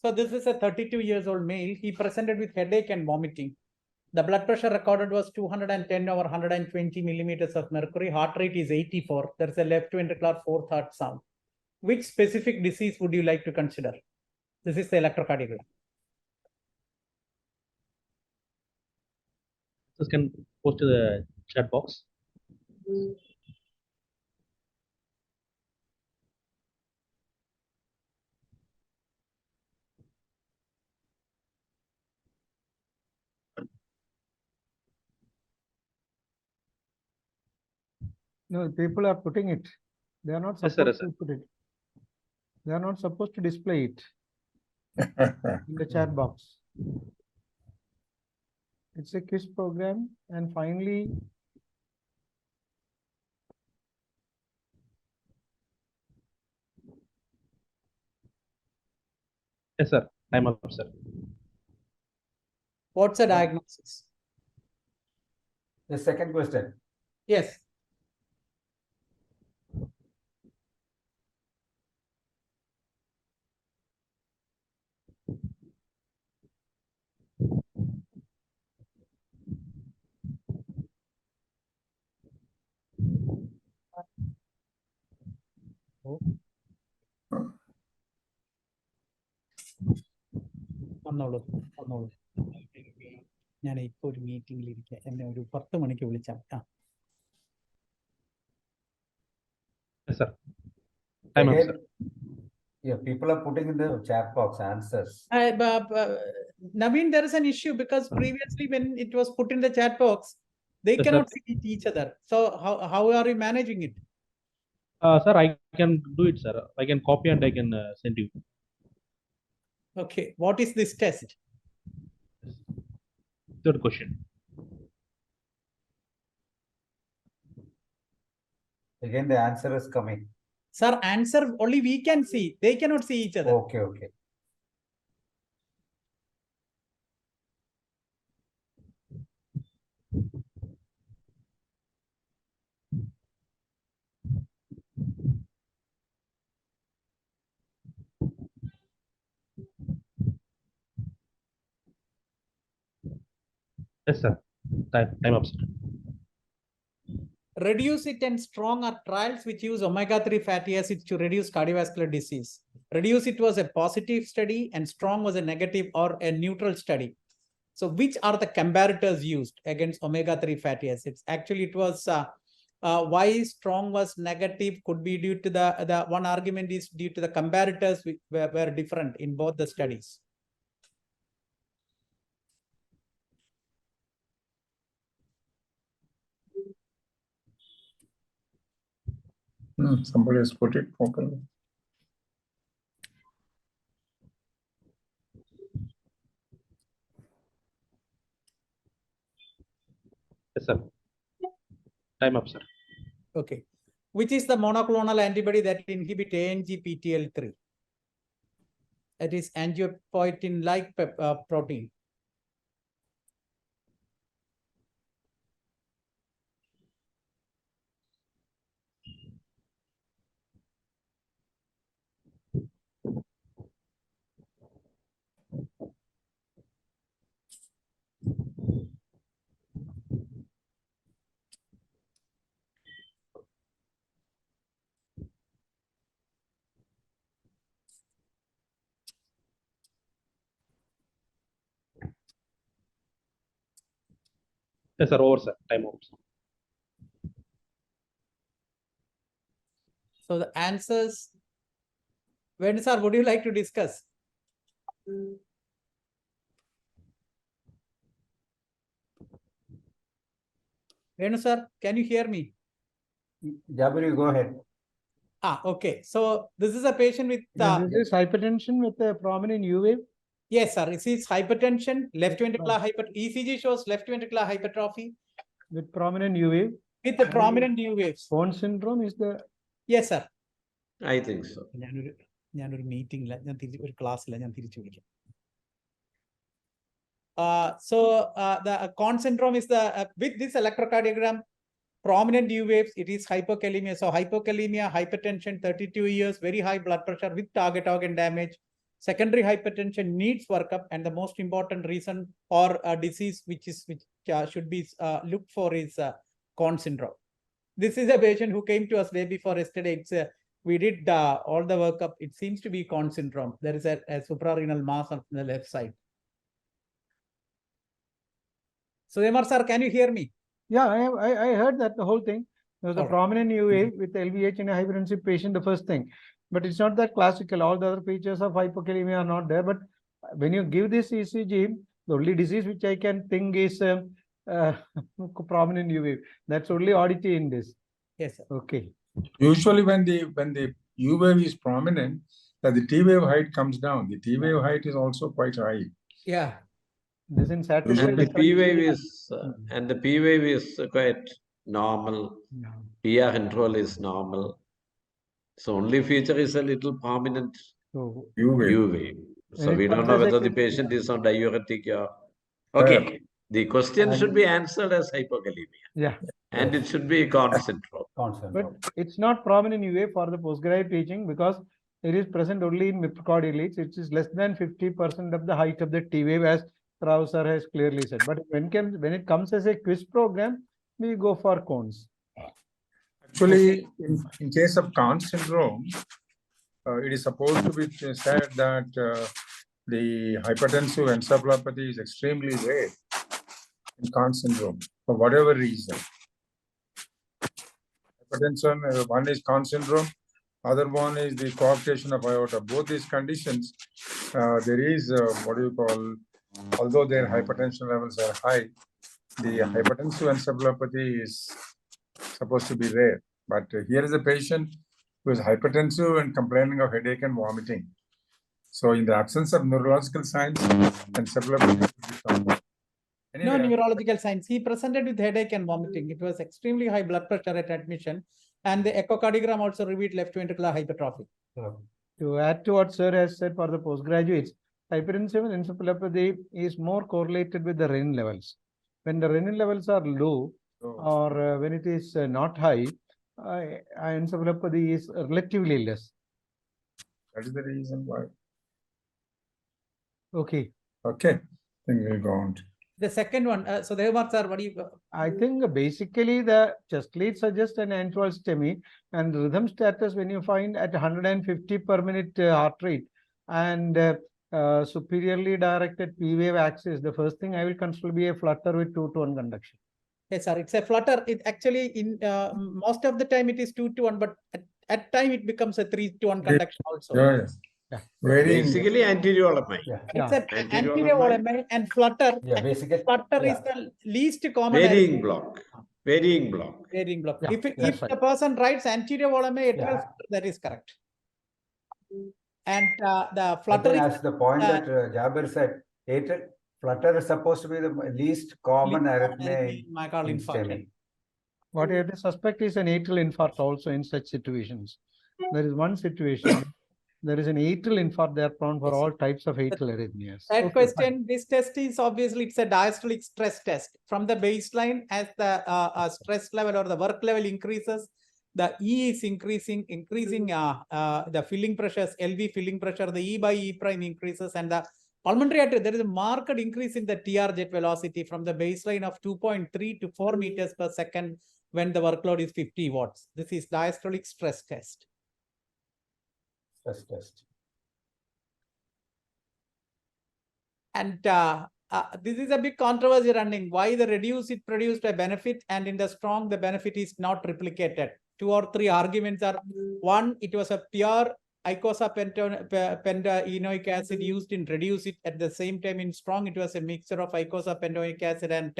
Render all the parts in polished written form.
So this is a 32 years old male. He presented with headache and vomiting. The blood pressure recorded was 210 over 120 millimeters of mercury. Heart rate is 84. There's a left ventricular fourth heart sound. Which specific disease would you like to consider? This is the electrocardiogram. This can post to the chat box. No, people are putting it. They are not supposed to put it. They are not supposed to display it in the chat box. It's a quiz program, and finally, Yes, sir. Time up, sir. What's the diagnosis? The second question. Yes. വന്നോളൂ വന്നോളൂ ഞാൻ ഇപ്പോൾ ഒരു മീറ്റിംഗിൽ ഇരിക്കുക എന്നെ ഒരു 10 മണിക്ക് വിളിച്ചാൽ Yes, sir. Time up, sir. Yeah, people are putting in the chat box answers. Naveen, there is an issue because previously when it was put in the chat box, they Yes, cannot sir. see each other. So how are you managing it? Sir, I can do it, sir. I can copy and I can send you. Okay, what is this test? Third question. Again, the answer is coming. Sir, answer only we can see. They cannot see each other. Okay, okay. Yes, sir. Time up, sir. Reduce it and strong are trials which use omega-3 fatty acids to reduce cardiovascular disease. Reduce it was a positive study and strong was a negative or a neutral study. So which are the comparators used against omega-3 fatty acids? Actually, it was why strong was negative could be due to the one argument is due to the comparators which were different in both the studies. Somebody has put it properly. Yes, sir. Time up, sir. Okay. Which is the monoclonal antibody that inhibit ANGPTL3? That is angiopoietin-like protein. Yes, sir. Over, sir. Time up, sir. So the answers, when sir, would you like to discuss? Venu sir, can you hear me? W, go ahead. Okay. So this is a patient with this is hypertension with a prominent U wave. yes, sir. This is hypertension, left ventricular ECG shows left ventricular hypertrophy with prominent U wave. with the prominent U waves. Bone syndrome is the. Yes, sir. I think so. ഞാനൊരു മീറ്റിംഗില്ല ഞാൻ ഒരു ക്ലാസ്സില്ല ഞാൻ തിരിച്ചു വിളിക്കാം. So the Cone syndrome is the with this electrocardiogram, prominent U waves, it is hypokalemia. So hypokalemia, hypertension, 32 years, very high blood pressure with target organ damage, Secondary hypertension needs workup, and the most important reason or a disease which should be looked for is Cone syndrome. This is a patient who came to us day before yesterday. We did all the workup. It seems to be Cone syndrome. There is a suprarenal mass on the left side. So, Emar sir, can you hear me? Yeah, I heard that the whole thing. There was a Alright. prominent UA with LVH in a hypertensive patient, the first thing. But it's not that classical. All the other features of hypokalemia are not there. But when you give this ECG, the only disease which I can think is prominent UA. That's only oddity in this. Yes, sir. Okay. Usually when the U wave is prominent, that the T wave height comes down. The T wave height is also quite high. Yeah. Doesn't satisfy And the the P wave is quite normal. Yeah. PR interval is normal. So only feature is a little prominent So U wave. U wave. So When it we don't comes know as a whether the case- patient is on diuretic or okay. The question should be answered as hypokalemia. yeah. And it should be Cone syndrome. But it's not prominent in UA for the postgraduate teaching because it is present only in myocardial leads. It is less than 50% of the height of the T wave, as Rao sir has clearly said. But when it comes as a quiz program, we go for cones. Actually, in case of Cone syndrome, it is supposed to be said that the hypertensive encephalopathy is extremely rare in Cone syndrome for whatever reason. Hypertension, one is Cone syndrome, other one is the coarctation of aorta. Both these conditions, there is what do you call, although their hypertension levels are high, the hypertensive encephalopathy is supposed to be rare. But here is a patient who is hypertensive and complaining of headache and vomiting. So in the absence of neurological signs, encephalopathy would be common. No Anyway, neurological signs. He presented with headache and vomiting. It was extremely high blood pressure at admission. And the echocardiogram also revealed left ventricular hypertrophy. To add to what sir has said for the postgraduates, hypertensive encephalopathy is more correlated with the renin levels. When the renin levels are low or when it is not high, encephalopathy is relatively less. that is the reason why. Okay. Okay, I think we'll go on. The second one, so Devamar sir, what do you? I think basically the chest lead suggests an antral STEMI and rhythm status when you find at 150 per minute heart rate and superiorly directed P wave axis, the first thing I will consider be a flutter with 2-to-1 conduction. Yes, sir. It's a flutter. It actually in most of the time it is 2-to-1, but at time it becomes a 3-to-1 conduction also. Yeah, Yeah. very Basically anterior OMI. It's a Anterior anterior OMI. OMI and flutter. Yeah, basically. Flutter is Yeah. the least common. Varying block. Varying block. Varying block. Yeah, If that's the person writes anterior OMI, that is correct. And the I flutter think is as the point that Jabir said, flutter is supposed to be the least common arrhythmia in myocardial infarction. STEMI. What I suspect is an atrial infarct also in such situations. There is one situation, there is an atrial infarct, they are prone for all types of atrial arrhythmias. Third Okay, question, fine. this test is obviously it's a diastolic stress test. From the baseline, as the stress level or the work level increases, the E is increasing the filling pressures, LV filling pressure, the E by E prime increases, and the pulmonary artery, there is a marked increase in the TR jet velocity from the baseline of 2.3 to 4 meters per second when the workload is 50 watts. This is diastolic stress test. Stress test. And this is a big controversy running. Why the reduce it produced a benefit and in the strong the benefit is not replicated. 2 or 3 arguments are: one, it was a pure icosapentaenoic acid used in reduce it. At the same time in strong it was a mixture of icosapentaenoic acid and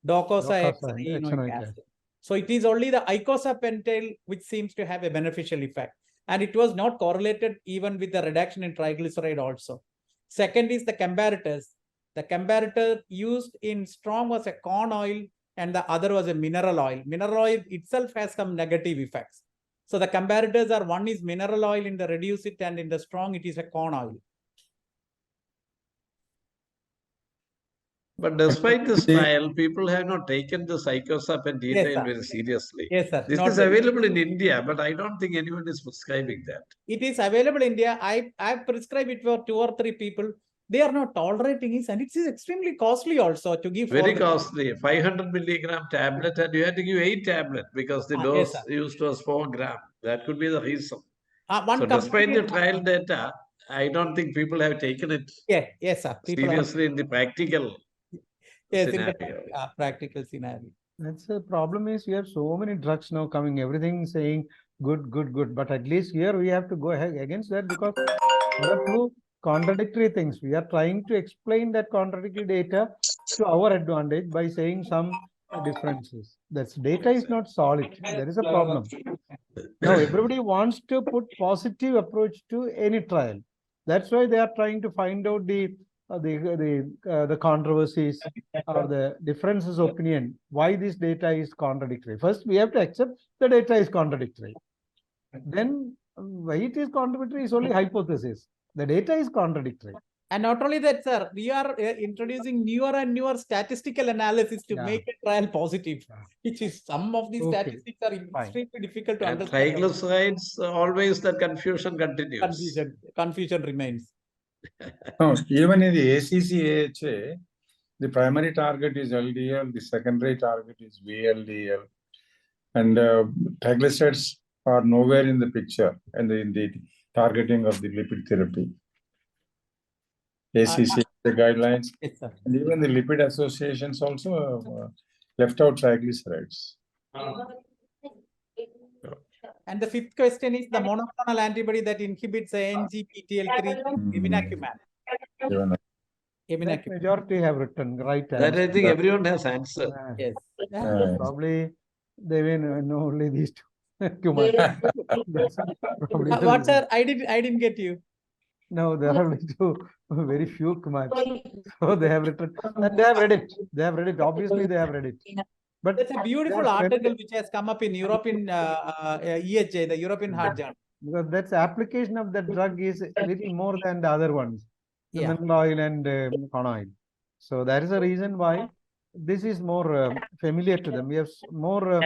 docosahexaenoic acid. So it is only the icosapentyl which seems to have a beneficial effect. And it was not correlated even with the reduction in triglyceride also. Second is the comparators. The comparator used in strong was a corn oil and the other was a mineral oil. Mineral oil itself has some negative effects. So the comparators are, one is mineral oil in the reduce it and in the strong it is a corn oil. But despite this They- trial, people have not taken the psychosap and Yes, detail sir. very seriously. Yes, sir. This Not is very- available in India, but I don't think anyone is prescribing that. It is available in India. I prescribe it for 2 or 3 people. They are not tolerating it, and it is extremely costly also to give. Very for the- costly, 500 milligram tablet, and you had to give 8 tablets because the Yes, dose sir. used was 4 gram. That could be the reason. One So despite the company- trial data, I don't think people have taken it yes, sir. People are, seriously in the practical yes, in scenario. the practical scenario. That's the problem is we have so many drugs now coming, everything saying good, good, good. But at least here we have to go ahead against that because there are two contradictory things. We are trying to explain that contradictory data to our advantage by saying some differences. That's data is not solid. There is a problem. Now everybody wants to put positive approach to any trial. That's why they are trying to find out the controversies or the differences of opinion, why this data is contradictory. First, we have to accept the data is contradictory. Then why it is contradictory is only hypothesis. The data is contradictory. And not only that, sir, we are introducing newer and newer statistical analysis to Yeah. make a trial positive, which is some of these Okay, statistics are extremely difficult to And understand. triglycerides, always that confusion continues. Confusion remains. No, even in the ACC-AHA, the primary target is LDL, the secondary target is VLDL, and triglycerides are nowhere in the picture and in the targeting of the lipid therapy. ACC the guidelines, Yes, sir. and even the lipid associations also left out triglycerides. And the fifth question is the monoclonal antibody that inhibits ANGPTL3, Eminacumab. Even That Eminacumab. majority have written right That answer. I think everyone has answered. Yes. Probably they will know only these two much. That's probably the What, reason. sir? I didn't get you. No, there are very few Kumars. So they have written, and they have read it. They have read it. Obviously, they have read it. But That's a beautiful article which has come up in European EHA, the European Heart Journal. because that's application of that drug is a little more than the other ones, the Yeah. mineral oil and corn oil. So that is the reason why this is more familiar to them. We have more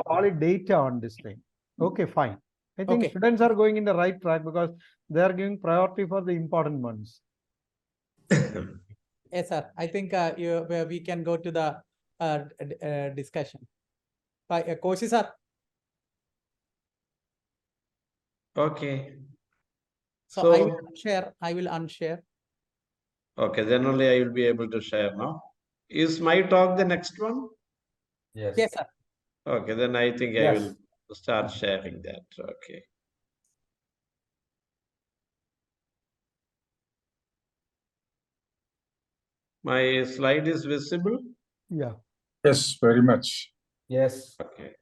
solid data on this thing. Okay, fine. I think Okay. students are going in the right track because they are giving priority for the important ones. Yes, sir. I think we can go to the discussion. By Koshi, sir. Okay. So I will share. I will unshare. Okay, then only I will be able to share now. Is my talk the next one? Yes. Yes, sir. Okay, then I think I Yes. will start sharing that. Okay. My slide is visible? Yeah. yes, very much. Yes. Okay.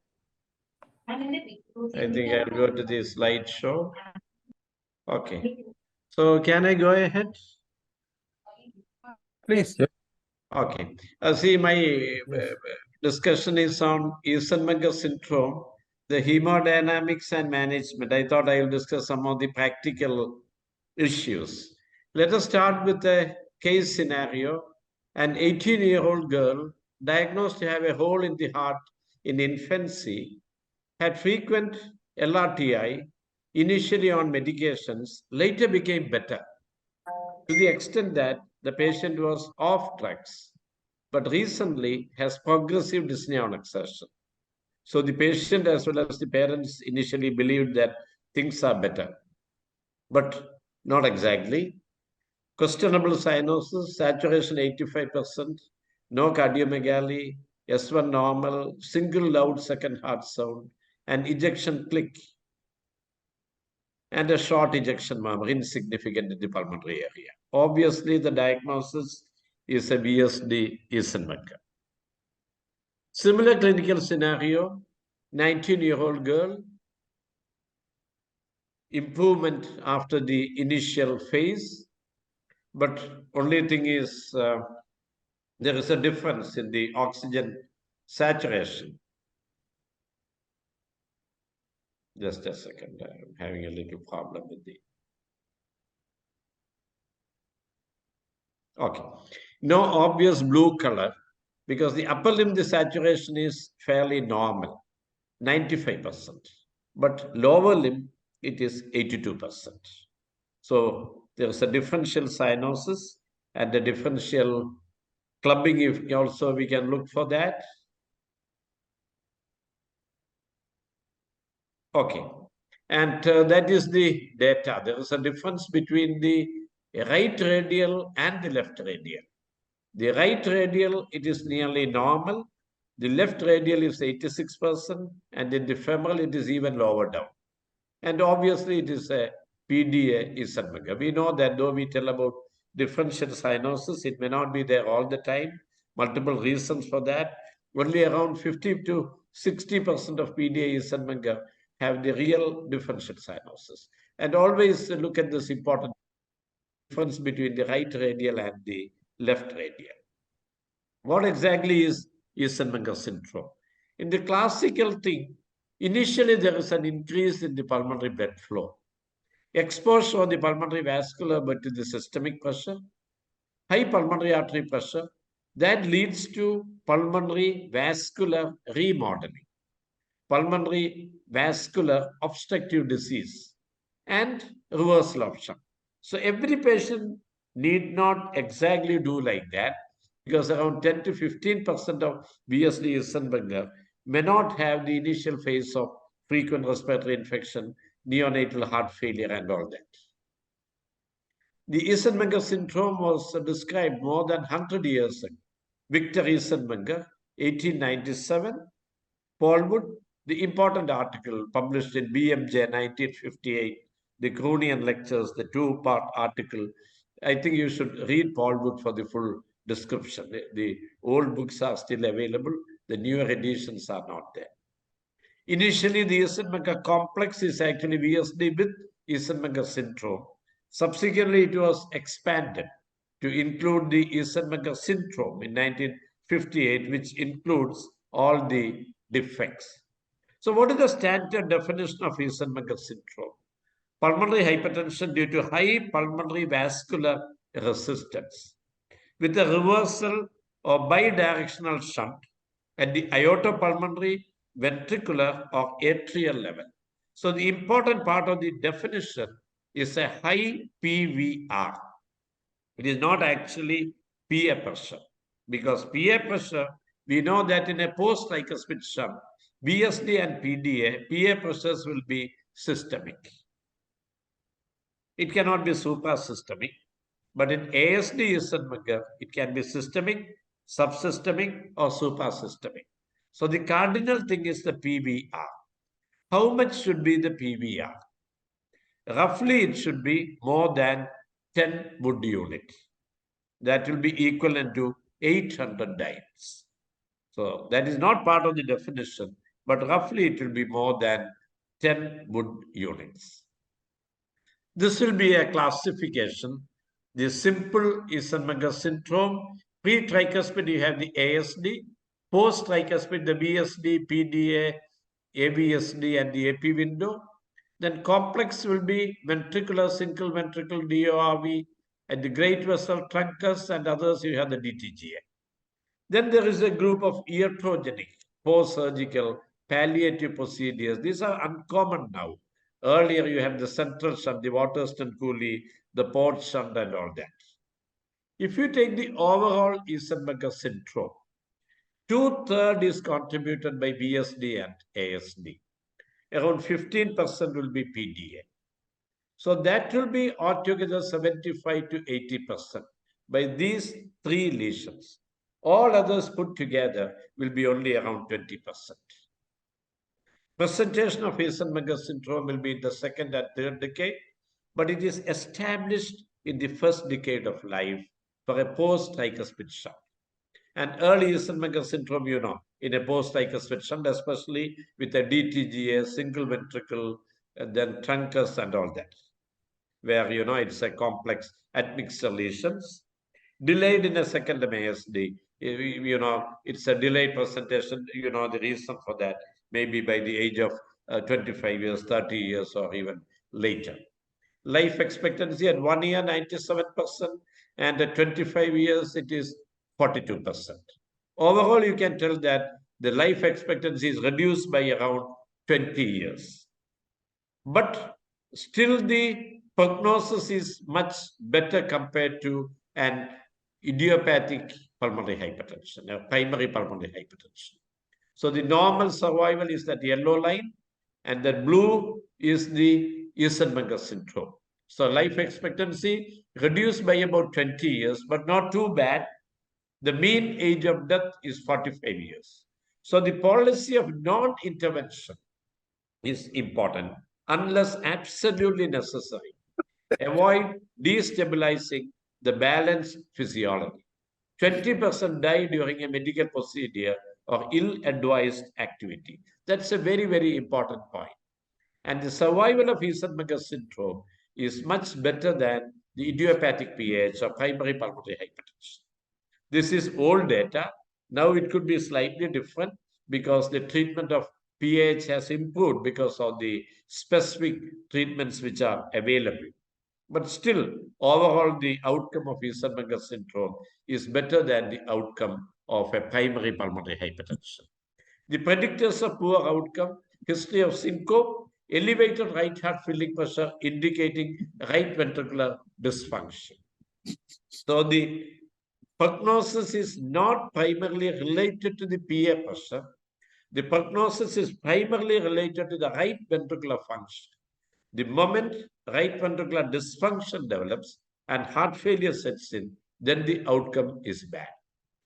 I think I'll go to the slideshow. Okay. So can I go ahead? Please. Okay. See, my discussion is on Eisenmenger syndrome, the hemodynamics and management. I thought I will discuss some of the practical issues. Let us start with a case scenario. An 18-year-old girl diagnosed to have a hole in the heart in infancy had frequent LRTI, initially on medications, later became better to the extent that the patient was off drugs, but recently has progressive dyspnea on exertion. So the patient as well as the parents initially believed that things are better, but not exactly. Questionable cyanosis, saturation 85%, no cardiomegaly, S1 normal, single loud second heart sound, and ejection click, and a short ejection murmur, insignificant in the pulmonary area. Obviously, the diagnosis is a VSD Eisenmenger. Similar clinical scenario, 19-year-old girl, improvement after the initial phase, but only thing is there is a difference in the oxygen saturation. Just a second, I'm having a little problem with the... Okay. No obvious blue color because the upper limb, the saturation is fairly normal, 95%. But lower limb, it is 82%. So there is a differential cyanosis and a differential clubbing. If also we can look for that. Okay. And that is the data. There is a difference between the right radial and the left radial. The right radial, it is nearly normal. The left radial is 86%, and in the femoral, it is even lower down. And obviously, it is a PDA Eisenmenger. We know that though we tell about differential cyanosis, it may not be there all the time. Multiple reasons for that. Only around 50 to 60% of PDA Eisenmenger have the real differential cyanosis. And always look at this important difference between the right radial and the left radial. What exactly is Eisenmenger syndrome? In the classical thing, initially there is an increase in the pulmonary blood flow. Exposure on the pulmonary vascular but to the systemic pressure, high pulmonary artery pressure, that leads to pulmonary vascular remodeling, pulmonary vascular obstructive disease, and reversal option. So every patient need not exactly do like that because around 10 to 15% of VSD Eisenmenger may not have the initial phase of frequent respiratory infection, neonatal heart failure, and all that. The Eisenmenger syndrome was described more than 100 years ago. Victor Eisenmenger, 1897, Paul Wood, the important article published in BMJ 1958, the Croonian Lectures, the two-part article. I think you should read Paul Wood for the full description. The old books are still available. The newer editions are not there. Initially, the Eisenmenger complex is actually VSD with Eisenmenger syndrome. Subsequently, it was expanded to include the Eisenmenger syndrome in 1958, which includes all the defects. So what is the standard definition of Eisenmenger syndrome? Pulmonary hypertension due to high pulmonary vascular resistance with a reversal or bidirectional shunt at the aortopulmonary, ventricular, or atrial level. So the important part of the definition is a high PVR. It is not actually PA pressure because PA pressure, we know that in a post-tricuspid shunt, VSD and PDA, PA pressures will be systemic. It cannot be suprasystemic, but in ASD Eisenmenger, it can be systemic, subsystemic, or suprasystemic. So the cardinal thing is the PVR. How much should be the PVR? Roughly, it should be more than 10 Wood units. That will be equivalent to 800 dynes. So that is not part of the definition, but roughly it will be more than 10 Wood units. This will be a classification. The simple Eisenmenger syndrome. Pre-tricuspid, you have the ASD. Post-tricuspid, the VSD, PDA, AVSD, and the AP window. Then complex will be ventricular, single ventricle, DORV, and the great vessel truncus, and others you have the DTGA. Then there is a group of iatrogenic, post-surgical, palliative procedures. These are uncommon now. Earlier, you have the central shunt, the Waterston-Cooley, the port shunt, and all that. If you take the overall Eisenmenger syndrome, 2/3 is contributed by VSD and ASD. Around 15% will be PDA. So that will be altogether 75 to 80% by these three lesions. All others put together will be only around 20%. Presentation of Eisenmenger syndrome will be in the second and third decade, but it is established in the first decade of life for a post-tricuspid shunt. And early Eisenmenger syndrome, you know, in a post-tricuspid shunt, especially with a DTGA, single ventricle, and then truncus and all that, where, you know, it's a complex admixture lesions. Delayed in a second ASD, you know, it's a delayed presentation. You know, the reason for that maybe by the age of 25 years, 30 years, or even later. Life expectancy at 1 year, 97%, and at 25 years, it is 42%. Overall, you can tell that the life expectancy is reduced by around 20 years. But still the prognosis is much better compared to an idiopathic pulmonary hypertension, or primary pulmonary hypertension. So the normal survival is that yellow line, and the blue is the Eisenmenger syndrome. So life expectancy reduced by about 20 years, but not too bad. The mean age of death is 45 years. So the policy of non-intervention is important unless absolutely necessary. Avoid destabilizing the balanced physiology. 20% die during a medical procedure or ill-advised activity. That's a very, very important point. And the survival of Eisenmenger syndrome is much better than the idiopathic PAH or primary pulmonary hypertension. This is old data. Now it could be slightly different because the treatment of PAH has improved because of the specific treatments which are available. But still, overall, the outcome of Eisenmenger syndrome is better than the outcome of a primary pulmonary hypertension. The predictors of poor outcome: history of syncope, elevated right heart filling pressure indicating right ventricular dysfunction. So the prognosis is not primarily related to the PA pressure. The prognosis is primarily related to the right ventricular function. The moment right ventricular dysfunction develops and heart failure sets in, then the outcome is bad.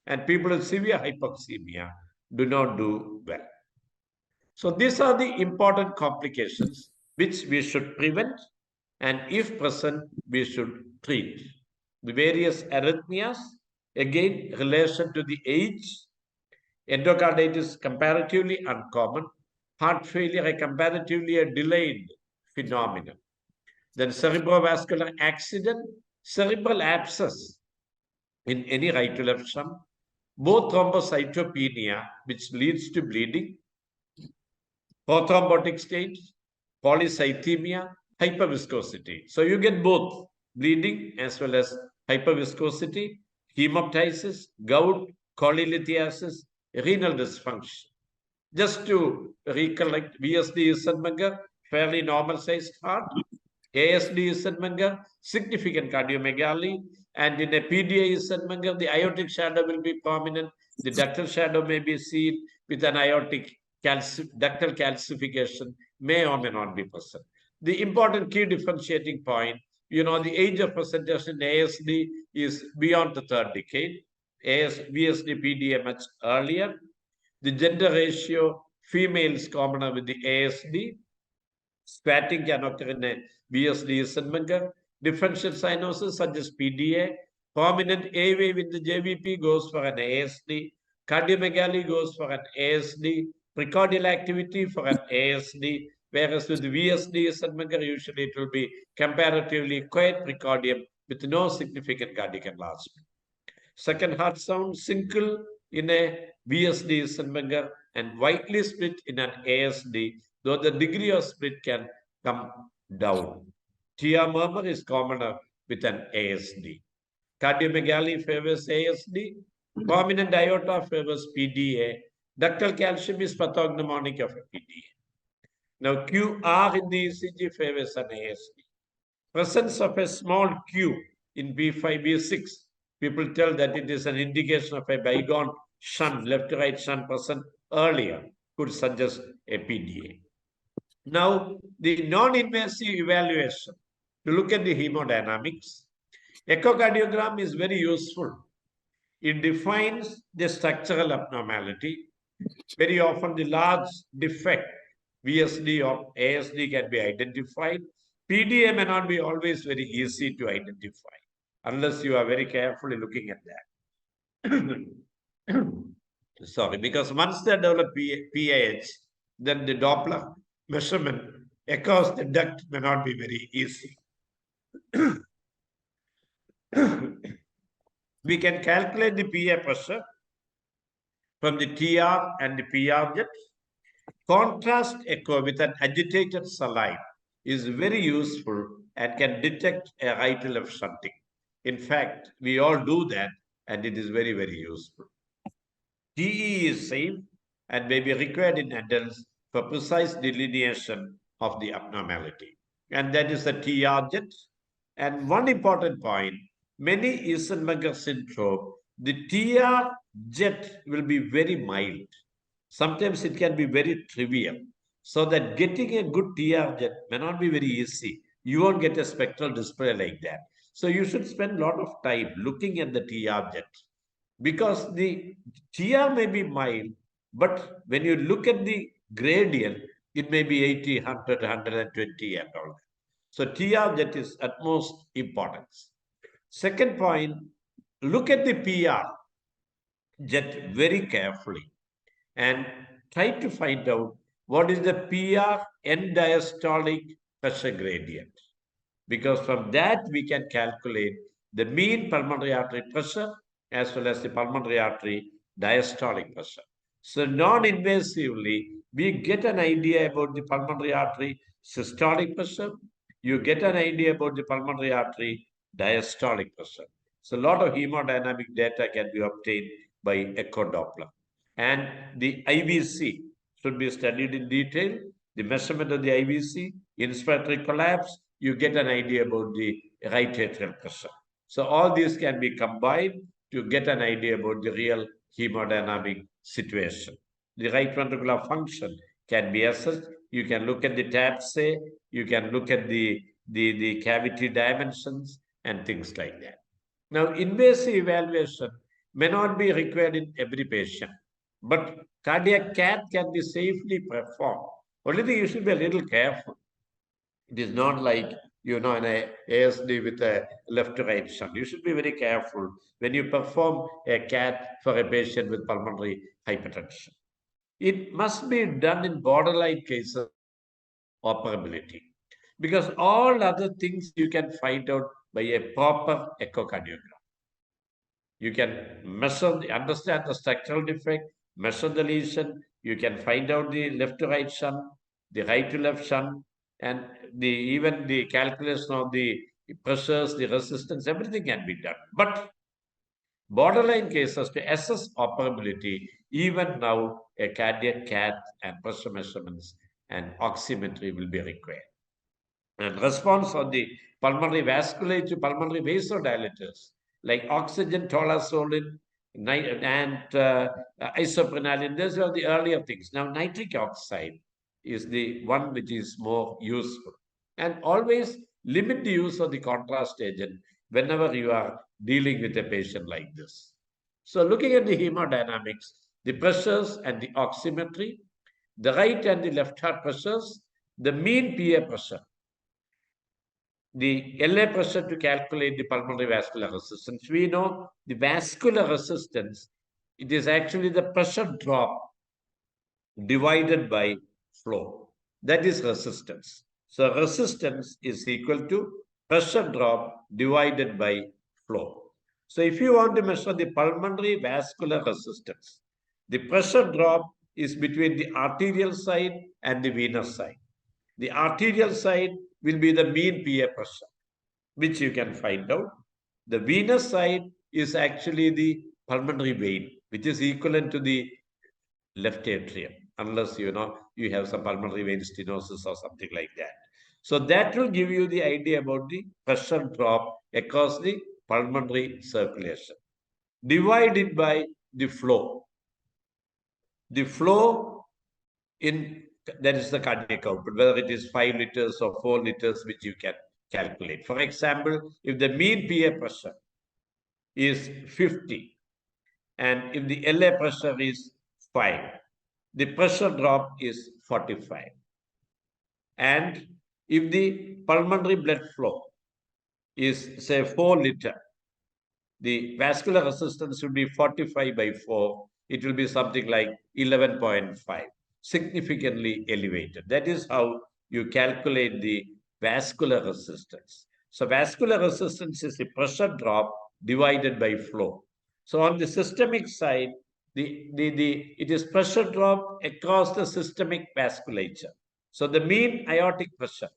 And people with severe hypoxemia do not do well. So these are the important complications which we should prevent, and if present, we should treat. The various arrhythmias, again, relation to the age, endocarditis comparatively uncommon, heart failure a comparatively delayed phenomenon. Then cerebrovascular accident, cerebral abscess in any right to left shunt, both thrombocytopenia, which leads to bleeding, prothrombotic state, polycythemia, hyperviscosity. So you get both bleeding as well as hyperviscosity, hemoptysis, gout, cholelithiasis, renal dysfunction. Just to recollect, VSD Eisenmenger, fairly normal sized heart, ASD Eisenmenger, significant cardiomegaly, and in a PDA Eisenmenger, the aortic shadow will be prominent. The ductal shadow may be seen with an aortic ductal calcification, may or may not be present. The important key differentiating point, the age of presentation in ASD is beyond the third decade. VSD PDA much earlier. The gender ratio, females commoner with the ASD. Squatting can occur in a VSD Eisenmenger. Differential cyanosis such as PDA. Prominent A wave in the JVP goes for an ASD. Cardiomegaly goes for an ASD. Precordial activity for an ASD. Whereas with the VSD Eisenmenger, usually it will be comparatively quiet precordium with no significant cardiac enlargement. Second heart sound, syncytial in a VSD Eisenmenger and widely split in an ASD, though the degree of split can come down. TR murmur is commoner with an ASD. Cardiomegaly favors ASD. Prominent aorta favors PDA. Ductal calcium is pathognomonic of a PDA. Now, QR in the ECG favors an ASD. Presence of a small Q in B5, B6, people tell that it is an indication of a bygone shunt, left-to-right shunt present earlier, could suggest a PDA. Now, the non-invasive evaluation to look at the hemodynamics. Echocardiogram is very useful. It defines the structural abnormality. Very often the large defect, VSD or ASD, can be identified. PDA may not be always very easy to identify unless you are very carefully looking at that. Sorry, because once they develop PAH, then the Doppler measurement across the duct may not be very easy. We can calculate the PA pressure from the TR and the PR jet. Contrast echo with an agitated saline is very useful and can detect a right to left shunting. In fact, we all do that, and it is very, very useful. TE is safe and may be required in adults for precise delineation of the abnormality. And that is the TR jet. And one important point, many Eisenmenger syndrome, the TR jet will be very mild. Sometimes it can be very trivial. So that getting a good TR jet may not be very easy. You won't get a spectral display like that. So you should spend a lot of time looking at the TR jet, because the TR may be mild, but when you look at the gradient, it may be 80, 100, 120 and all that. So TR jet is utmost importance. Second point, look at the PR jet very carefully and try to find out what is the PR end diastolic pressure gradient. Because from that we can calculate the mean pulmonary artery pressure as well as the pulmonary artery diastolic pressure. So non-invasively, we get an idea about the pulmonary artery systolic pressure. You get an idea about the pulmonary artery diastolic pressure. So a lot of hemodynamic data can be obtained by echo Doppler. And the IVC should be studied in detail. The measurement of the IVC, inspiratory collapse, you get an idea about the right atrial pressure. So all these can be combined to get an idea about the real hemodynamic situation. The right ventricular function can be assessed. You can look at the TAPSE, you can look at the cavity dimensions and things like that. Now, invasive evaluation may not be required in every patient, but cardiac cath can be safely performed. Only thing you should be a little careful. It is not like, an ASD with a left to right shunt. You should be very careful when you perform a cath for a patient with pulmonary hypertension. It must be done in borderline cases of operability, because all other things you can find out by a proper echocardiogram. You can understand the structural defect, measure the lesion. You can find out the left to right shunt, the right to left shunt, and even the calculation of the pressures, the resistance, everything can be done. But borderline cases, to assess operability, even now a cardiac cath and pressure measurements and oximetry will be required. And response on the pulmonary vascular to pulmonary vasodilators like oxygen, tolazolin, and isoprenaline. Those are the earlier things. Now, nitric oxide is the one which is more useful. And always limit the use of the contrast agent whenever you are dealing with a patient like this. So, looking at the hemodynamics, the pressures and the oximetry, the right and the left heart pressures, the mean PA pressure, the LA pressure to calculate the pulmonary vascular resistance. We know the vascular resistance, it is actually the pressure drop divided by flow. That is resistance. So resistance is equal to pressure drop divided by flow. So if you want to measure the pulmonary vascular resistance, the pressure drop is between the arterial side and the venous side. The arterial side will be the mean PA pressure, which you can find out. The venous side is actually the pulmonary vein, which is equivalent to the left atrium, unless you have some pulmonary vein stenosis or something like that. So that will give you the idea about the pressure drop across the pulmonary circulation. Divide it by the flow. The flow that is the cardiac output, whether it is 5 liters or 4 liters, which you can calculate. For example, if the mean PA pressure is 50 and if the LA pressure is 5, the pressure drop is 45. And if the pulmonary blood flow is, say, 4 liter, the vascular resistance should be 45 by 4. It will be something like 11.5, significantly elevated. That is how you calculate the vascular resistance. So vascular resistance is the pressure drop divided by flow. So on the systemic side, it is pressure drop across the systemic vasculature. So the mean aortic pressure,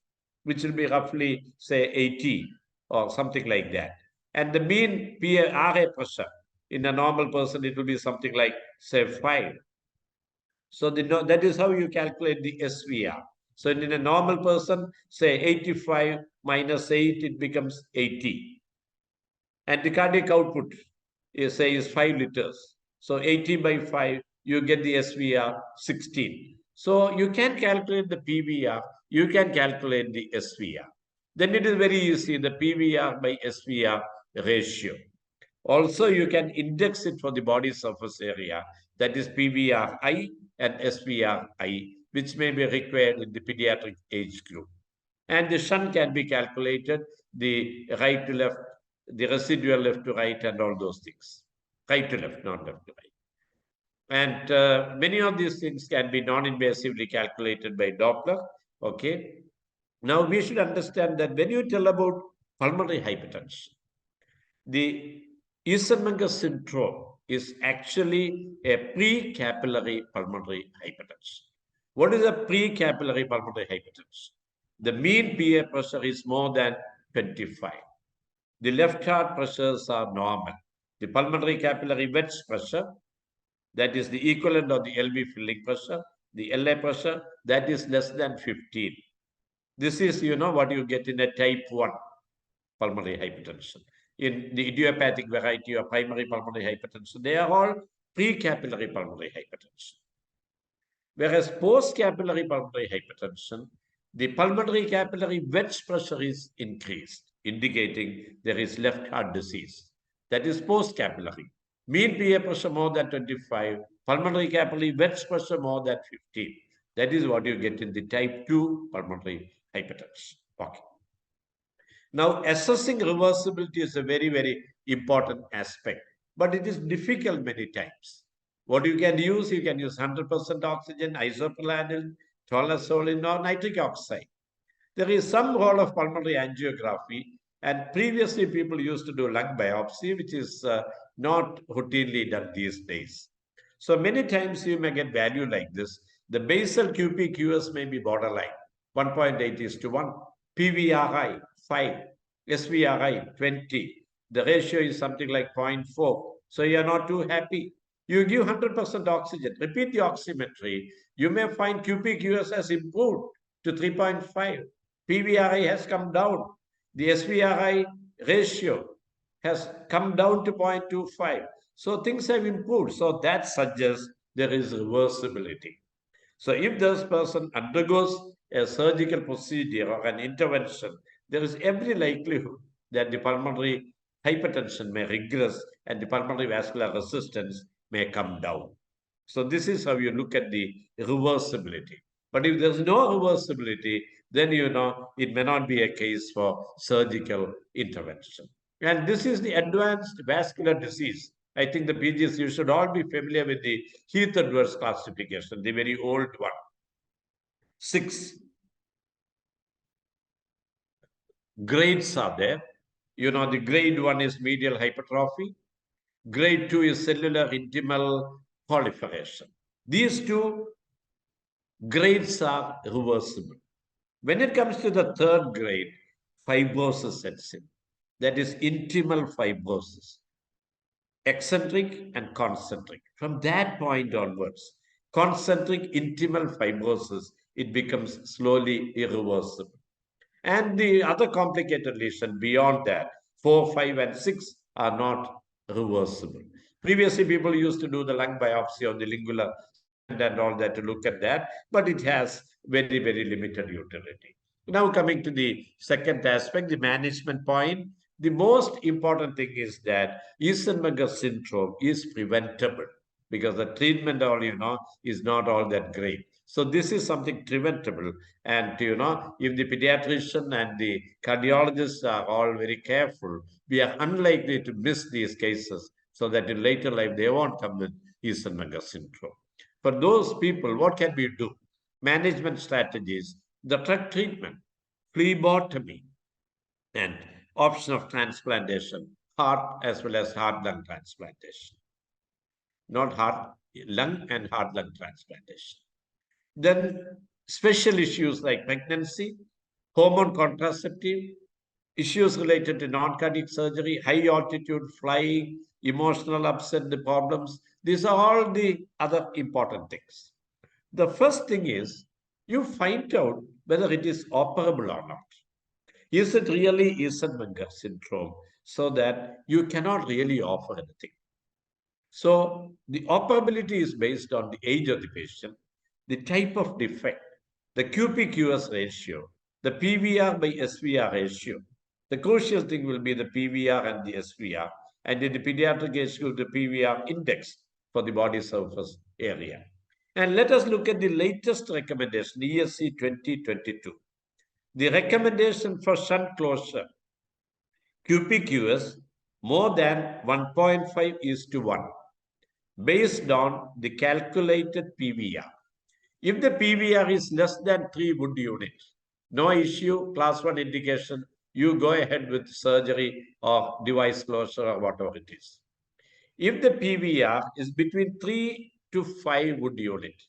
which will be roughly, say, 80 or something like that. And the mean RA pressure in a normal person, it will be something like, say, 5. So that is how you calculate the SVR. So in a normal person, say 85 minus 8, it becomes 80. And the cardiac output is 5 liters. So 80 by 5, you get the SVR 16. So you can calculate the PVR, you can calculate the SVR. Then it is very easy, the PVR by SVR ratio. Also, you can index it for the body surface area, that is PVRI and SVRI, which may be required in the pediatric age group. And the shunt can be calculated, the right to left, the residual left to right, and all those things. Right to left, not left to right. And many of these things can be non-invasively calculated by Doppler. Okay. Now we should understand that when you tell about pulmonary hypertension, the Eisenmenger syndrome is actually a pre-capillary pulmonary hypertension. What is a pre-capillary pulmonary hypertension? The mean PA pressure is more than 25. The left heart pressures are normal. The pulmonary capillary wedge pressure, that is the equivalent of the LV filling pressure, the LA pressure, that is less than 15. This is, what you get in a type 1 pulmonary hypertension. In the idiopathic variety of primary pulmonary hypertension, they are all pre-capillary pulmonary hypertension. Whereas post-capillary pulmonary hypertension, the pulmonary capillary wedge pressure is increased, indicating there is left heart disease. That is post-capillary. Mean PA pressure more than 25, pulmonary capillary wedge pressure more than 15. That is what you get in the type 2 pulmonary hypertension. Okay. Now, assessing reversibility is a very, very important aspect, but it is difficult many times. What you can use 100% oxygen, isoprolol, tolazolin, or nitric oxide. There is some role of pulmonary angiography, and previously people used to do lung biopsy, which is not routinely done these days. So many times you may get value like this. The basal QP-QS may be borderline, 1.8:1, PVRI 5, SVRI 20. The ratio is something like 0.4. So you are not too happy. You give 100% oxygen, repeat the oximetry. You may find QP-QS has improved to 3.5. PVRI has come down. The SVRI ratio has come down to 0.25. So things have improved. So that suggests there is reversibility. So if this person undergoes a surgical procedure or an intervention, there is every likelihood that the pulmonary hypertension may regress and the pulmonary vascular resistance may come down. So this is how you look at the reversibility. But if there's no reversibility, then it may not be a case for surgical intervention. And this is the advanced vascular disease. I think the PGs, you should all be familiar with the Heath-Edwards classification, the very old one. 6 grades are there. The grade 1 is medial hypertrophy. Grade 2 is cellular intimal proliferation. These 2 grades are reversible. When it comes to the 3rd grade, fibrosis sets in. That is intimal fibrosis. Eccentric and concentric. From that point onwards, concentric intimal fibrosis, it becomes slowly irreversible. And the other complicated lesion beyond that, 4, 5, and 6 are not reversible. Previously, people used to do the lung biopsy of the lingular and all that to look at that, but it has very, very limited utility. Now coming to the second aspect, the management point, the most important thing is that Eisenmenger syndrome is preventable because the treatment is not all that great. So this is something preventable. And, if the pediatrician and the cardiologists are all very careful, we are unlikely to miss these cases so that in later life, they won't come with Eisenmenger syndrome. For those people, what can we do? Management strategies, the drug treatment, phlebotomy, and option of transplantation, heart as well as heart-lung transplantation. Not heart, lung and heart-lung transplantation. Then special issues like pregnancy, hormone contraceptive, issues related to non-cardiac surgery, high altitude flying, emotional upset, the problems. These are all the other important things. The first thing is you find out whether it is operable or not. Is it really Eisenmenger syndrome? So that you cannot really offer anything. So the operability is based on the age of the patient, the type of defect, the QP-QS ratio, the PVR by SVR ratio. The crucial thing will be the PVR and the SVR, and in the pediatric age group, the PVR index for the body surface area. And let us look at the latest recommendation, ESC 2022. The recommendation for shunt closure, QP-QS, more than 1.5:1, based on the calculated PVR. If the PVR is less than 3 Wood units, no issue, class 1 indication, you go ahead with surgery or device closure or whatever it is. If the PVR is between 3 to 5 Wood units,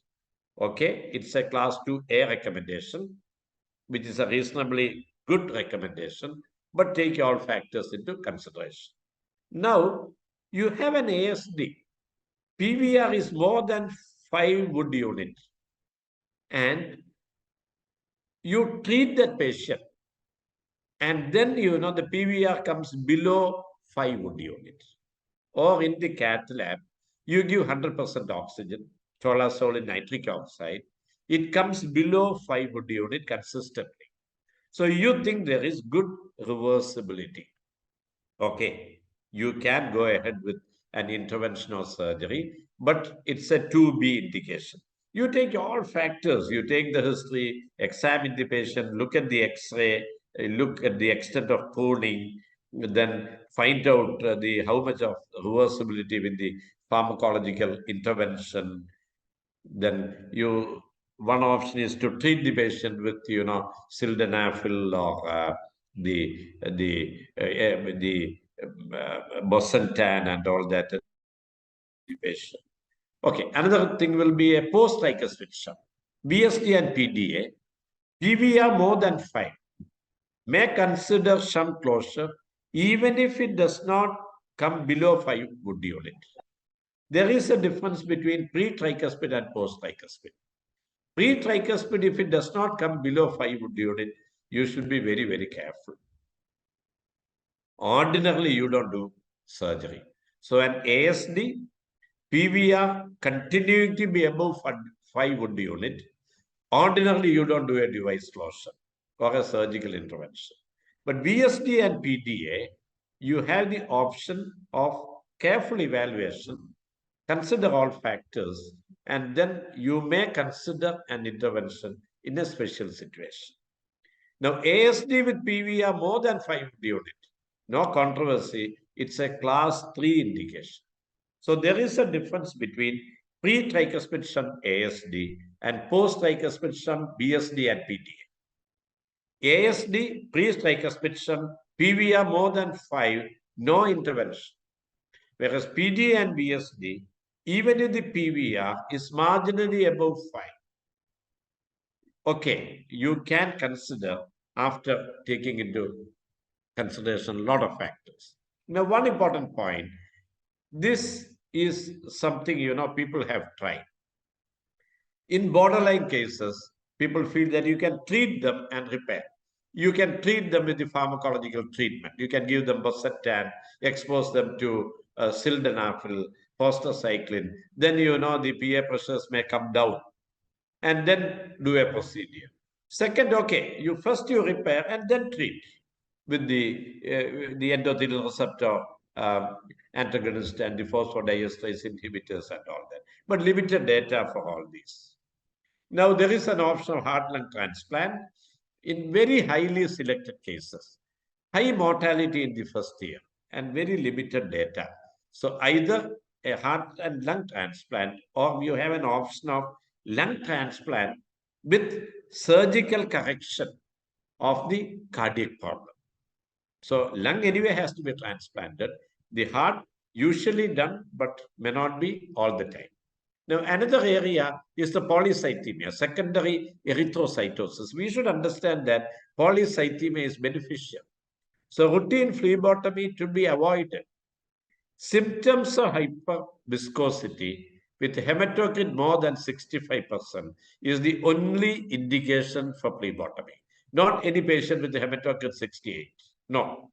okay, it's a class 2A recommendation, which is a reasonably good recommendation, but take all factors into consideration. Now, you have an ASD. PVR is more than 5 Wood units, and you treat that patient, and then the PVR comes below 5 Wood units. Or in the cath lab, you give 100% oxygen, tolazole nitric oxide, it comes below 5 Wood unit consistently. So you think there is good reversibility. Okay, you can go ahead with an interventional surgery, but it's a 2B indication. You take all factors, you take the history, examine the patient, look at the X-ray, look at the extent of pruning, then find out how much of reversibility with the pharmacological intervention. Then one option is to treat the patient with sildenafil or the bosentan and all that. The patient. Okay, another thing will be a post-tricuspid shunt. BSD and PDA, PVR more than 5, may consider shunt closure even if it does not come below 5 Wood units. There is a difference between pre-tricuspid and post-tricuspid. Pre-tricuspid, if it does not come below 5 Wood unit, you should be very, very careful. Ordinarily, you don't do surgery. So an ASD, PVR continuing to be above 5 Wood unit, ordinarily you don't do a device closure or a surgical intervention. But BSD and PDA, you have the option of careful evaluation, consider all factors, and then you may consider an intervention in a special situation. Now, ASD with PVR more than 5 unit, no controversy, it's a class 3 indication. So there is a difference between pre-tricuspid shunt ASD and post-tricuspid shunt BSD and PDA. ASD, pre-tricuspid shunt, PVR more than 5, no intervention. Whereas PDA and BSD, even if the PVR is marginally above 5, okay, you can consider after taking into consideration a lot of factors. Now, one important point, this is something, people have tried. In borderline cases, people feel that you can treat them and repair. You can treat them with the pharmacological treatment. You can give them bosentan, expose them to sildenafil, prostacyclin. Then, the PA pressures may come down and then do a procedure. Second, okay, you repair and then treat with the endothelial receptor antagonist and the phosphodiesterase inhibitors and all that. But limited data for all these. Now, there is an option of heart-lung transplant in very highly selected cases. High mortality in the first year and very limited data. So either a heart and lung transplant or you have an option of lung transplant with surgical correction of the cardiac problem. So lung anyway has to be transplanted. The heart usually done, but may not be all the time. Now, another area is the polycythemia, secondary erythrocytosis. We should understand that polycythemia is beneficial. So routine phlebotomy should be avoided. Symptoms of hyperviscosity with hematocrit more than 65% is the only indication for phlebotomy. Not any patient with hematocrit 68. No.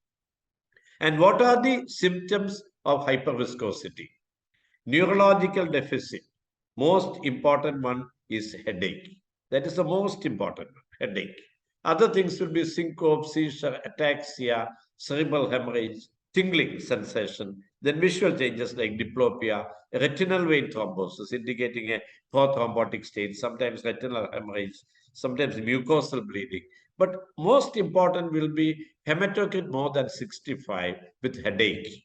And what are the symptoms of hyperviscosity? Neurological deficit. Most important one is headache. That is the most important one, headache. Other things will be syncope, seizure, ataxia, cerebral hemorrhage, tingling sensation, then visual changes like diplopia, retinal vein thrombosis indicating a prothrombotic state, sometimes retinal hemorrhage, sometimes mucosal bleeding. But most important will be hematocrit more than 65 with headache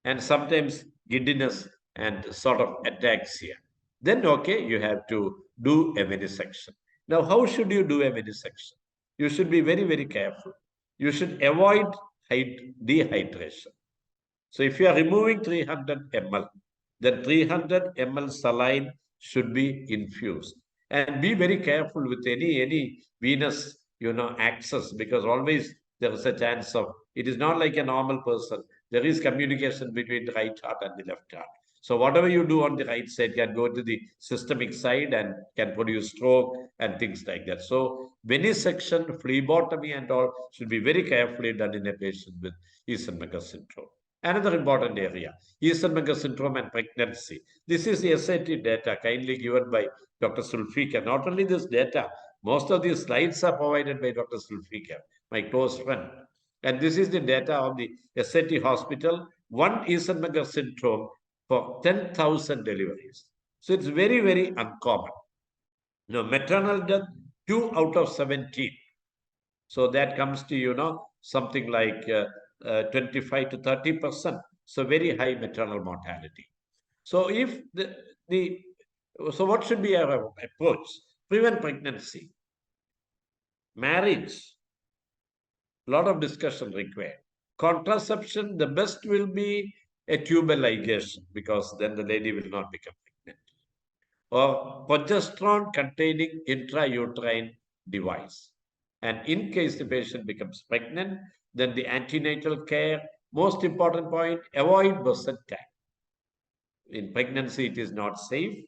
and sometimes giddiness and sort of ataxia. Then, okay, you have to do a venesection. Now, how should you do a venesection? You should be very, very careful. You should avoid dehydration. So, if you are removing 300 ml, then 300 ml saline should be infused. And be very careful with any venous, access, because always there is a chance of, it is not like a normal person. There is communication between the right heart and the left heart. So whatever you do on the right side can go to the systemic side and can produce stroke and things like that. So venesection, phlebotomy and all should be very carefully done in a patient with Eisenmenger syndrome. Another important area, Eisenmenger syndrome and pregnancy. This is the SAT data kindly given by Dr. Sulfikar. Not only this data, most of these slides are provided by Dr. Sulfikar, my close friend. And this is the data of the SAT hospital, one Eisenmenger syndrome for 10,000 deliveries. So it's very, very uncommon. Now, maternal death, 2 out of 17. So that comes to, something like 25 to 30%. So very high maternal mortality. So if so what should be our approach? Prevent pregnancy. Marriage, a lot of discussion required. Contraception, the best will be a tubal ligation because then the lady will not become pregnant. Or progesterone containing intrauterine device. And in case the patient becomes pregnant, then the antenatal care, most important point, avoid birth tank. In pregnancy, it is not safe.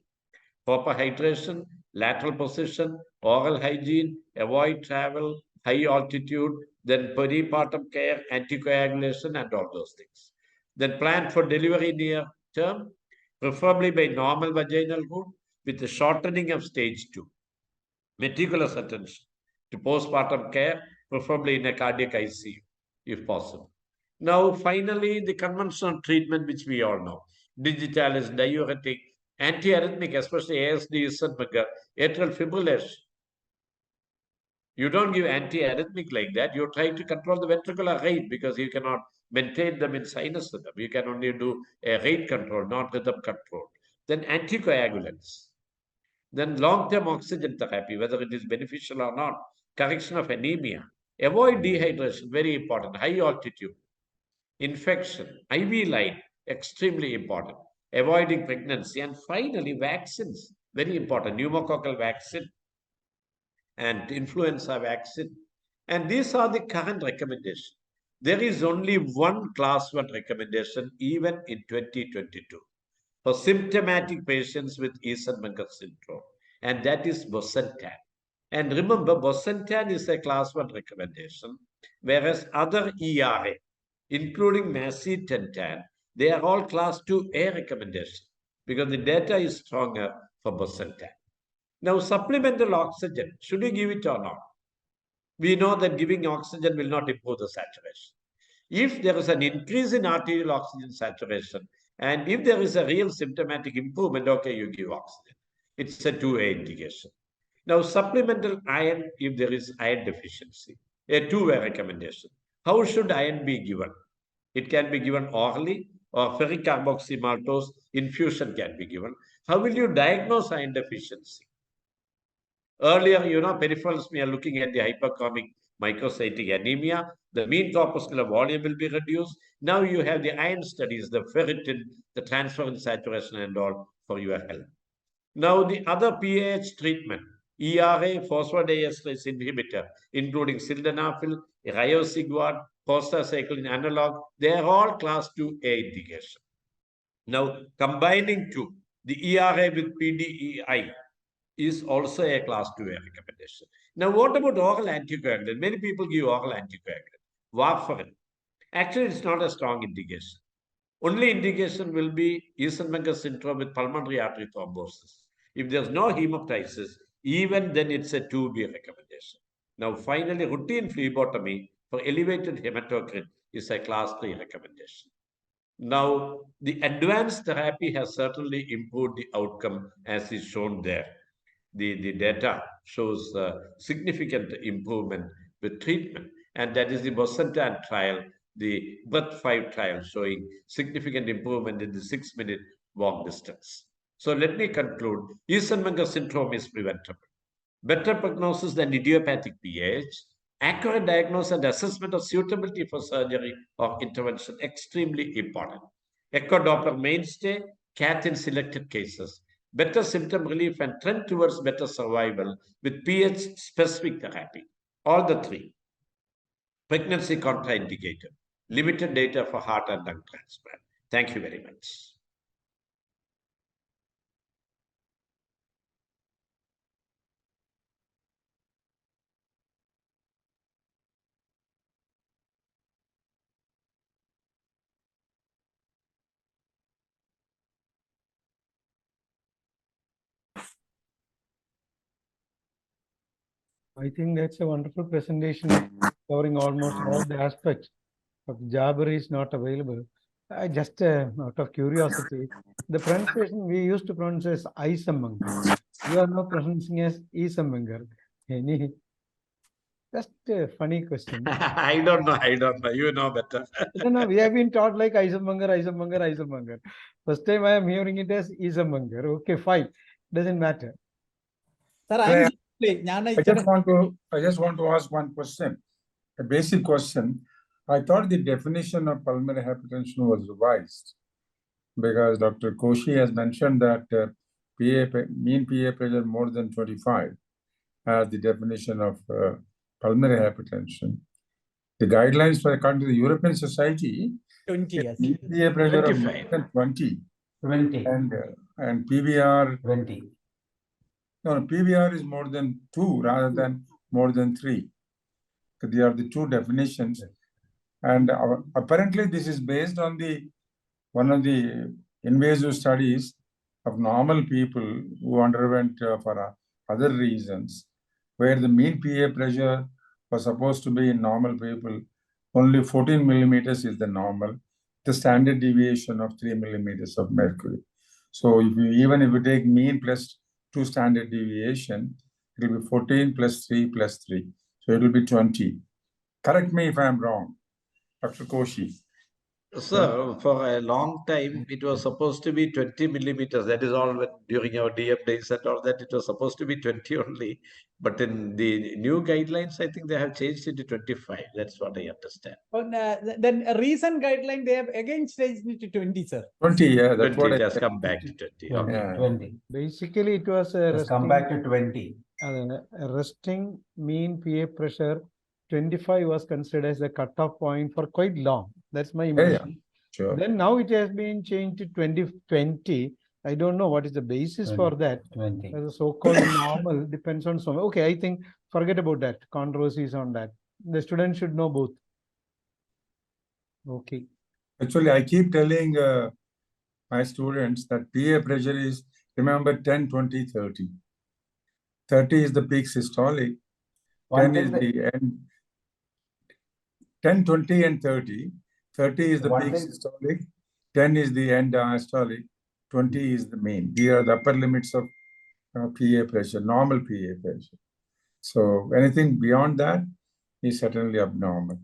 Proper hydration, lateral position, oral hygiene, avoid travel, high altitude, then peripartum care, anticoagulation, and all those things. Then plan for delivery near term, preferably by normal vaginal route with the shortening of stage 2. Meticulous attention to postpartum care, preferably in a cardiac ICU, if possible. Now, finally, the conventional treatment, which we all know, digitalis, diuretic, antiarrhythmic, especially ASD, Eisenmenger, atrial fibrillation. You don't give antiarrhythmic like that. You try to control the ventricular rate because you cannot maintain them in sinus rhythm. You can only do a rate control, not rhythm control. Then anticoagulants. Then long-term oxygen therapy, whether it is beneficial or not. Correction of anemia. Avoid dehydration, very important. High altitude. Infection. IV line, extremely important. Avoiding pregnancy. And finally, vaccines, very important. Pneumococcal vaccine and influenza vaccine. And these are the current recommendations. There is only one class 1 recommendation even in 2022 for symptomatic patients with Eisenmenger syndrome, and that is bosentan. And remember, bosentan is a class 1 recommendation, whereas other ERA, including macitentan, they are all class 2A recommendation because the data is stronger for bosentan. Now, supplemental oxygen, should you give it or not? We know that giving oxygen will not improve the saturation. If there is an increase in arterial oxygen saturation, and if there is a real symptomatic improvement, okay, you give oxygen. It's a 2A indication. Now, supplemental iron, if there is iron deficiency, a 2A recommendation. How should iron be given? It can be given orally, or ferric carboxymaltose infusion can be given. How will you diagnose iron deficiency? Earlier, peripherals, we are looking at the hyperchromic microcytic anemia. The mean corpuscular volume will be reduced. Now you have the iron studies, the ferritin, the transferrin saturation and all for your health. Now the other PAH treatment, ERA, phosphodiesterase inhibitor, including sildenafil, riociguat, prostacyclin analog, they are all class 2A indication. Now, combining two, the ERA with PDEI is also a class 2A recommendation. Now, what about oral anticoagulant? Many people give oral anticoagulant, warfarin. Actually, it's not a strong indication. Only indication will be Eisenmenger syndrome with pulmonary artery thrombosis. If there's no hemoptysis, even then it's a 2B recommendation. Now, finally, routine phlebotomy for elevated hematocrit is a class 3 recommendation. Now, the advanced therapy has certainly improved the outcome as is shown there. The data shows significant improvement with treatment, and that is the Bosentan trial, the BREATH 5 trial showing significant improvement in the 6-minute walk distance. So let me conclude. Eisenmenger syndrome is preventable. Better prognosis than idiopathic PAH. Accurate diagnosis and assessment of suitability for surgery or intervention extremely important. Echo Doppler mainstay, CAT in selected cases. Better symptom relief and trend towards better survival with PH-specific therapy. All the three. Pregnancy contraindicated. Limited data for heart and lung transplant. Thank you very much. I think that's a wonderful presentation covering almost all the aspects. But Jabber is not available. I just out of curiosity, the pronunciation we used to pronounce as Eisenmenger. You are now pronouncing as Eisenmenger. Any? Just a funny question. I don't know. You know better. No, we have been taught like Eisenmenger. First time I am hearing it as Eisenmenger. Okay, fine. Doesn't matter. Sir, I just want to ask one question, a basic question. I thought the definition of pulmonary hypertension was revised because Dr. Koshi has mentioned that mean PA pressure more than 25 as the definition of pulmonary hypertension. The guidelines for according to the European Society, 20 years. mean PA pressure of more than 20 and PVR 20. No, PVR is more than 2 rather than more than 3. They are the two definitions. And apparently this is based on one of the invasive studies of normal people who underwent for other reasons, where the mean PA pressure was supposed to be in normal people, only 14 millimeters is the normal, the standard deviation of 3 millimeters of mercury. So even if you take mean plus 2 standard deviation, it will be 14 plus 3 plus 3. So it will be 20. Correct me if I am wrong, Dr. Koshi. Sir, for a long time, it was supposed to be 20 millimeters. That is all during our DM days and all that. It was supposed to be 20 only. But in the new guidelines, I think they have changed it to 25. That's what I understand. Then a recent guideline, they have again changed it to 20, sir. 20, yeah. That's 20, what it I has said. come back to 20. Okay. Yeah. 20. Basically, it was a Let's come back to 20. resting mean PA pressure 25 was considered as a cutoff point for quite long. That's my impression. Sure. Then now it has been changed to 2020. I don't know what is the basis for that. 20. The so-called normal depends on some. Okay, I think forget about that. Controversies on that. The student should know both. Okay. Actually, I keep telling my students that PA pressure is, remember, 10, 20, 30. 30 is the peak systolic. 10 is the end. 10, 20, and 30. 30 is the peak systolic. 10 is the end diastolic. 20 is the mean. These are the upper limits of PA pressure, normal PA pressure. So anything beyond that is certainly abnormal.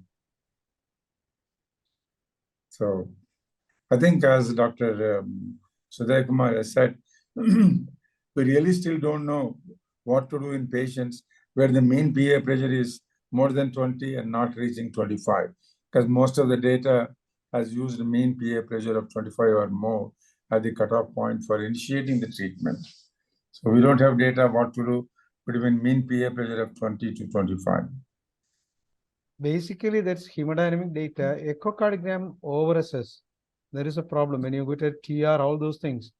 So I think, as Dr. Sudhir Kumar has said, we really still don't know what to do in patients where the mean PA pressure is more than 20 and not reaching 25, because most of the data has used mean PA pressure of 25 or more as the cutoff point for initiating the treatment. So we don't have data what to do between mean PA pressure of 20 to 25. Basically, that's hemodynamic data. Echocardiogram overassess. There is a problem when you go to TR, all those things.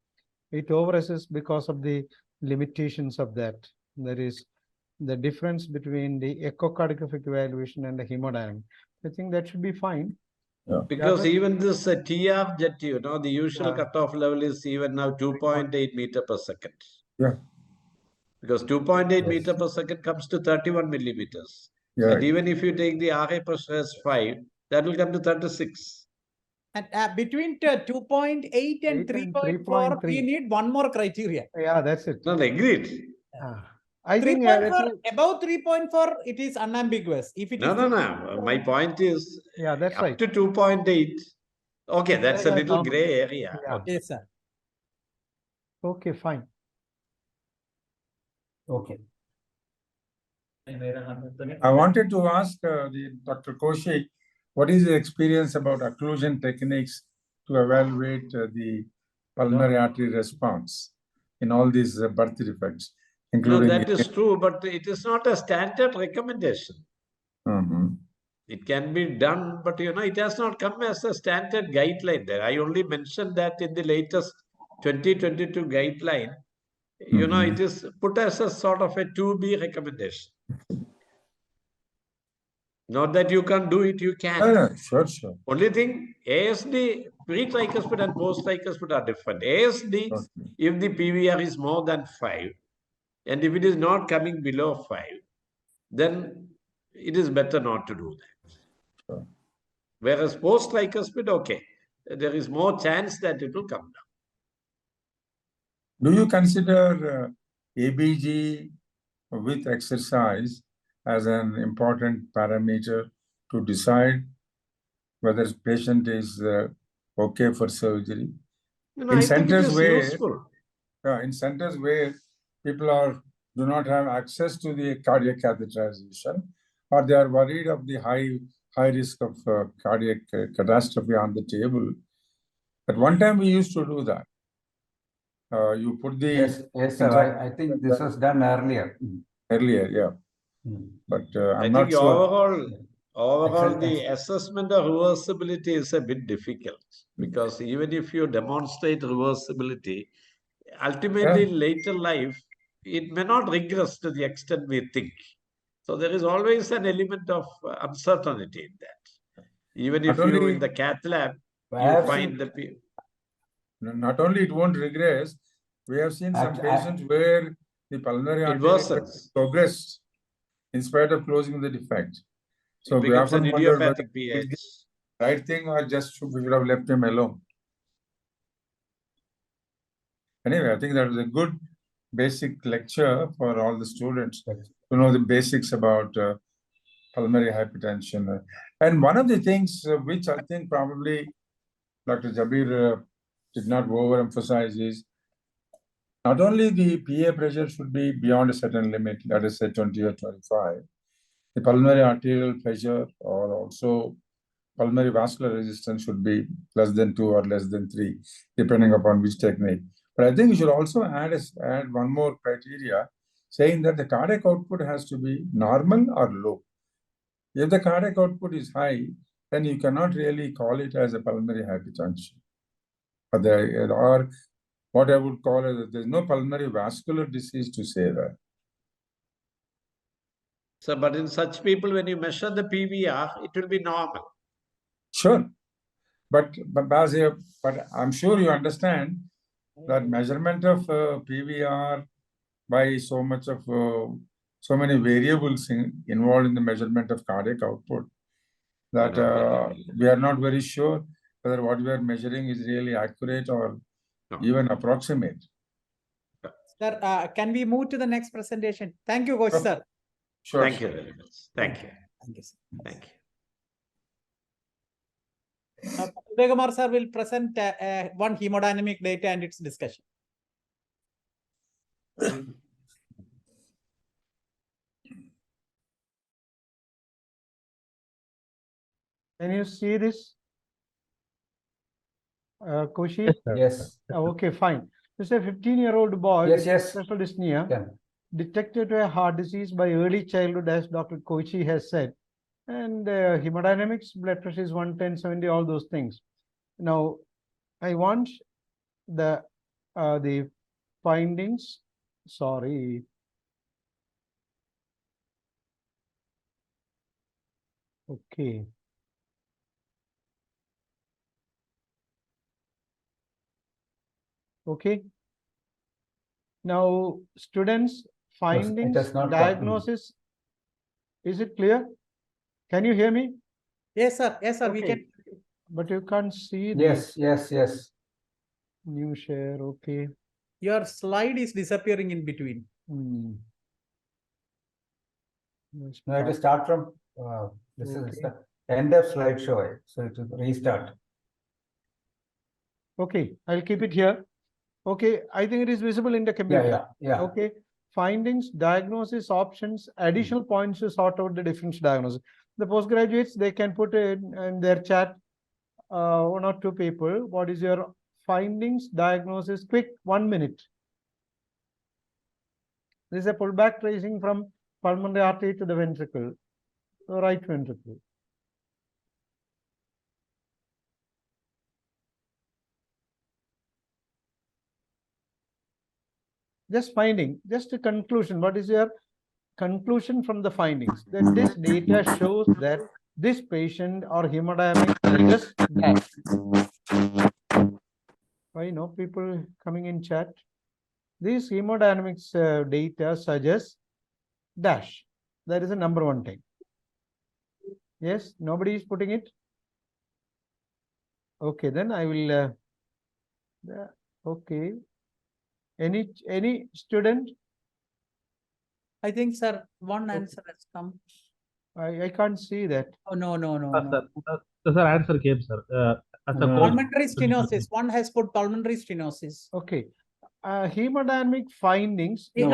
It overassess because of the limitations of that. There is the difference between the echocardiographic evaluation and the hemodynamic. I think that should be fine. Because but- even this TR jet, the usual Yeah. cutoff level is even now 2.8 meter per second. Yeah. Because 2.8 Yes. meter per second comes to 31 millimeters. Yeah. And even if you take the RA pressure as 5, that will come to 36. And between 2.8 and 8 and 3.4, 3.3. we need one more criteria. Yeah, that's it. No, agreed. I think 3.4, above 3.4, it is unambiguous. If it is No. My point is yeah, that's up right. to 2.8. Okay, that's a Yeah, little common. gray area. Yeah. Okay. yes, sir. Okay, fine. Okay. I wanted to ask Dr. Koshi, what is the experience about occlusion techniques to evaluate the pulmonary artery response in all these birth defects, No, including... that is true, but it is not a standard recommendation. Mhm. It can be done, but it has not come as a standard guideline there. I only mentioned that in the latest 2022 guideline, it is put as a sort of a 2B recommendation. Not that you can't do it, you can. Yeah, sure. Only thing, ASD, pre-tricuspid and post-tricuspid are different. ASD, Okay. if the PVR is more than 5, and if it is not coming below 5, then it is better not to do that. Sure. Whereas post-tricuspid, okay, there is more chance that it will come down. Do you consider ABG with exercise as an important parameter to decide whether the patient is okay for surgery? I think it is useful. In centers where people do not have access to the cardiac catheterization, or they are worried of the high risk of cardiac catastrophe on the table. At one time, we used to do that. You put the... Yes, sir. I think this was done earlier. Earlier, yeah. But I'm not think sure. overall, the assessment of reversibility is a bit difficult because even if you demonstrate reversibility, ultimately in later life, it may not regress to the extent we think. So there is always an element of uncertainty in that. Even if you in the cath lab, you find the... Not only it won't regress, we have seen some patients where the pulmonary artery progressed in spite of closing the defect. So we often wonder whether it's the right thing or just we should have left him alone. Anyway, I think that was a good basic lecture for all the students to know the basics about pulmonary hypertension. And one of the things which I think probably Dr. Jabir did not overemphasize is not only the PA pressure should be beyond a certain limit, let us say 20 or 25, the pulmonary arterial pressure or also pulmonary vascular resistance should be less than 2 or less than 3, depending upon which technique. But I think you should also add one more criteria, saying that the cardiac output has to be normal or low. If the cardiac output is high, then you cannot really call it as a pulmonary hypertension. Or what I would call it, there's no pulmonary vascular disease to say that. So, but in such people, when you measure the PVR, it will be normal. Sure. But I'm sure you understand that measurement of PVR by so many variables involved in the measurement of cardiac output that we are not very sure whether what we are measuring is really accurate or even approximate. Sir, can we move to the next presentation? Thank you, Coach, sir. Sure. Thank you very much. Thank you. Thank you, sir. Thank you. Udaymar sir will present one hemodynamic data and its discussion. Can you see this? Koshi? Yes. Okay, fine. This is a 15-year-old boy with Yes. special dyspnea detected to a heart disease by early childhood, as Dr. Kochi has said. And hemodynamics, blood pressure is 110, 70, all those things. Now, I want the findings. Sorry. Okay. Okay. Now, students, findings, does not come. diagnosis. Is it clear? Can you hear me? Yes, sir. Yes, sir. We Okay. can. But you can't see Yes, the yes, yes. new share. Okay. Your slide is disappearing in between. Let's Now it will start. start from this is Okay. the end of slideshow. So it will restart. Okay, I'll keep it here. Okay, I think it is visible in the computer. Yeah. Okay, findings, diagnosis, options, additional points to sort out the difference diagnosis. The postgraduates, they can put in their chat, 1 or 2 people. What is your findings, diagnosis? Quick, 1 minute. This is a pullback tracing from pulmonary artery to the ventricle, the right ventricle. Just finding, just a conclusion. What is your conclusion from the findings? That this data shows that this patient or hemodynamic just that. Why no people coming in chat? This hemodynamics data suggests dash. That is a number 1 thing. Yes, nobody is putting it. Okay, then I will. Okay. Any student? I think, sir, one answer has come. I can't see that. Oh, no. Sir, answer came, sir. As a Pulmonary stenosis. One has put pulmonary stenosis. Okay. Hemodynamic findings. No,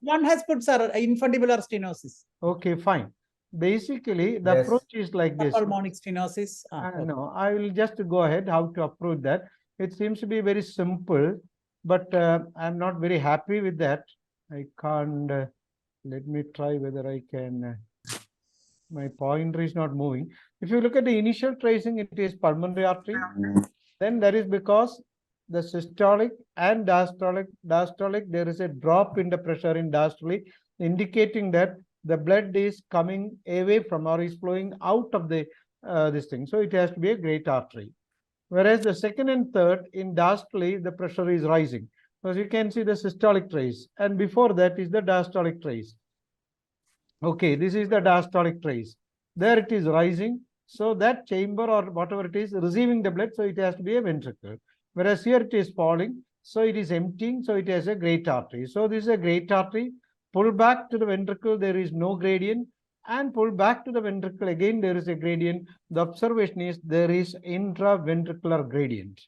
one has put, sir, infundibular stenosis. Okay, fine. Basically, the Yes. approach is like this. Pulmonic stenosis. No, I will just go ahead how to approach that. It seems to be very simple, but I'm not very happy with that. I can't. Let me try whether I can. My pointer is not moving. If you look at the initial tracing, it is pulmonary artery. Then that is because the systolic and diastolic, there is a drop in the pressure in diastole, indicating that the blood is coming away from or is flowing out of the this thing. So it has to be a great artery. Whereas the second and third in diastole, the pressure is rising. Because you can see the systolic trace, and before that is the diastolic trace. Okay, this is the diastolic trace. There it is rising. So that chamber or whatever it is receiving the blood, so it has to be a ventricle. Whereas here it is falling, so it is emptying, so it has a great artery. So this is a great artery. Pull back to the ventricle, there is no gradient. And pull back to the ventricle, again there is a gradient. The observation is there is intraventricular gradient.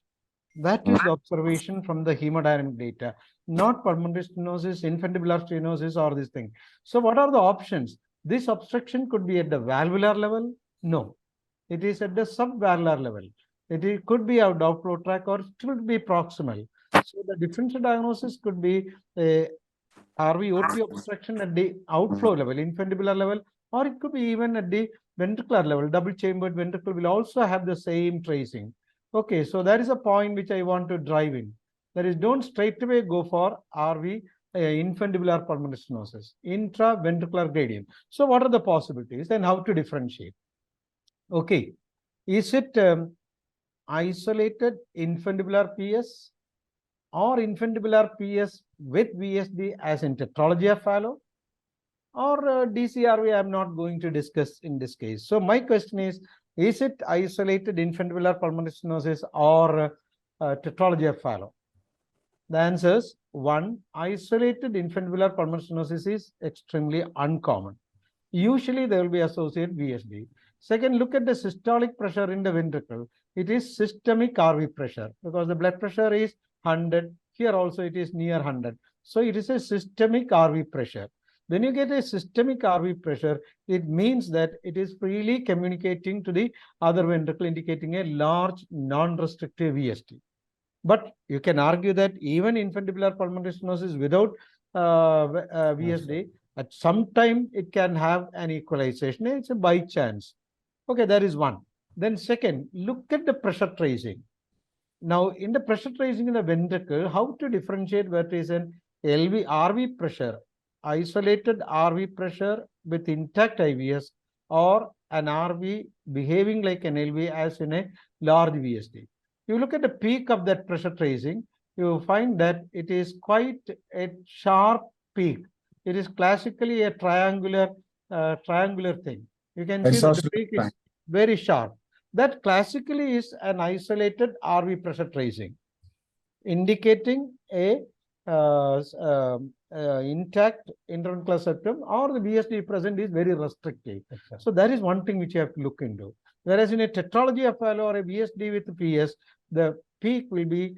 That is the observation from the hemodynamic data, not pulmonary stenosis, infundibular stenosis, or this thing. So what are the options? This obstruction could be at the valvular level. No, it is at the subvalvular level. It could be out outflow tract or it could be proximal. So the differential diagnosis could be a RV-OP obstruction at the outflow level, infundibular level, or it could be even at the ventricular level. Double chambered ventricle will also have the same tracing. Okay, so that is a point which I want to drive in. That is, don't straight away go for RV, infundibular pulmonary stenosis, intraventricular gradient. So what are the possibilities and how to differentiate? Okay, is it isolated infundibular PS or infundibular PS with VSD as in tetralogy of Fallot, or DCRV I am not going to discuss in this case. So my question is it isolated infundibular pulmonary stenosis or tetralogy of Fallot? The answer is 1. Isolated infundibular pulmonary stenosis is extremely uncommon. Usually they will be associated VSD. Second, look at the systolic pressure in the ventricle. It is systemic RV pressure because the blood pressure is 100. Here also it is near 100. So it is a systemic RV pressure. When you get a systemic RV pressure, it means that it is freely communicating to the other ventricle, indicating a large non-restrictive VSD. But you can argue that even infundibular pulmonary stenosis without VSD, At some time, it can have an equalization. It's a by chance. Okay, that is one. Then second, look at the pressure tracing. Now, in the pressure tracing in the ventricle, how to differentiate whether it is an LV, RV pressure, isolated RV pressure with intact IVS, or an RV behaving like an LV as in a large VSD. You look at the peak of that pressure tracing, you find that it is quite a sharp peak. It is classically a triangular thing. You can see that the peak is very sharp. That classically is an isolated RV pressure tracing, indicating a intact interventricular septum, or the VSD present is very restrictive. So that is one thing which you have to look into. Whereas in a tetralogy of fallow or a VSD with PS, the peak will be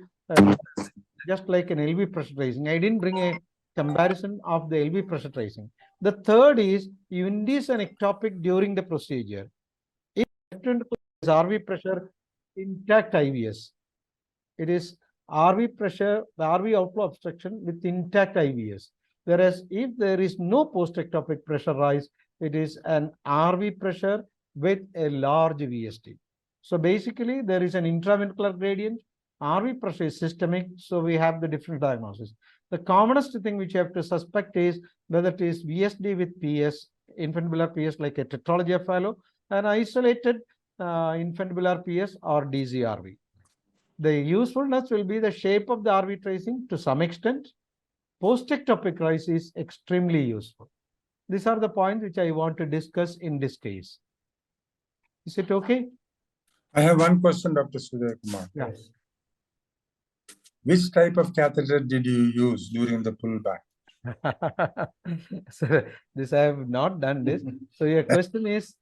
just like an LV pressure tracing. I didn't bring a comparison of the LV pressure tracing. The third is you induce an ectopic during the procedure. If RV pressure intact IVS, it is RV pressure, the RV outflow obstruction with intact IVS. Whereas if there is no post-ectopic pressure rise, it is an RV pressure with a large VSD. So basically, there is an intraventricular gradient. RV pressure is systemic, so we have the different diagnosis. The commonest thing which you have to suspect is whether it is VSD with PS, infundibulous PS like a tetralogy of fallow, an isolated infundibulous PS or DZRV. The usefulness will be the shape of the RV tracing to some extent. Post-ectopic rise is extremely useful. These are the points which I want to discuss in this case. Is it okay? I have one question, Dr. Sudhir Kumar. Yes. Which type of catheter did you use during the pullback? So this I have not done this. So your question is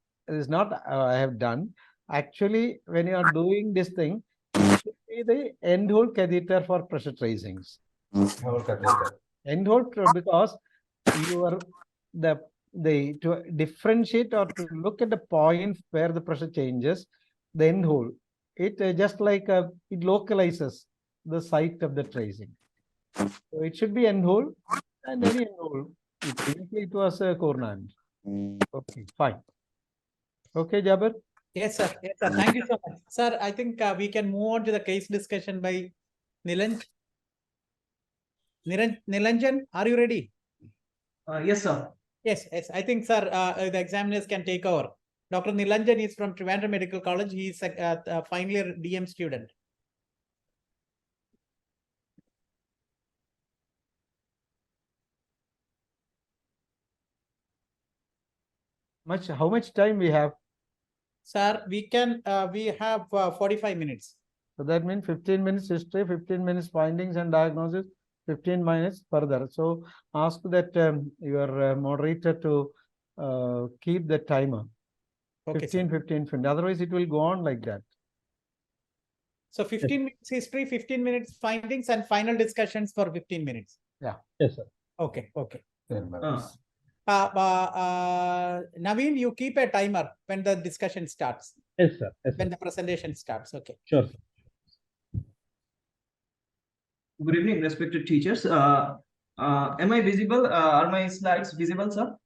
not I have done. Actually, when you are doing this thing, it should be the end hole catheter for pressure tracings. End hole, because you are to differentiate or to look at the point where the pressure changes, the end hole, it just like it localizes the site of the tracing. So it should be end hole and any end hole. Previously it was a coronary. Okay, fine. Okay, Jabir. Yes, sir. Yes, sir. Thank you so much. Sir, I think we can move on to the case discussion by Nilanjan. Nilanjan, are you ready? Yes, sir. Yes, yes. I think, sir, the examiners can take over. Dr. Nilanjan is from Trivandrum Medical College. He is a final year DM student. How much time we have? Sir, we have 45 minutes. So that means 15 minutes history, 15 minutes findings and diagnosis, 15 minutes further. So ask that your moderator to keep the timer. Okay, 15, 15. Otherwise, it will go on like that. So 15 minutes history, 15 minutes findings, and final discussions for 15 minutes. Yeah. Yes, sir. Okay, okay. Naveen, you keep a timer when the discussion starts. Yes, sir. Yes, When sir. the presentation starts. Okay. Sure, sir. Good evening, respected teachers. Am I visible? Are my slides visible, sir?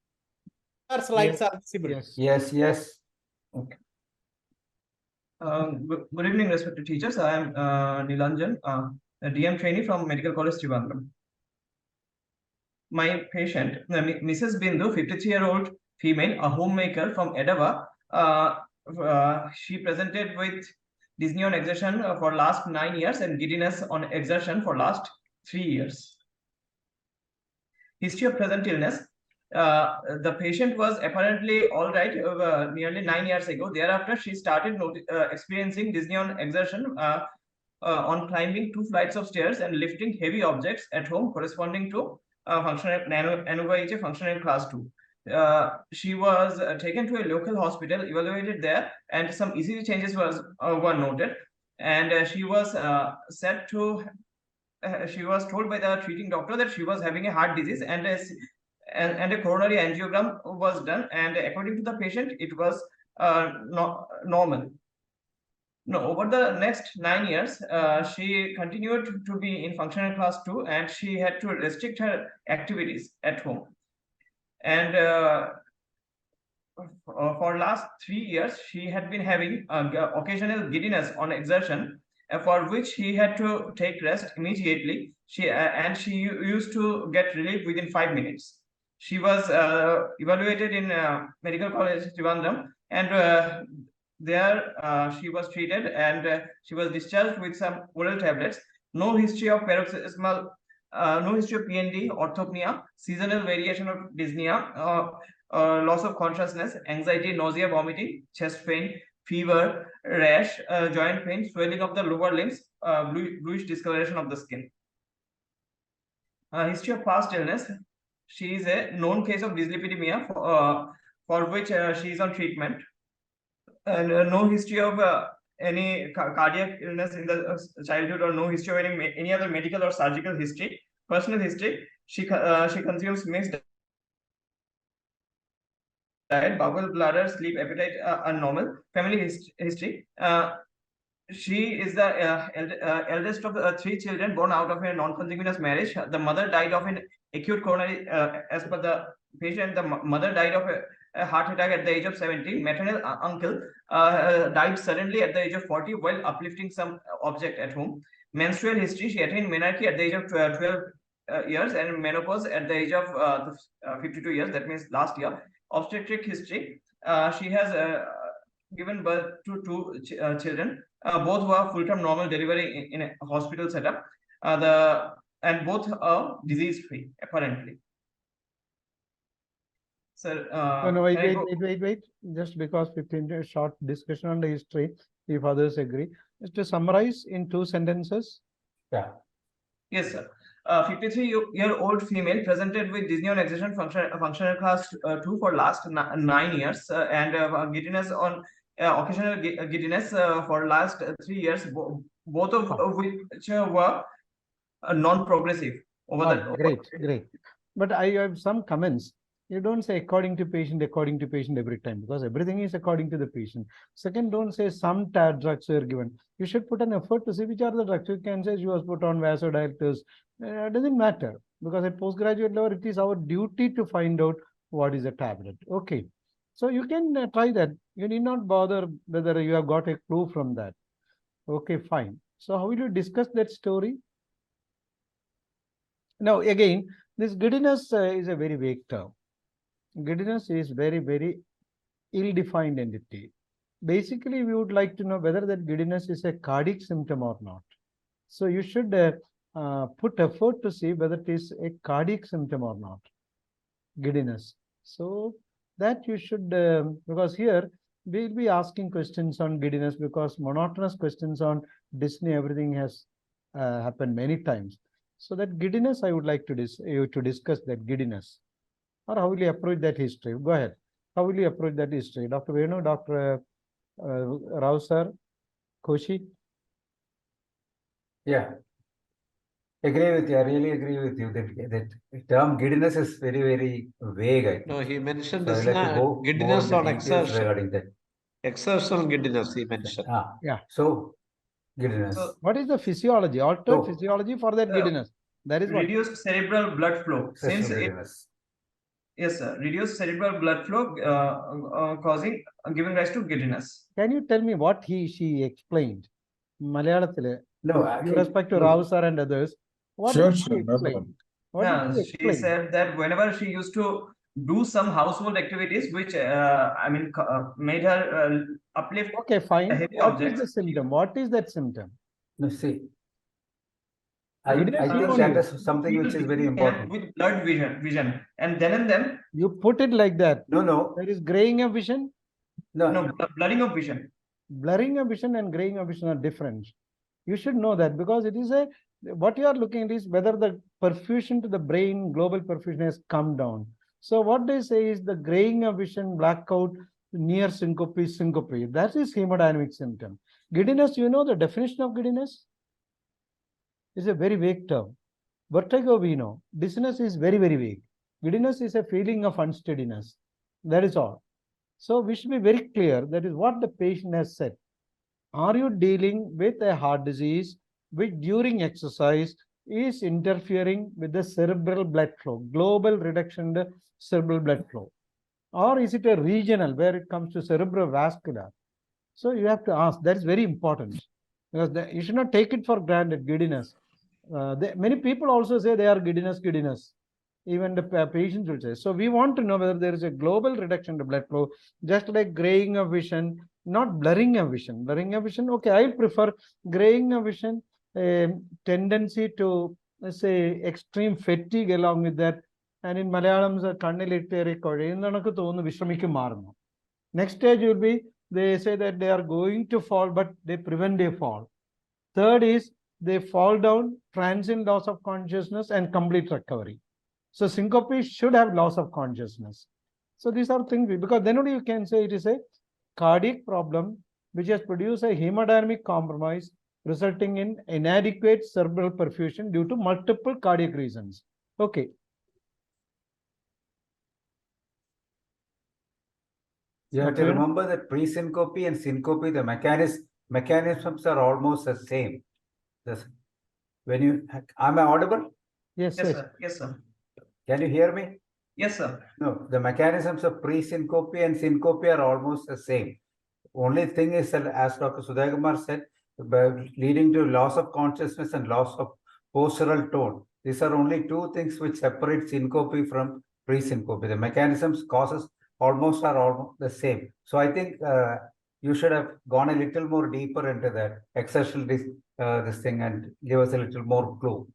Our slides are visible. Yes, yes. Okay. Good evening, respected teachers. I am Nilanjan, a DM trainee from Medical College Trivandrum. My patient, Mrs. Bindu, 53-year-old female, a homemaker from Edava, she presented with dyspnea on exertion for last 9 years and giddiness on exertion for last 3 years. History of present illness. The patient was apparently all right nearly 9 years ago. Thereafter, she started experiencing dyspnea on exertion on climbing 2 flights of stairs and lifting heavy objects at home corresponding to functional ANOVA functional class 2. She was taken to a local hospital, evaluated there, and some ECG changes were noted. And she was said to. She was told by the treating doctor that she was having a heart disease, and a coronary angiogram was done. And according to the patient, it was normal. No, over the next 9 years, she continued to be in functional class 2, and she had to restrict her activities at home. And for last 3 years, she had been having occasional giddiness on exertion, for which he had to take rest immediately. She used to get relief within 5 minutes. She was evaluated in Medical College Trivandrum, and there she was treated, and she was discharged with some oral tablets. No history of paroxysmal, no history of PND, orthopnea, seasonal variation of dyspnea, loss of consciousness, anxiety, nausea, vomiting, chest pain, fever, rash, joint pain, swelling of the lower limbs, bluish discoloration of the skin. History of past illness. She is a known case of dyslipidemia for which she is on treatment, and no history of any cardiac illness in the childhood, or no history of any other medical or surgical history. Personal history: she consumes mixed diet, bowel, bladder, sleep, appetite are normal. Family history: she is the eldest of 3 children born out of a non-consanguineous marriage. The mother died of an acute coronary, as per the patient, the mother died of a heart attack at the age of 70. Maternal uncle died suddenly at the age of 40 while uplifting some object at home. Menstrual history: she attained menarche at the age of 12 years, and menopause at the age of 52 years, that means last year. Obstetric history: she has given birth to 2 children. Both were full-term normal delivery in a hospital setup. And both are disease-free, apparently. Sir, No, can I go- wait. Just because 15 short discussion on the history, if others agree, just to summarize in 2 sentences. Yeah. Yes, sir. 53-year-old female presented with dyspnea on exertion, functional class 2 for last 9 years, and giddiness on occasional giddiness for last 3 years, both of which were non-progressive over Fine, great. But I have some comments. You don't say according to patient every time, because everything is according to the patient. Second, don't say some drugs were given. You should put an effort to see which are the drugs. You can say she was put on vasodilators. It doesn't matter, because at postgraduate level, it is our duty to find out what is a tablet. Okay. So you can try that. You need not bother whether you have got a clue from that. Okay, fine. So how will you discuss that story? Now, again, this giddiness is a very vague term. Giddiness is very, very ill-defined entity. Basically, we would like to know whether that giddiness is a cardiac symptom or not. So you should put effort to see whether it is a cardiac symptom or not. Giddiness. So that you should, because here we'll be asking questions on giddiness, because monotonous questions on dyspnea, everything has happened many times. So that giddiness, I would like to discuss that giddiness. Or how will you approach that history? Go ahead. How will you approach that history? Dr. Venu, Dr. Rao sir, Koshi? Yeah. Agree with you. I really agree with you that the term giddiness is very, very vague. I think. No, he mentioned So I'd like to go giddiness more on into details exertion. regarding that. Exertional giddiness, he mentioned. Yeah. So giddiness. So, what is the physiology, altered So, physiology for that giddiness? That is what. reduced cerebral blood flow. Since it, giddiness. yes, sir, reduced cerebral blood flow giving rise to giddiness. Can you tell me what she explained? Malayalam, No, with actually, respect to look. Rao sir and others. What Sure, did she sure, no explain? problem. What Yeah, did she she explain? said that whenever she used to do some household activities which made her uplift Okay, fine. heavy What is objects. the symptom? What is that symptom? No, see. I Giddiness, think that is something which is very important. With blurred vision, and then You put it like that. No. There is graying of vision. no blurring of vision. Blurring of vision and graying of vision are different. You should know that, because it is what you are looking at is whether the perfusion to the brain, global perfusion, has come down. So what they say is the graying of vision, blackout, near syncope. That is hemodynamic symptom. Giddiness, you know the definition of giddiness? Is a very vague term. Vertigo, we know. Dizziness is very, very vague. Giddiness is a feeling of unsteadiness. That is all. So we should be very clear. That is what the patient has said. Are you dealing with a heart disease which during exercise is interfering with the cerebral blood flow, global reduction in the cerebral blood flow? Or is it a regional where it comes to cerebrovascular? So you have to ask, that is very important, because you should not take it for granted, giddiness. Many people also say they are giddiness. Even the patients will say. So we want to know whether there is a global reduction in the blood flow, just like graying of vision, not blurring of vision. Blurring of vision, okay, I prefer graying of vision, tendency to, let's say, extreme fatigue along with that. And in Malayalam, next stage will be, they say that they are going to fall, but they prevent a fall. Third is they fall down, transient loss of consciousness, and complete recovery. So syncope should have loss of consciousness. So these are things, because then only you can say it is a cardiac problem which has produced a hemodynamic compromise resulting in inadequate cerebral perfusion due to multiple cardiac reasons. Okay. You have to remember that pre-syncope and syncope, the mechanisms are almost the same. When you, am I audible? Yes, Yes, sir. Yes, sir. Can you hear me? Yes, sir. No, the mechanisms of pre-syncope and syncope are almost the same. Only thing is that, as Dr. Sudhakumar said, leading to loss of consciousness and loss of postural tone. These are only two things which separate syncope from pre-syncope. The mechanisms, causes almost the same. So I think you should have gone a little more deeper into that exertional this thing and give us a little more clue.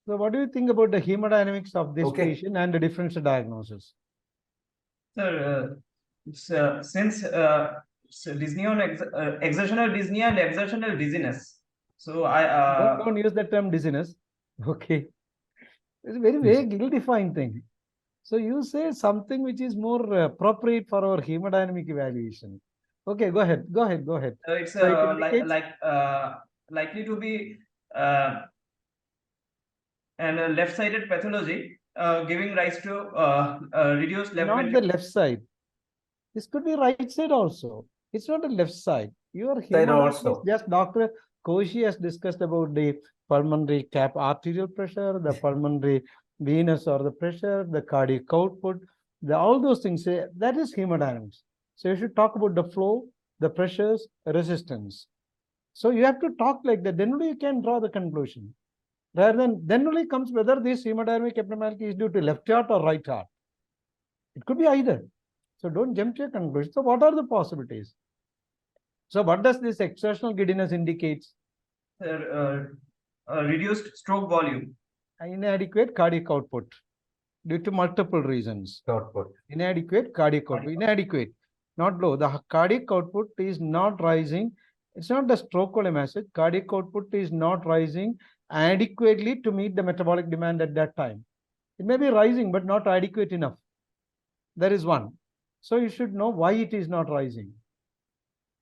So what do you think about the hemodynamics of this patient and the differential diagnosis? Sir, since dyspnea on exertional dyspnea and exertional dizziness. So I don't use the term dizziness. Okay. It's a very vague, ill-defined thing. So you say something which is more appropriate for our hemodynamic evaluation. Okay, go ahead. It's so likely to be and left-sided pathology giving rise to reduced left not the left side. This could be right side also. It's not the left side. Your hemodynamics, just Dr. Koshi has discussed about the pulmonary cap arterial pressure, the pulmonary venous or the pressure, the cardiac output, all those things. That is hemodynamics. So you should talk about the flow, the pressures, resistance. So you have to talk like that. Then only you can draw the conclusion. Rather than, then only comes whether this hemodynamic abnormality is due to left heart or right heart. It could be either. So don't jump to a conclusion. So what are the possibilities? So what does this exertional giddiness indicate? Reduced stroke volume. Inadequate cardiac output due to multiple reasons. Inadequate cardiac output. Inadequate, not low. The cardiac output is not rising. It's not the stroke message. Cardiac output is not rising adequately to meet the metabolic demand at that time. It may be rising, but not adequate enough. That is one. So you should know why it is not rising.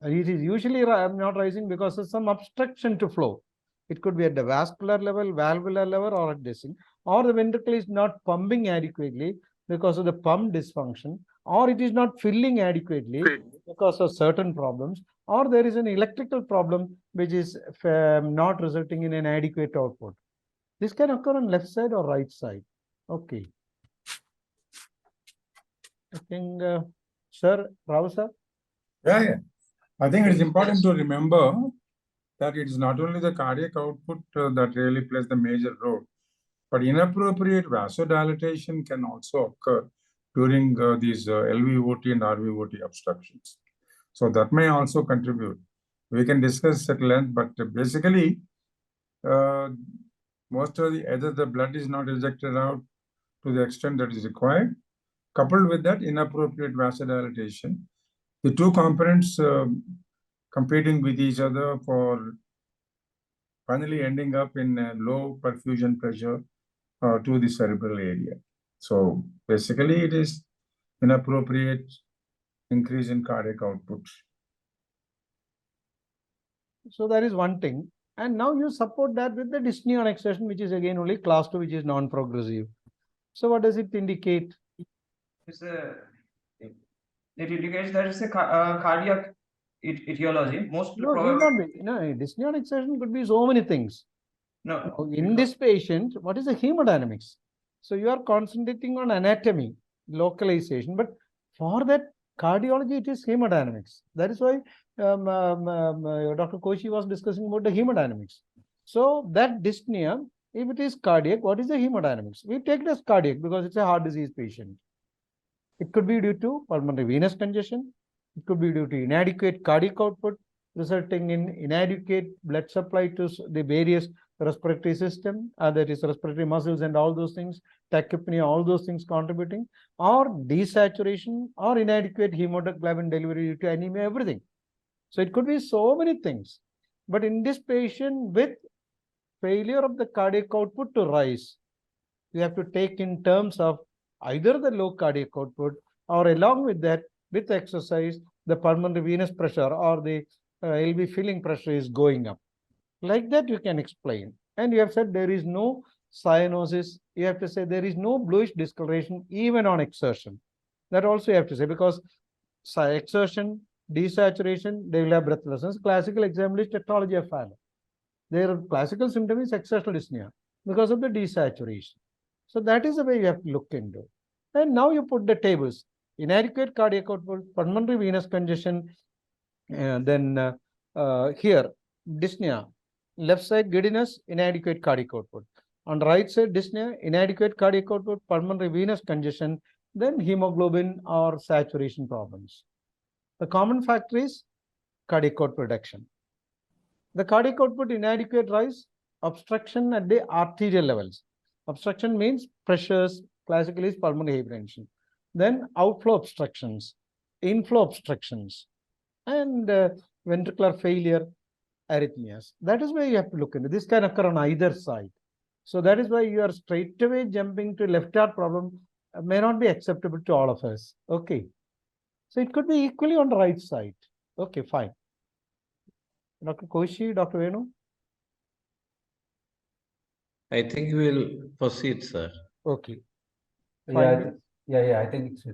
It is usually not rising because of some obstruction to flow. It could be at the vascular level, valvular level, or at this thing. Or the ventricle is not pumping adequately because of the pump dysfunction, or it is not filling adequately because of certain problems, or there is an electrical problem which is not resulting in an adequate output. This can occur on left side or right side. Okay. I think, sir, Rao sir? Yeah. I think it is important to remember that it is not only the cardiac output that really plays the major role, but inappropriate vasodilatation can also occur during these LVOT and RVOT obstructions. So that may also contribute. We can discuss at length, but basically, most of either the blood is not ejected out to the extent that is required, coupled with that inappropriate vasodilatation. The two components competing with each other for finally ending up in low perfusion pressure to the cerebral area. So basically it is inappropriate increase in cardiac output. So that is one thing. And now you support that with the dyspnea on exertion, which is again only class 2, which is non-progressive. So what does it indicate? It indicates that it's a cardiac etiology. Most no, dyspnea on exertion could be so many things. No. In this patient, what is the hemodynamics? So you are concentrating on anatomy, localization, but for that cardiology, it is hemodynamics. That is why Dr. Koshi was discussing about the hemodynamics. So that dyspnea, if it is cardiac, what is the hemodynamics? We take it as cardiac because it's a heart disease patient. It could be due to pulmonary venous congestion. It could be due to inadequate cardiac output, resulting in inadequate blood supply to the various respiratory system, that is respiratory muscles and all those things, tachypnea, all those things contributing, or desaturation or inadequate hemoglobin delivery due to anemia, everything. So it could be so many things. But in this patient with failure of the cardiac output to rise, you have to take in terms of either the low cardiac output or along with that, with exercise, the pulmonary venous pressure or the LV filling pressure is going up. Like that, you can explain. And you have said there is no cyanosis. You have to say there is no bluish discoloration even on exertion. That also you have to say, because exertion, desaturation, they will have breathlessness. Classical example is tetralogy of Fallot. Their classical symptom is exertional dyspnea because of the desaturation. So that is the way you have to look into. And now you put the tables: inadequate cardiac output, pulmonary venous congestion, and then here dyspnea. Left side giddiness, inadequate cardiac output. On the right side dyspnea, inadequate cardiac output, pulmonary venous congestion, then hemoglobin or saturation problems. The common factor is cardiac output reduction. The cardiac output inadequate rise, obstruction at the arterial levels. Obstruction means pressures, classically is pulmonary hypertension. Then outflow obstructions, inflow obstructions, and ventricular failure, arrhythmias. That is where you have to look into. This can occur on either side. So that is why you are straight away jumping to left heart problem may not be acceptable to all of us. Okay. So it could be equally on the right side. Okay, fine. Dr. Koshi, Dr. Venu? I think we will proceed, sir. Okay. Yeah, I think it's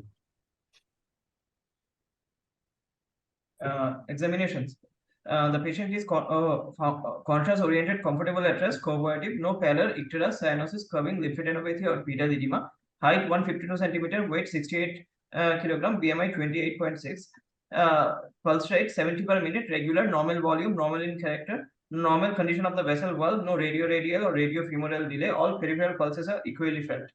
Examinations. The patient is contrast-oriented, comfortable at rest, cooperative, no pallor, icterus, cyanosis, curving, lymphadenopathy or pedal edema, height 152 centimeter, weight 68 kilogram, BMI 28.6, pulse rate 70 per minute, regular, normal volume, normal in character, normal condition of the vessel valve, no radioradial or radiofemoral delay, all peripheral pulses are equally felt.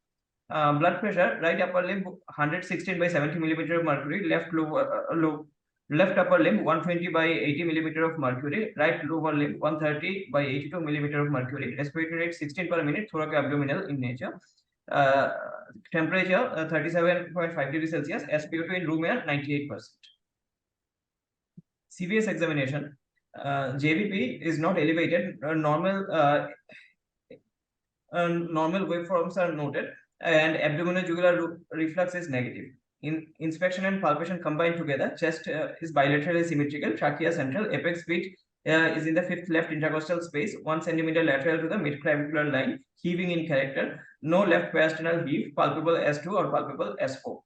Blood pressure, right upper limb 116 by 70 millimeter of mercury, left upper limb 120 by 80 millimeter of mercury, right lower limb 130 by 82 millimeter of mercury, respiratory rate 16 per minute, thoracoabdominal in nature, temperature 37.5 degrees Celsius, SpO2 in room air 98%. CVS examination, JVP is not elevated, normal waveforms are noted, and abdominal jugular reflux is negative. In inspection and palpation combined together, chest is bilaterally symmetrical, trachea central, apex beat is in the fifth left intercostal space, 1 centimeter lateral to the midclavicular line, heaving in character, no left parasternal heave, palpable S2 or palpable S4.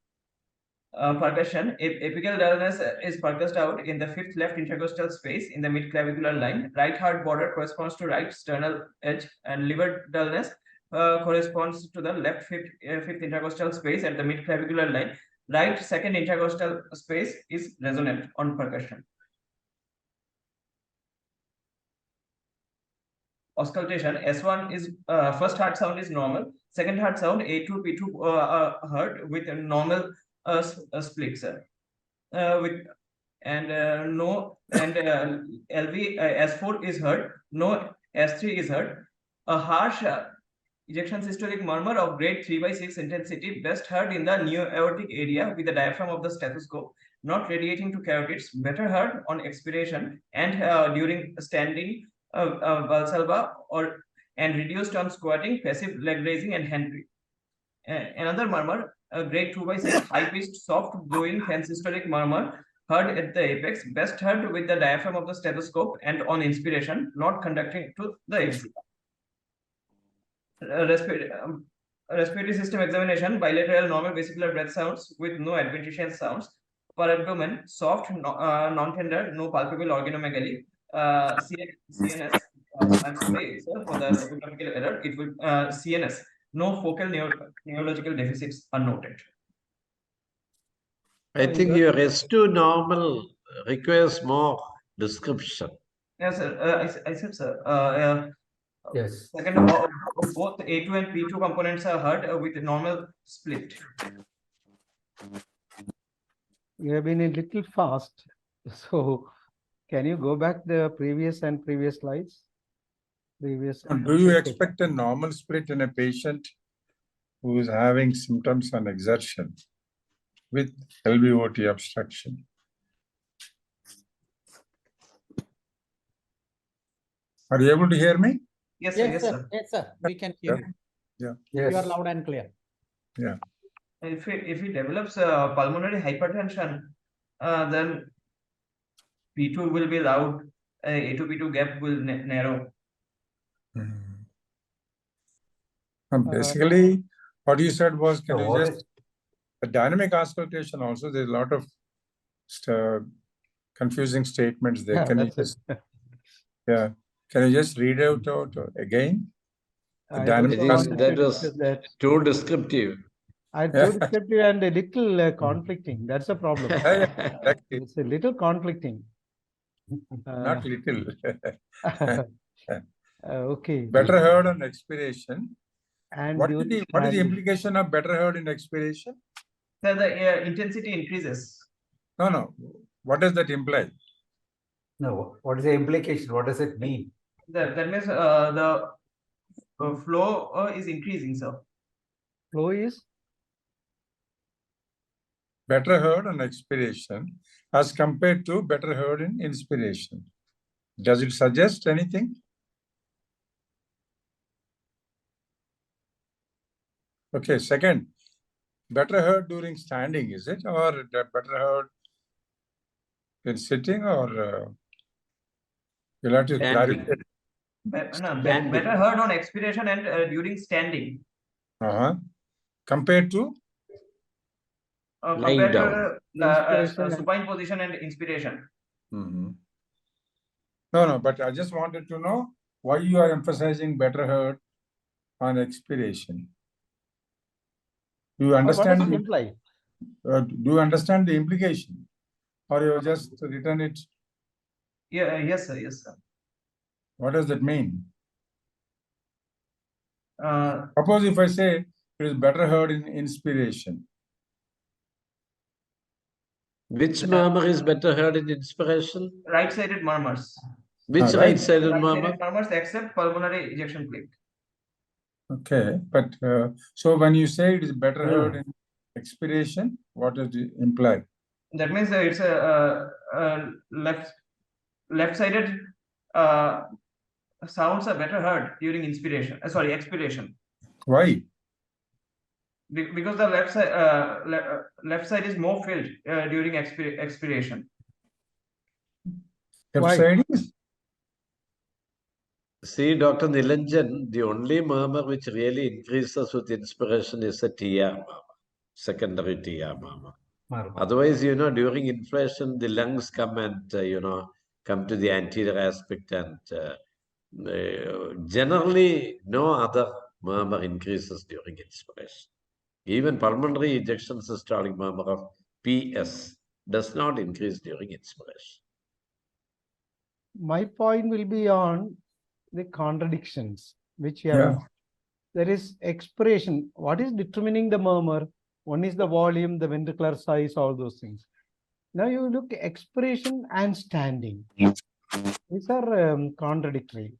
Percussion, apical dullness is percussed out in the fifth left intercostal space in the midclavicular line, right heart border corresponds to right sternal edge, and liver dullness corresponds to the left fifth intercostal space at the midclavicular line. Right second intercostal space is resonant on percussion. Auscultation, S1 is first heart sound is normal, second heart sound A2 P2 heard with a normal splits with and no and LV S4 is heard, no S3 is heard. A harsh ejection systolic murmur of grade 3/6 intensity, best heard in the neo-aortic area with the diaphragm of the stethoscope, not radiating to carotids, better heard on expiration and during standing Valsalva and reduced on squatting, passive leg raising and hand breathing. Another murmur, grade 2/6 high-pitched, soft blowing systolic murmur heard at the apex, best heard with the diaphragm of the stethoscope and on inspiration, not conducting to the exit. Respiratory system examination, bilateral normal vesicular breath sounds with no adventitious sounds. Per abdomen, soft, non-tender, no palpable organomegaly. CNS, I'm sorry, sir, for the typographical error. It will CNS. No focal neurological deficits are noted. I think your S2 normal requires more description. Yes, sir. I said, sir. Yes. Second, both A2 and P2 components are heard with normal split. You have been a little fast. So can you go back the previous slides? Do you expect a normal split in a patient who is having symptoms on exertion with LVOT obstruction? Are you able to hear me? Yes, sir. Yes, Yes, sir. sir. Yes, sir. We can hear you. Yeah. You are Yes. loud and clear. Yeah. If he develops pulmonary hypertension, then P2 will be loud. A2 P2 gap will narrow. Basically, what you said was, can So you what just, the dynamic auscultation also, there's a lot of confusing statements there. Yeah, Can you that's just, yeah, can you just read out again? The I dynamic also wanted That to was discuss that. too descriptive. I told descriptive and a little conflicting. That's a problem. Exactly. It's a little conflicting. Not little. Okay. Better heard on expiration. And What is during the standing. implication of better heard in expiration? So the intensity increases. No. What does that imply? No, what is the implication? What does it mean? That means the flow is increasing, sir. Flow is Better heard on expiration as compared to better heard in inspiration. Does it suggest anything? Okay, second, better heard during standing, is it? Or better heard in sitting, or you'll have to Standing. clarify. Better heard on expiration and during standing. Compared to? Compared down. to supine position and inspiration. No, but I just wanted to know why you are emphasizing better heard on expiration. Do you understand? What does it imply? Do you understand the implication, or you have just written it? Yeah, yes, sir. Yes, sir. What does that mean? Uh, Suppose if I say it is better heard in inspiration. Which murmur is better heard in inspiration? right-sided murmurs. Which right-sided murmur? Right-sided murmurs except pulmonary ejection plaque. Okay, but so when you say it is better heard in expiration, what does it imply? That means it's a left-sided sounds are better heard during inspiration. Expiration. Why? Because the left side is more filled during expiration. Left side is? See, Dr. Nilanjan, the only murmur which really increases with inspiration is a TR murmur, secondary TR murmur. Otherwise, during inflation, the lungs come and, come to the anterior aspect, and generally no other murmur increases during inspiration. Even pulmonary ejection systolic murmur of PS does not increase during inspiration. My point will be on the contradictions which you have. There is expiration. What is determining the murmur? One is the volume, the ventricular size, all those things. Now you look at expiration and standing. These are contradictory.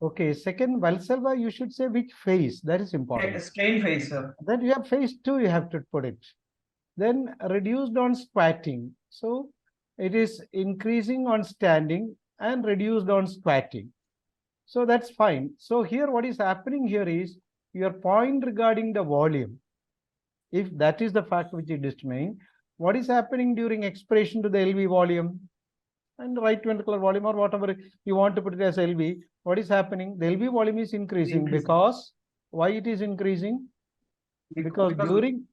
Okay, second, Valsalva, you should say which phase. That is important. Strain phase, sir. Then you have phase 2, you have to put it. Then reduced on squatting. So it is increasing on standing and reduced on squatting. So that's fine. So here what is happening here is your point regarding the volume. If that is the fact which is determining, what is happening during expiration to the LV volume and right ventricular volume, or whatever you want to put it as LV, what is happening? The LV volume is increasing because why it is increasing? Because during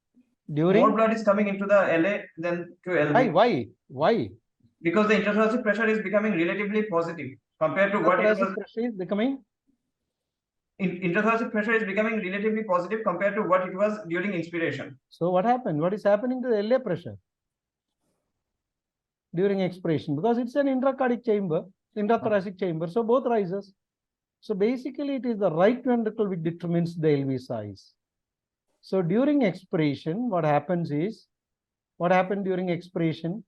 more blood is coming into the LA than to LV. Why? Because the intrathoracic pressure is becoming relatively positive. compared to what it Introthoracic was. pressure is becoming Intrathoracic pressure is becoming relatively positive compared to what it was during inspiration. So what happened? What is happening to the LA pressure during expiration? Because it's an intracardiac chamber, intrathoracic chamber, so both rises. So basically, it is the right ventricle which determines the LV size. So during expiration, what happens is, what happened during expiration?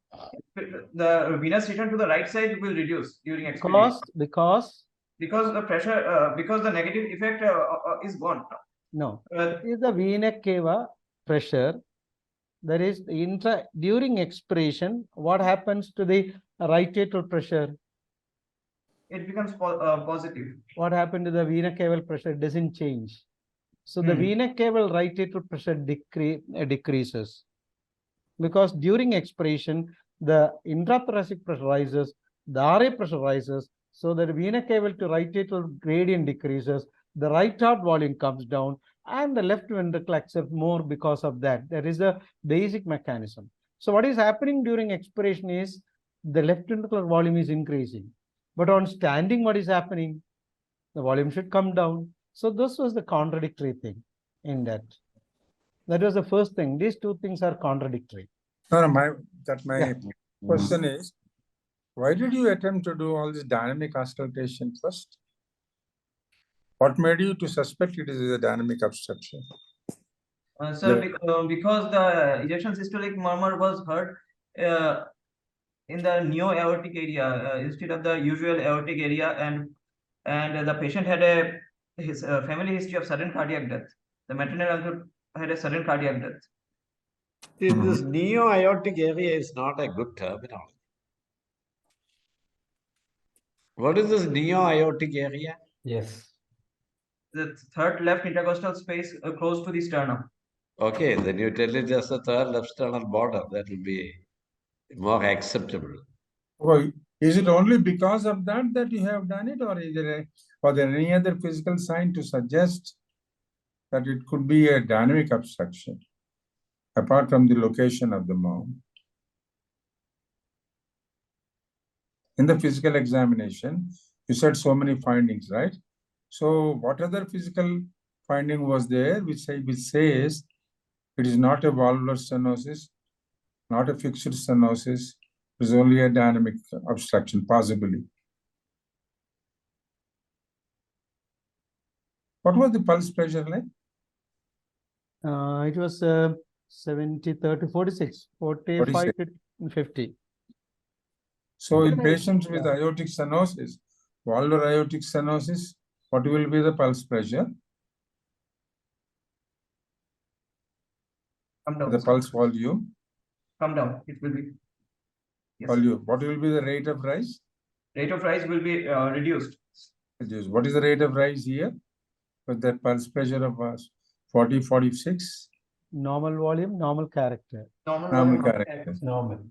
The venous return to the right side will reduce during expiration Because the pressure, because the negative effect is gone. no, Uh, it is the vena cava pressure. That is the during expiration. What happens to the right atrial pressure? it becomes positive. What happened to the vena caval pressure? It doesn't change. So the vena caval right atrial pressure decreases, because during expiration the intrathoracic pressure rises, the RA pressure rises, so that vena caval to right atrial gradient decreases, the right heart volume comes down, and the left ventricle accepts more because of that. That is the basic mechanism. So what is happening during expiration is the left ventricular volume is increasing, but on standing, what is happening? The volume should come down. So this was the contradictory thing in that. That was the first thing. These two things are contradictory. No, my question is, why did you attempt to do all this dynamic auscultation first? What made you to suspect it is a dynamic obstruction? Sir, because the ejection systolic murmur was heard in the neo-aortic area instead of the usual aortic area, and the patient had his family history of sudden cardiac death. The maternal uncle had a sudden cardiac death. This neo-aortic area is not a good terminology. What is this neo-aortic area? Yes. The third left intercostal space close to the sternum. Okay, then you tell it as the third left sternal border. That will be more acceptable. Well, is it only because of that you have done it, or is there any other physical sign to suggest that it could be a dynamic obstruction apart from the location of the mound? In the physical examination, you said so many findings, right? So what other physical finding was there which says it is not a valvular stenosis, not a fixed stenosis, it is only a dynamic obstruction, possibly? What was the pulse pressure like? It was 70, 30, 46, 45 to 50. So in patients with aortic stenosis, valvular aortic stenosis, what will be the pulse pressure? Come down. The pulse volume? Come down. It will be. Yes. Volume. What will be the rate of rise? Rate of rise will be reduced. Reduced. What is the rate of rise here? With that pulse pressure of 40, 46? Normal volume, normal character. Normal character. Normal.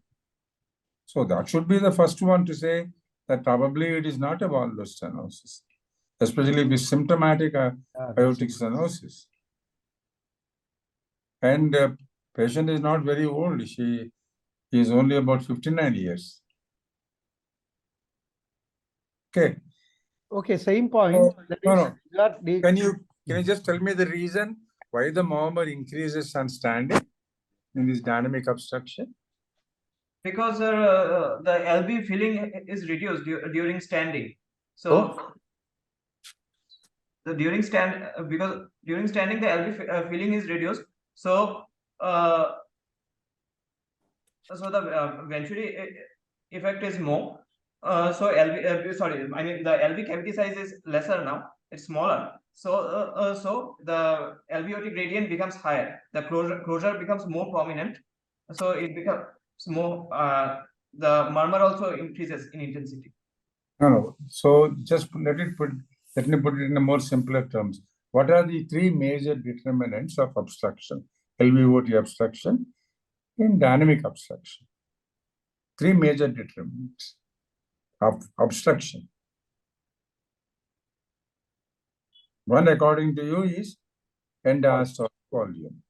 So that should be the first one to say that probably it is not a valvular stenosis, especially with symptomatic aortic stenosis. And patient is not very old. She is only about 59 years. Okay. Okay, same point. Can you just tell me the reason why the murmur increases on standing in this dynamic obstruction? Because the LV filling is reduced during standing. So during standing the LV filling is reduced. So the venturi effect is more. So the LV cavity size is lesser now. It's smaller. So the LVOT gradient becomes higher. The closure becomes more prominent. So it becomes more. The murmur also increases in intensity. No. So just let me put it in a more simpler terms. What are the three major determinants of obstruction? LVOT obstruction in dynamic obstruction. Three major determinants of obstruction. One, according to you, is end-diastolic volume.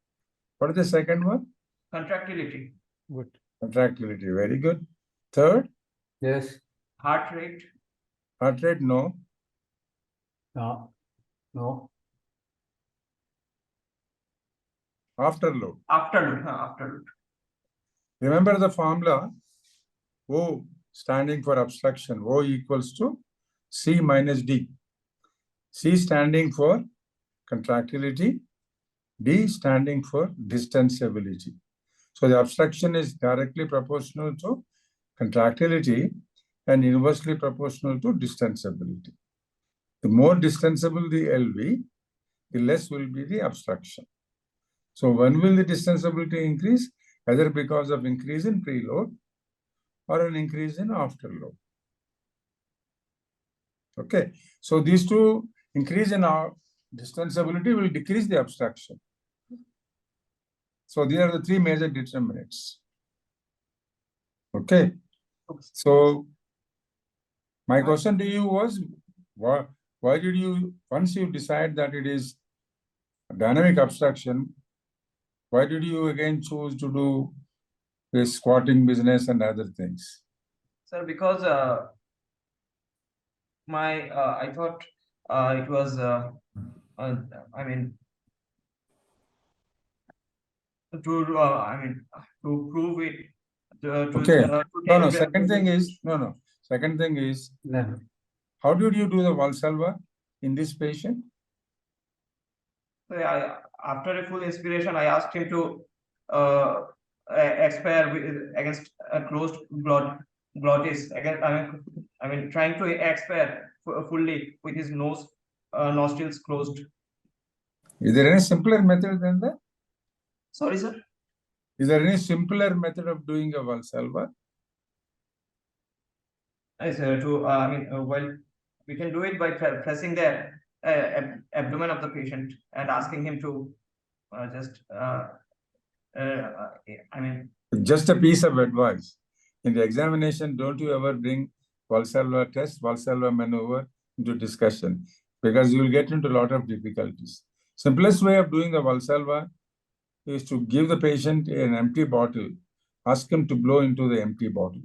What is the second one? Contractility. Good. Contractility, very good. Third? Yes. Heart rate. Heart rate, no. No. No. Afterload. Afterload. Remember the formula, O standing for obstruction, O equals to C minus D. C standing for contractility, D standing for distensibility. So the obstruction is directly proportional to contractility and inversely proportional to distensibility. The more distensible the LV, the less will be the obstruction. So when will the distensibility increase? Either because of increase in preload or an increase in afterload. Okay, so these two, increase in our distensibility will decrease the obstruction. So these are the three major determinants. Okay, so my question to you was, why did you, once you decide that it is dynamic obstruction, why did you again choose to do this squatting business and other things? Sir, because I thought it was I mean to prove it. Okay. No. Second thing is, No. how did you do the Valsalva in this patient? So after a full inspiration, I asked him to expire against a closed glottis. Again, trying to expire fully with his nostrils closed. Is there any simpler method than that? Sorry, sir. Is there any simpler method of doing a Valsalva? Well, we can do it by pressing the abdomen of the patient and asking him to Just a piece of advice. In the examination, don't you ever bring Valsalva test, Valsalva maneuver into discussion, because you will get into a lot of difficulties. Simplest way of doing the Valsalva is to give the patient an empty bottle, ask him to blow into the empty bottle.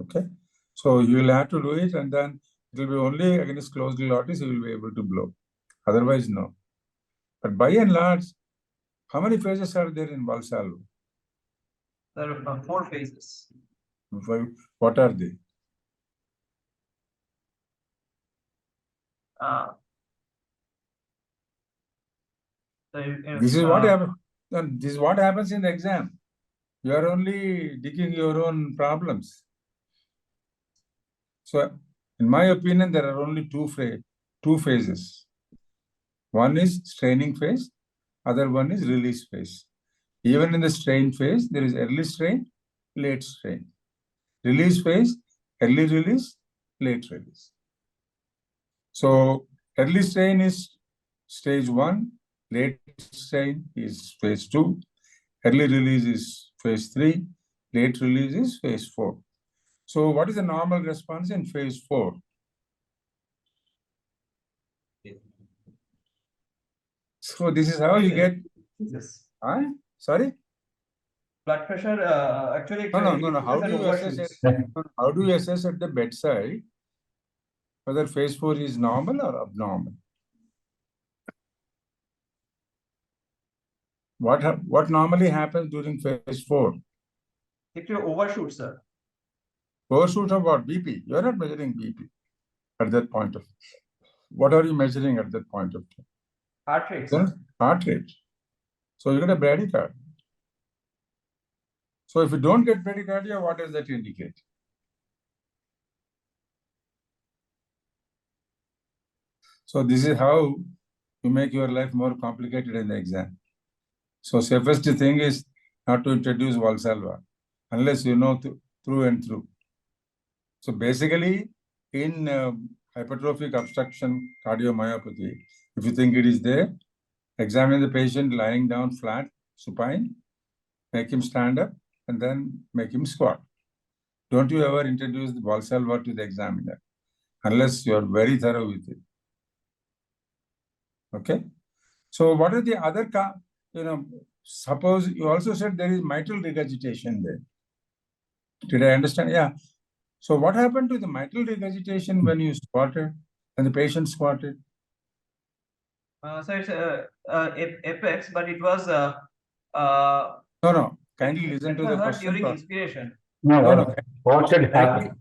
Okay, so you will have to do it, and then it will be only against closed glottis you will be able to blow. Otherwise, no. But by and large, how many phases are there in Valsalva? There are 4 phases. What are they? This is what happens. This is what happens in the exam. You are only digging your own problems. So, in my opinion, there are only two phases. One is straining phase, other one is release phase. Even in the strain phase, there is early strain, late strain. Release phase, early release, late release. So, early strain is stage 1, late strain is phase 2, early release is phase 3, late release is phase 4. So what is the normal response in phase 4? So this is how you get. Yes. Huh? Sorry? Blood pressure actually. No. How do you assess it? How do you assess at the bedside whether phase 4 is normal or abnormal? What normally happens during phase 4? If you overshoot, sir. Overshoot of what? BP. You are not measuring BP at that point of. What are you measuring at that point of time? Heart rate. Heart rate. So you get a bradycardia. So if you don't get bradycardia, what does that indicate? So this is how you make your life more complicated in the exam. So safest thing is not to introduce Valsalva unless you know through and through. So basically, in hypertrophic obstruction cardiomyopathy, if you think it is there, examine the patient lying down flat, supine, make him stand up, and then make him squat. Don't you ever introduce the Valsalva to the examiner unless you are very thorough with it. Okay? So what are the other, suppose you also said there is mitral regurgitation there. Did I understand? Yeah. So what happened to the mitral regurgitation when you squatted, when the patient squatted? So it's apex, but it was No, kindly listen to the heard question. during inspiration. No. What should happen?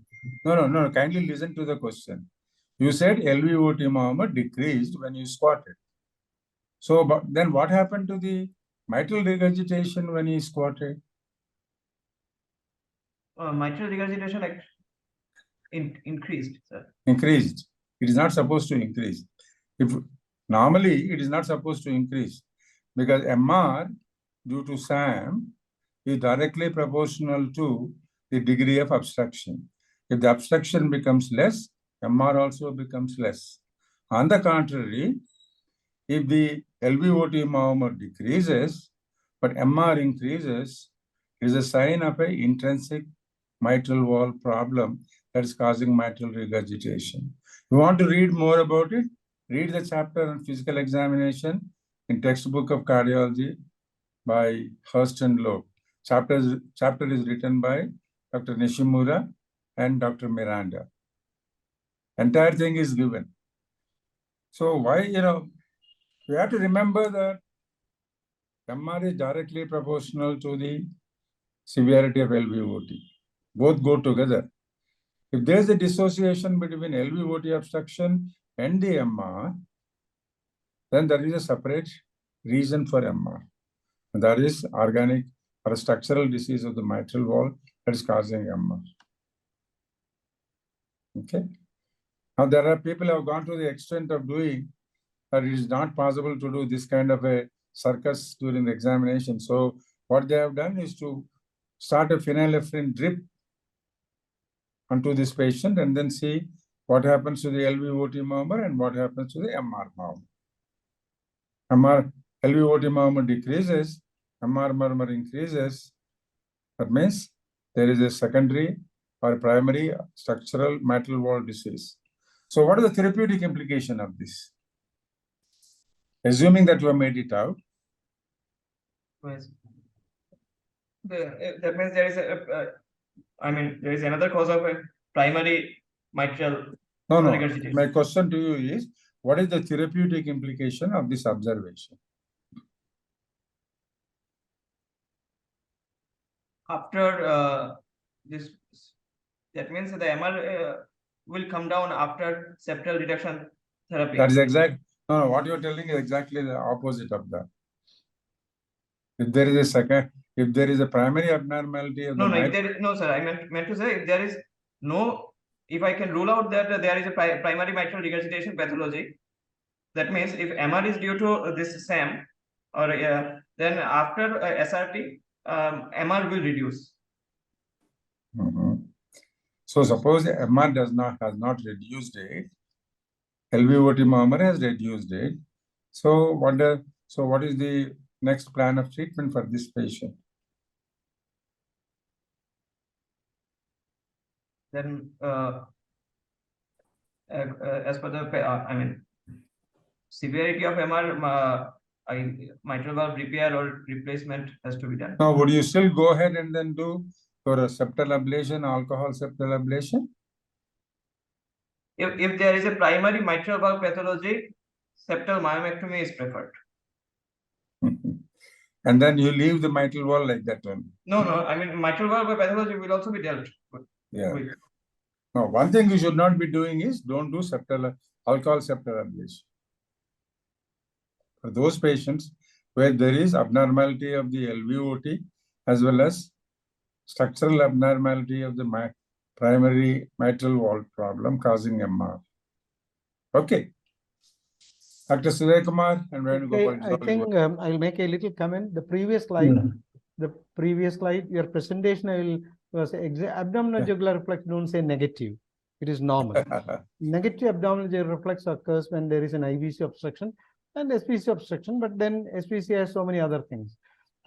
No, kindly listen to the question. You said LVOT Muhammad decreased when you squatted. So, but then what happened to the mitral regurgitation when he squatted? Mitral regurgitation increased, sir. Increased. It is not supposed to increase. If normally it is not supposed to increase because MR due to SAM is directly proportional to the degree of obstruction. If the obstruction becomes less, MR also becomes less. On the contrary, if the LVOT Muhammad decreases, but MR increases, it is a sign of an intrinsic mitral wall problem that is causing mitral regurgitation. You want to read more about it? Read the chapter on physical examination in textbook of cardiology by Hurst and Loeb. Chapter is written by Dr. Nishimura and Dr. Miranda. Entire thing is given. So why, we have to remember that MR is directly proportional to the severity of LVOT. Both go together. If there is a dissociation between LVOT obstruction and the MR, then there is a separate reason for MR. And that is organic or a structural disease of the mitral wall that is causing MR. Okay. Now there are people who have gone to the extent of doing that it is not possible to do this kind of a circus during the examination. So what they have done is to start a phenylephrine drip onto this patient and then see what happens to the LVOT murmur and what happens to the MR murmur. LVOT murmur decreases, MR murmur increases. That means there is a secondary or primary structural mitral wall disease. So what is the therapeutic implication of this? Assuming that you have made it out. Yes. That means there is there is another cause of a primary mitral regurgitation. My question to you is, what is the therapeutic implication of this observation? After this, that means the MR will come down after septal reduction therapy. That is exact. No, what you are telling is exactly the opposite of that. If there is a primary abnormality of no, sir. I meant to say if there is if I can rule out that there is a primary mitral regurgitation pathology, that means if MR is due to this SAM, or then after SRT, MR will reduce. So suppose the MR has not reduced it, LVOT murmur has reduced it. So what is the next plan of treatment for this patient? Then as per the severity of MR, mitral valve repair or replacement has to be done. Now, would you still go ahead and then do for a septal ablation, alcohol septal ablation? If there is a primary mitral valve pathology, septal myomectomy is preferred. And then you leave the mitral valve like that one. No, mitral valve pathology will also be dealt with. Yeah. No, one thing you should not be doing is don't do alcohol septal ablation. For those patients where there is abnormality of the LVOT as well as structural abnormality of the primary mitral valve problem causing MR. Okay. Dr. Sudhir Kumar and Venugopal. I think I'll make a little comment. The previous slide, your presentation, abdominal jugular reflex, don't say negative. It is normal. Negative abdominal jugular reflex occurs when there is an IVC obstruction and SPC obstruction, but then SPC has so many other things.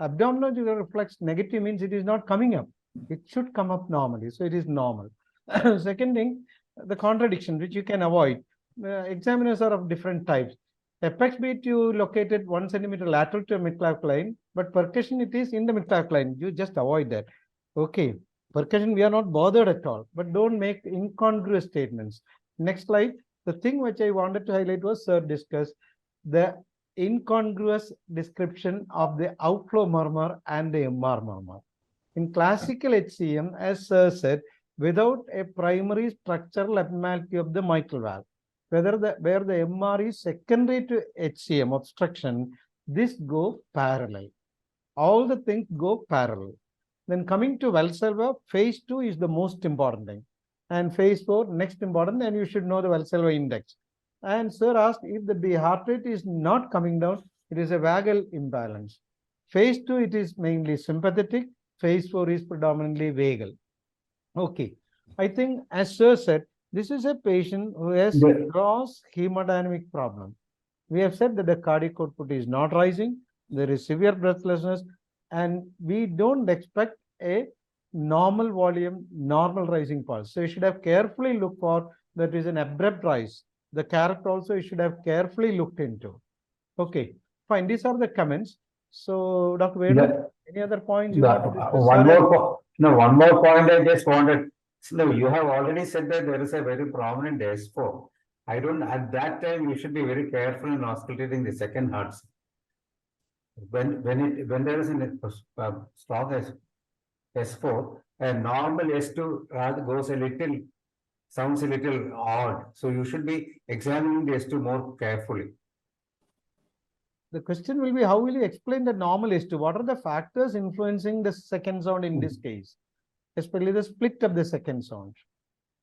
Abdominal jugular reflex negative means it is not coming up. It should come up normally, so it is normal. Second thing, the contradiction which you can avoid. Examiners are of different types. Apex beat you located 1 centimeter lateral to a midclavicle line, but percussion it is in the midclavicle line. You just avoid that. Okay. Percussion, we are not bothered at all, but don't make incongruous statements. Next slide. The thing which I wanted to highlight was Sir discussed the incongruous description of the outflow murmur and the MR murmur. In classical HCM, as Sir said, without a primary structural abnormality of the mitral valve, where the MR is secondary to HCM obstruction, this go parallel. All the things go parallel. Then coming to Valsalva, phase 2 is the most important thing. And phase 4, next important, and you should know the Valsalva index. And Sir asked if the heart rate is not coming down, it is a vagal imbalance. Phase 2, it is mainly sympathetic. Phase 4 is predominantly vagal. Okay. I think, as Sir said, this is a patient who has gross hemodynamic problem. We have said that the cardiac output is not rising. There is severe breathlessness, and we don't expect a normal volume, normal rising pulse. So you should have carefully looked for that is an abrupt rise. The character also you should have carefully looked into. Okay, fine. These are the comments. So, Dr. Venu, any other points you want to discuss? One more point I just wanted. No, you have already said that there is a very prominent S4. At that time, you should be very careful in auscultating the second heart. When there is a strong S4, a normal S2 sounds a little odd. So you should be examining the S2 more carefully. The question will be, how will you explain the normal S2? What are the factors influencing the second sound in this case? Especially the split of the second sound.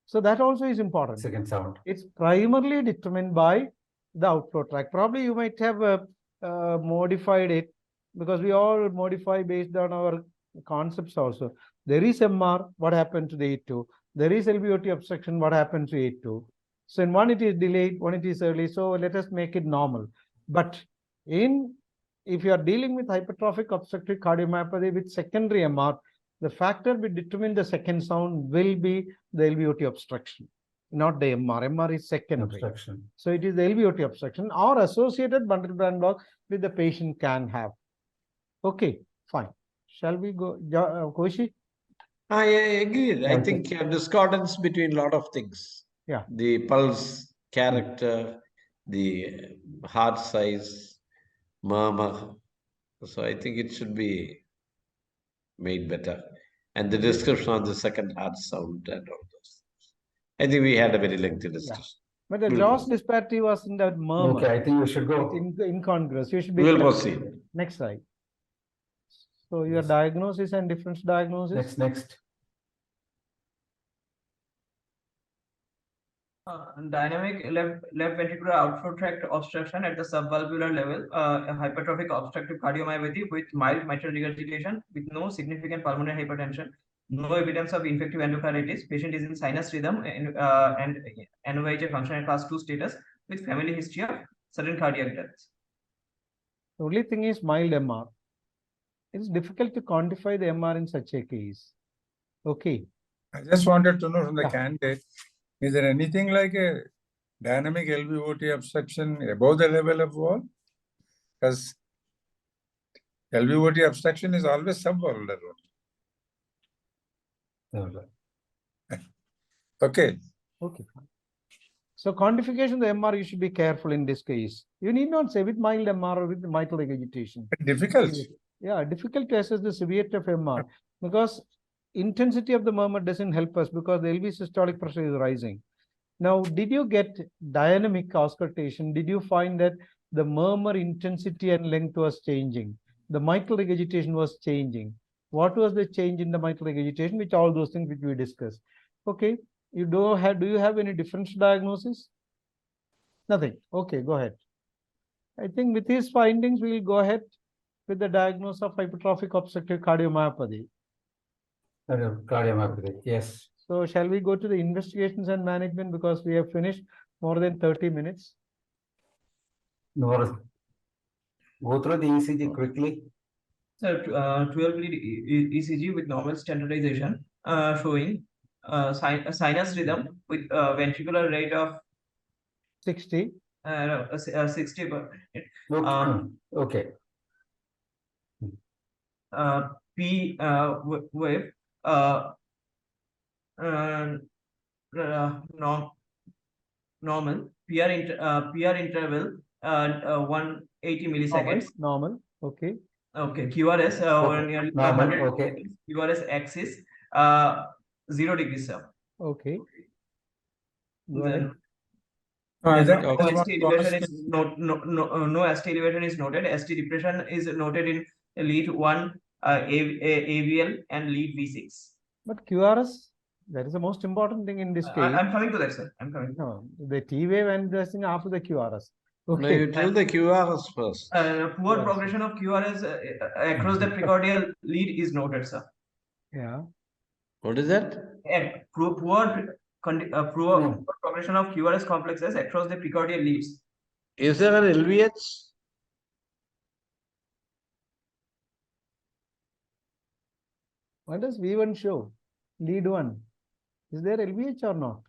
So that also is important. Second sound. It's primarily determined by the outflow tract. Probably you might have modified it, because we all modify based on our concepts also. There is MR, what happened to the A2? There is LVOT obstruction, what happened to A2? So in one it is delayed, one it is early. So let us make it normal. But if you are dealing with hypertrophic obstructive cardiomyopathy with secondary MR, the factor which determine the second sound will be the LVOT obstruction, not the MR. MR is secondary. Obstruction. So it is the LVOT obstruction or associated bundle branch block which the patient can have. Okay, fine. Shall we go, Koshi? I agree. I think discordance between a lot of things. Yeah. The pulse, character, the heart size, murmur. So I think it should be made better. And the description of the second heart sound and all those things. I think we had a very lengthy discussion. Yeah. But the gross disparity was in that murmur. Okay, I think we should go. Incongruous. You should be. We'll proceed. Next slide. So your diagnosis and difference diagnosis. Next. Dynamic left ventricular outflow tract obstruction at the subvalvular level, a hypertrophic obstructive cardiomyopathy with mild mitral regurgitation with no significant pulmonary hypertension, no evidence of infective endocarditis. Patient is in sinus rhythm and NOIHA functional class 2 status with family history of sudden cardiac deaths. The only thing is mild MR. It is difficult to quantify the MR in such a case. Okay. I just wanted to know from the candidate, is there anything like a dynamic LVOT obstruction above the level of wall? Because LVOT obstruction is always subvalvular. Okay. Okay. So quantification of the MR, you should be careful in this case. You need not say with mild MR or with mitral regurgitation. Difficult. Yeah, difficult to assess the severity of MR because intensity of the murmur doesn't help us because the LV systolic pressure is rising. Now, did you get dynamic auscultation? Did you find that the murmur intensity and length was changing? The mitral regurgitation was changing. What was the change in the mitral regurgitation? Which all those things which we discussed. Okay. Do you have any differential diagnosis? Nothing. Okay, go ahead. I think with these findings, we will go ahead with the diagnosis of hypertrophic obstructive cardiomyopathy. Cardiomyopathy, yes. So shall we go to the investigations and management because we have finished more than 30 minutes? No, go through the ECG quickly. So 12 lead ECG with normal standardization showing sinus rhythm with ventricular rate of 60. 60 per minute. Okay. P wave normal. PR interval 180 milliseconds. Normal. Okay. Okay, QRS Okay, nearly normal, 100 okay. milliseconds. QRS axis 0 degrees, sir. Okay. Go Then ahead. then I no just want ST to elevation ask- is no ST elevation is noted. ST depression is noted in lead 1 AVL and lead V6. But QRS, that is the most important thing in this case. I'm coming to that, sir. I'm coming. No, the T wave and this thing after the QRS. No, Okay. you tell the QRS first. Poor Yes. progression of QRS across the precordial lead is noted, sir. Yeah. What is that? Poor progression of QRS complexes across the precordial leads. Is there an LVH? What does V1 show? Lead 1. Is there LVH or not?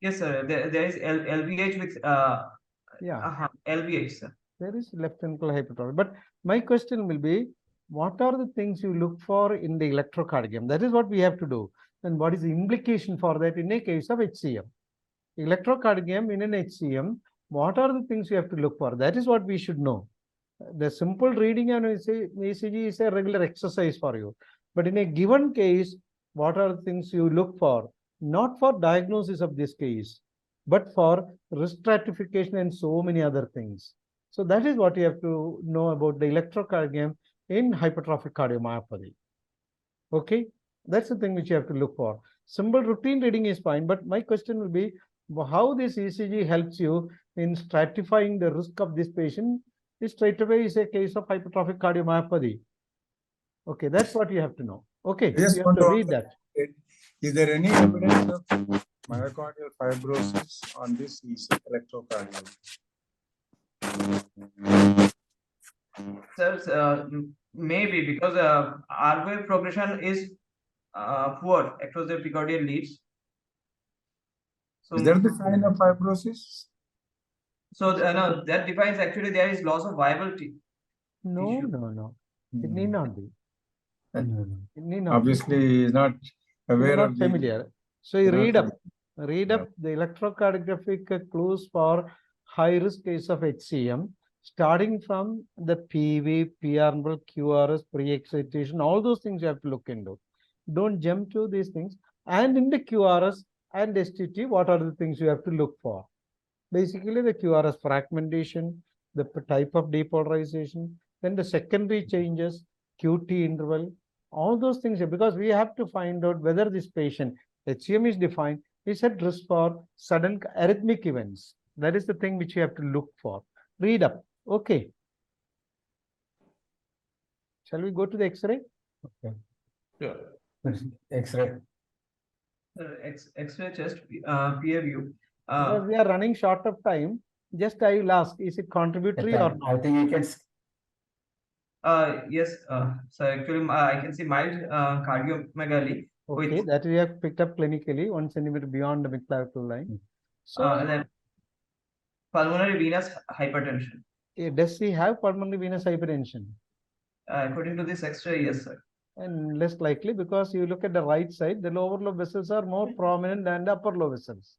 Yes, sir. There is LVH with Yeah. LVH, sir. There is left ventricular hypertrophy. But my question will be, what are the things you look for in the electrocardiogram? That is what we have to do. And what is the implication for that in a case of HCM? Electrocardiogram in an HCM, what are the things you have to look for? That is what we should know. The simple reading on ECG is a regular exercise for you. But in a given case, what are the things you look for? Not for diagnosis of this case, but for risk stratification and so many other things. So that is what you have to know about the electrocardiogram in hypertrophic cardiomyopathy. Okay, that's the thing which you have to look for. Simple routine reading is fine, but my question will be how this ECG helps you in stratifying the risk of this patient is straight away is a case of hypertrophic cardiomyopathy. Okay, that's what you have to know. Okay, I just you have want to to read ask, that. is there any evidence of myocardial fibrosis on this electrocardiogram? Sir, maybe because R wave progression is poor across the precordial leads. So Is that the sign of fibrosis? no, that defines actually there is loss of viability. No, Tissue. no. It need not be. Mm. It need not be. Obviously, he is not You are aware not of familiar. So you Not read up Yeah. the electrocardiographic clues for high risk case of HCM, starting from the PV, PR, QRS, pre-excitation, all those things you have to look into. Don't jump to these things. And in the QRS and STT, what are the things you have to look for? Basically, the QRS fragmentation, the type of depolarization, then the secondary changes, QT interval, all those things, because we have to find out whether this patient, HCM is defined, is at risk for sudden arrhythmic events. That is the thing which you have to look for. Read up. Okay. Shall we go to the X-ray? Okay. Sure. X-ray. X-ray chest peer view. Because we are running short of time, just I will ask, is it contributory or I not? think you can. Yes, so actually I can see mild cardiomegaly. Okay, with, that we have picked up clinically 1 centimeter beyond the midclavicle line. So, and then pulmonary venous hypertension. does he have pulmonary venous hypertension? According to this X-ray, yes, sir. And less likely because you look at the right side, the lower lobe vessels are more prominent than the upper lobe vessels.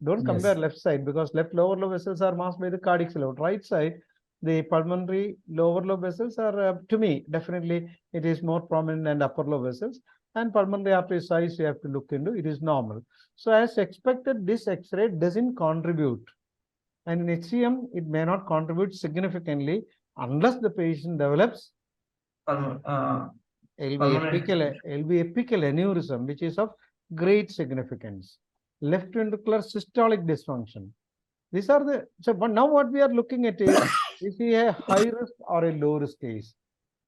Don't compare Yes. left side because left lower lobe vessels are masked by the cardiac lobe. Right side, the pulmonary lower lobe vessels are, to me, definitely it is more prominent than upper lobe vessels. And pulmonary artery size you have to look into, it is normal. So as expected, this X-ray doesn't contribute. And in HCM, it may not contribute significantly unless the patient develops LV epical aneurysm, which is of great significance. Left ventricular systolic dysfunction. These are the, so but now what we are looking at is he a high risk or a low risk case?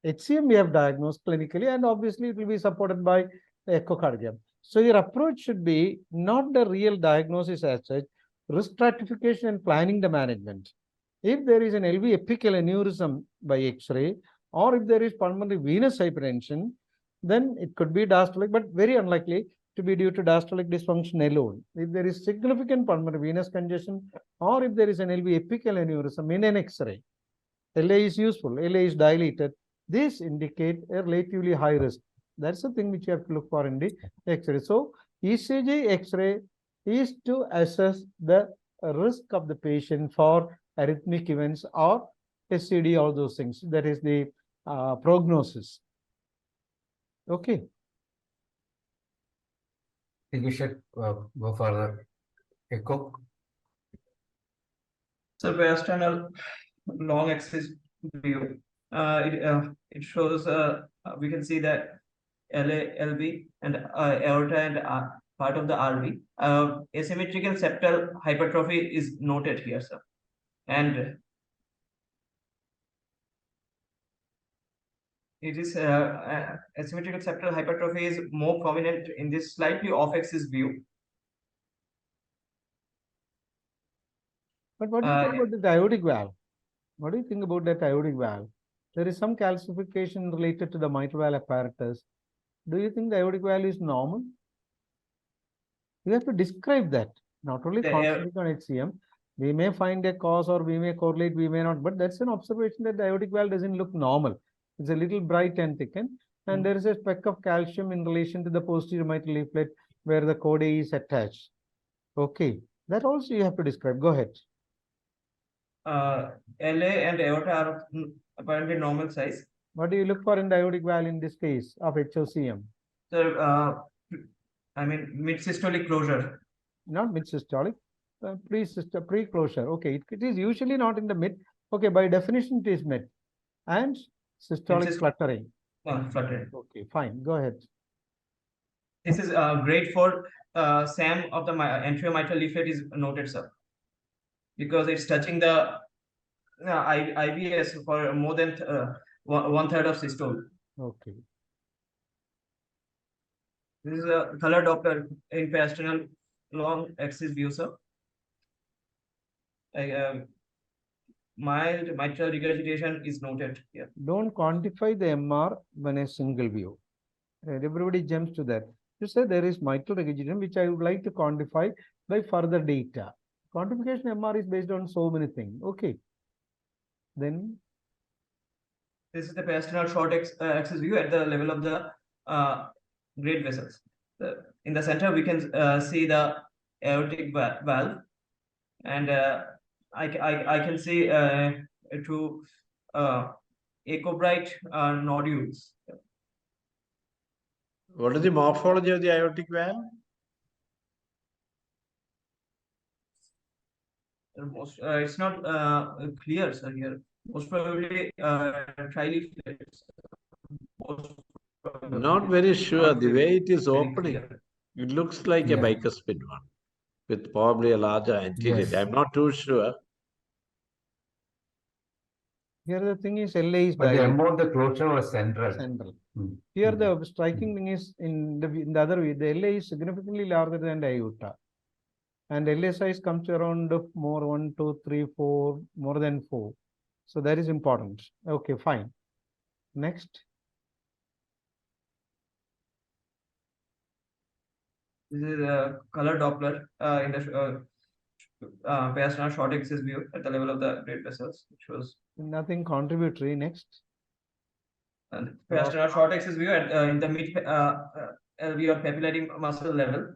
HCM we have diagnosed clinically and obviously it will be supported by echocardiogram. So your approach should be not the real diagnosis as such, risk stratification and planning the management. If there is an LV epical aneurysm by X-ray, or if there is pulmonary venous hypertension, then it could be diastolic, but very unlikely to be due to diastolic dysfunction alone. If there is significant pulmonary venous congestion, or if there is an LV epical aneurysm in an X-ray, LA is useful, LA is dilated, this indicate a relatively high risk. That's the thing which you have to look for in the X-ray. So ECG X-ray is to assess the risk of the patient for arrhythmic events or SCD, all those things. That is the prognosis. Okay. I think we should go further. Echo. So peristernal long axis view. It shows we can see that LA, LV, and aorta and part of the RV. Asymmetrical septal hypertrophy is noted here, sir. And it is asymmetrical septal hypertrophy is more prominent in this slightly off-axis view. But what do you think about the aortic valve? What do you think about that aortic valve? There is some calcification related to the mitral valve apparatus. Do you think the aortic valve is normal? You have to describe that, not only concentrating on HCM. We may find a cause or we may correlate, we may not, but that's an observation that the aortic valve doesn't look normal. It's a little bright and thickened, and there is a speck of calcium in relation to the posterior mitral leaflet where the coda is attached. Okay, that also you have to describe. Go ahead. LA and aorta are apparently normal size. What do you look for in the aortic valve in this case of HOCM? So, I mean, mid-systolic closure. Not mid-systolic, pre-closure. Okay, it is usually not in the mid. Okay, by definition it is mid. And systolic fluttering. Fluttering. Okay, fine. Go ahead. This is grade 4 SAM of the anterior mitral leaflet is noted, sir, because it's touching the IBS for more than 1/3 of systole. Okay. This is a color Doppler in peristernal long axis view, sir. Mild mitral regurgitation is noted here. Don't quantify the MR when a single view. Everybody jumps to that. You say there is mitral regurgitation, which I would like to quantify by further data. Quantification MR is based on so many things. Okay. Then this is the peristernal short axis view at the level of the great vessels. In the center, we can see the aortic valve, and I can see two echobright nodules. What is the morphology of the aortic valve? It's not clear, sir, here. Most probably trileaflets. Not very sure. The way it is opening, clear. it looks like a bicuspid one with probably a larger anterior. Yes. I'm not too sure. here the thing is LA is But the dilated. MO, the closure was central. Central. Mm. Here the striking thing is in the other way, the LA is significantly larger than the aorta. And LA size comes to around more 1, 2, 3, 4, more than 4. So that is important. Okay, fine. Next. This is a color Doppler in the peristernal short axis view at the level of the great vessels, which was Nothing contributory. Next. peristernal short axis view at in the mid LV or papillary muscle level.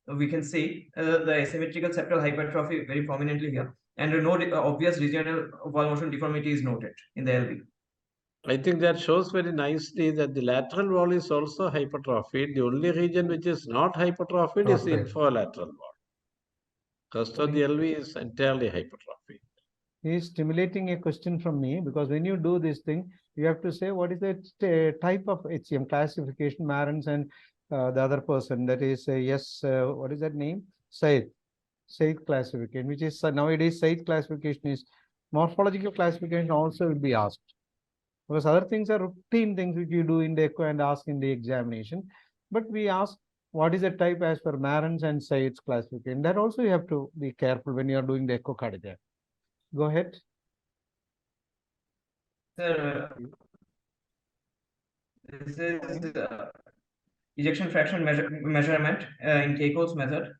We can see the asymmetrical septal hypertrophy very prominently here, and no obvious regional wall motion deformity is noted in the LV. I think that shows very nicely that the lateral wall is also hypertrophied. The only region which is not hypertrophied is the Okay. infralateral wall. Rest of the LV is entirely hypertrophied. He is stimulating a question from me, because when you do this thing, you have to say what is the type of HCM classification, Marans and the other person, that is what is that name? Said classification, which is nowadays Said classification is morphological classification also will be asked. Because other things are routine things which you do in the echo and ask in the examination. But we ask what is the type as per Marans and Said's classification. That also you have to be careful when you are doing the echocardiogram. Go ahead. Sir, this is ejection fraction measurement in Keiko's method.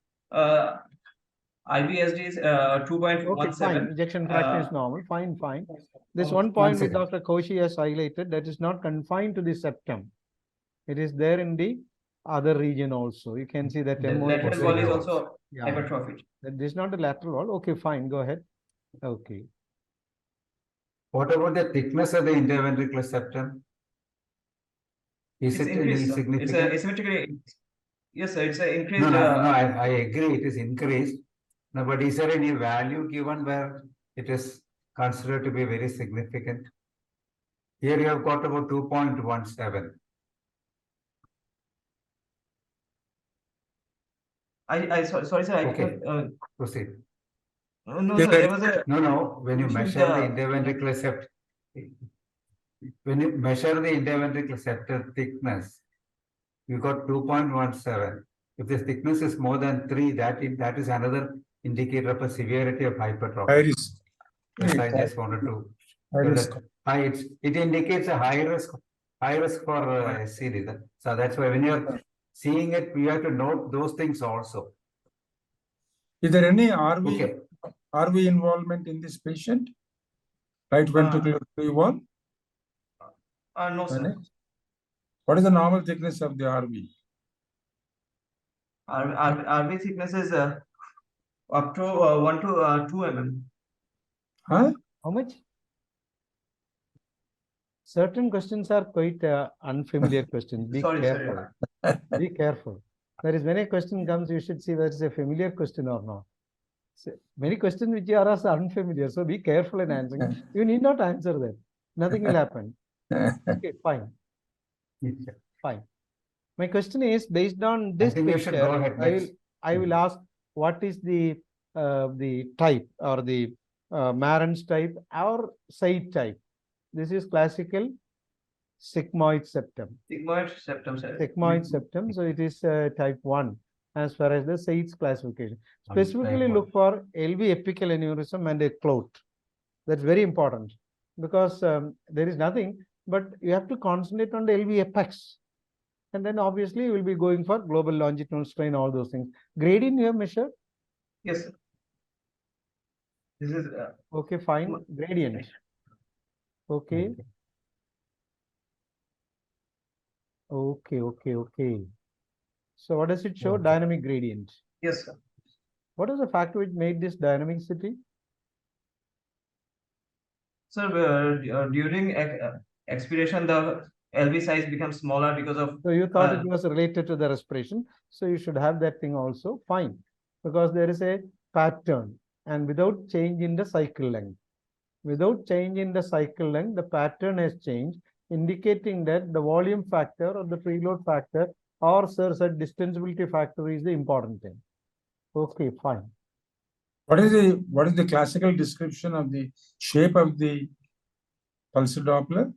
IBSD is 2.17. Okay, fine. Ejection fraction is normal. Fine. This one point which Dr. Koshi has highlighted, that is not confined to the septum. It is there in the other region also. You can see that The MO lateral wall is also yeah. hypertrophied. This is not a lateral wall. Okay, fine. Go ahead. Okay. What about the thickness of the interventricular septum? Is It's it increased, sir. significant? It's asymmetrically. Yes, sir. It's increased. No, I agree it is increased. No, but is there any value given where it is considered to be very significant? Here you have got about 2.17. Sorry, sir. Okay. Proceed. No, sir. There was a No. When you measure the interventricular septum, when you measure the interventricular septum thickness, you got 2.17. If the thickness is more than 3, that is another indicator of a severity of hypertrophy. High risk. Yes, I just wanted to. High risk. It indicates a high risk for SCD. So that's why when you're seeing it, you have to note those things also. Is there any RV involvement in this patient? Right ventricular free wall? no, sir. What is the normal thickness of the RV? RV thickness is up to 1 to 2 mm. Huh? How much? Certain questions are quite unfamiliar questions. Be careful. Be careful. There is when a question comes, you should see whether it's a familiar question or not. So, many questions which you are asked are unfamiliar. So be careful in answering. You need not answer them. Nothing will happen. Okay, fine. Fine. My question is based on this picture. I will ask what is the type or the Maron's type or site type. This is classical sigmoid septum. Sigmoid septum, sir. Sigmoid septum. So it is type 1 as far as the SAID's classification. Specifically look for LV apical aneurysm and a clot. That's very important because there is nothing, but you have to concentrate on the LV apex. And then obviously you will be going for global longitudinal strain, all those things. Gradient you have measured? Yes, sir. This is okay, fine. Gradient. Okay. Okay. So what does it show? Dynamic gradient. Yes, sir. What is the factor which made this dynamicity? Sir, during expiration, the LV size becomes smaller because of. So you thought it was related to the respiration. So you should have that thing also. Fine. Because there is a pattern and without change in the cycle length. Without change in the cycle length, the pattern has changed, indicating that the volume factor or the preload factor or Sir said distensibility factor is the important thing. Okay, fine. What is the classical description of the shape of the pulsar Doppler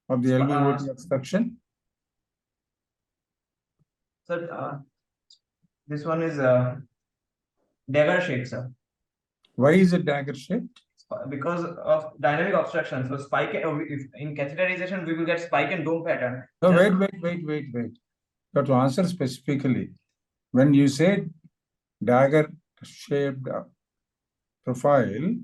of the LVOT obstruction? Sir, this one is dagger shaped, sir. Why is it dagger shaped? Because of dynamic obstruction. So spike, if in catheterization, we will get spike and dome pattern. No, wait. You have to answer specifically. When you say dagger shaped profile,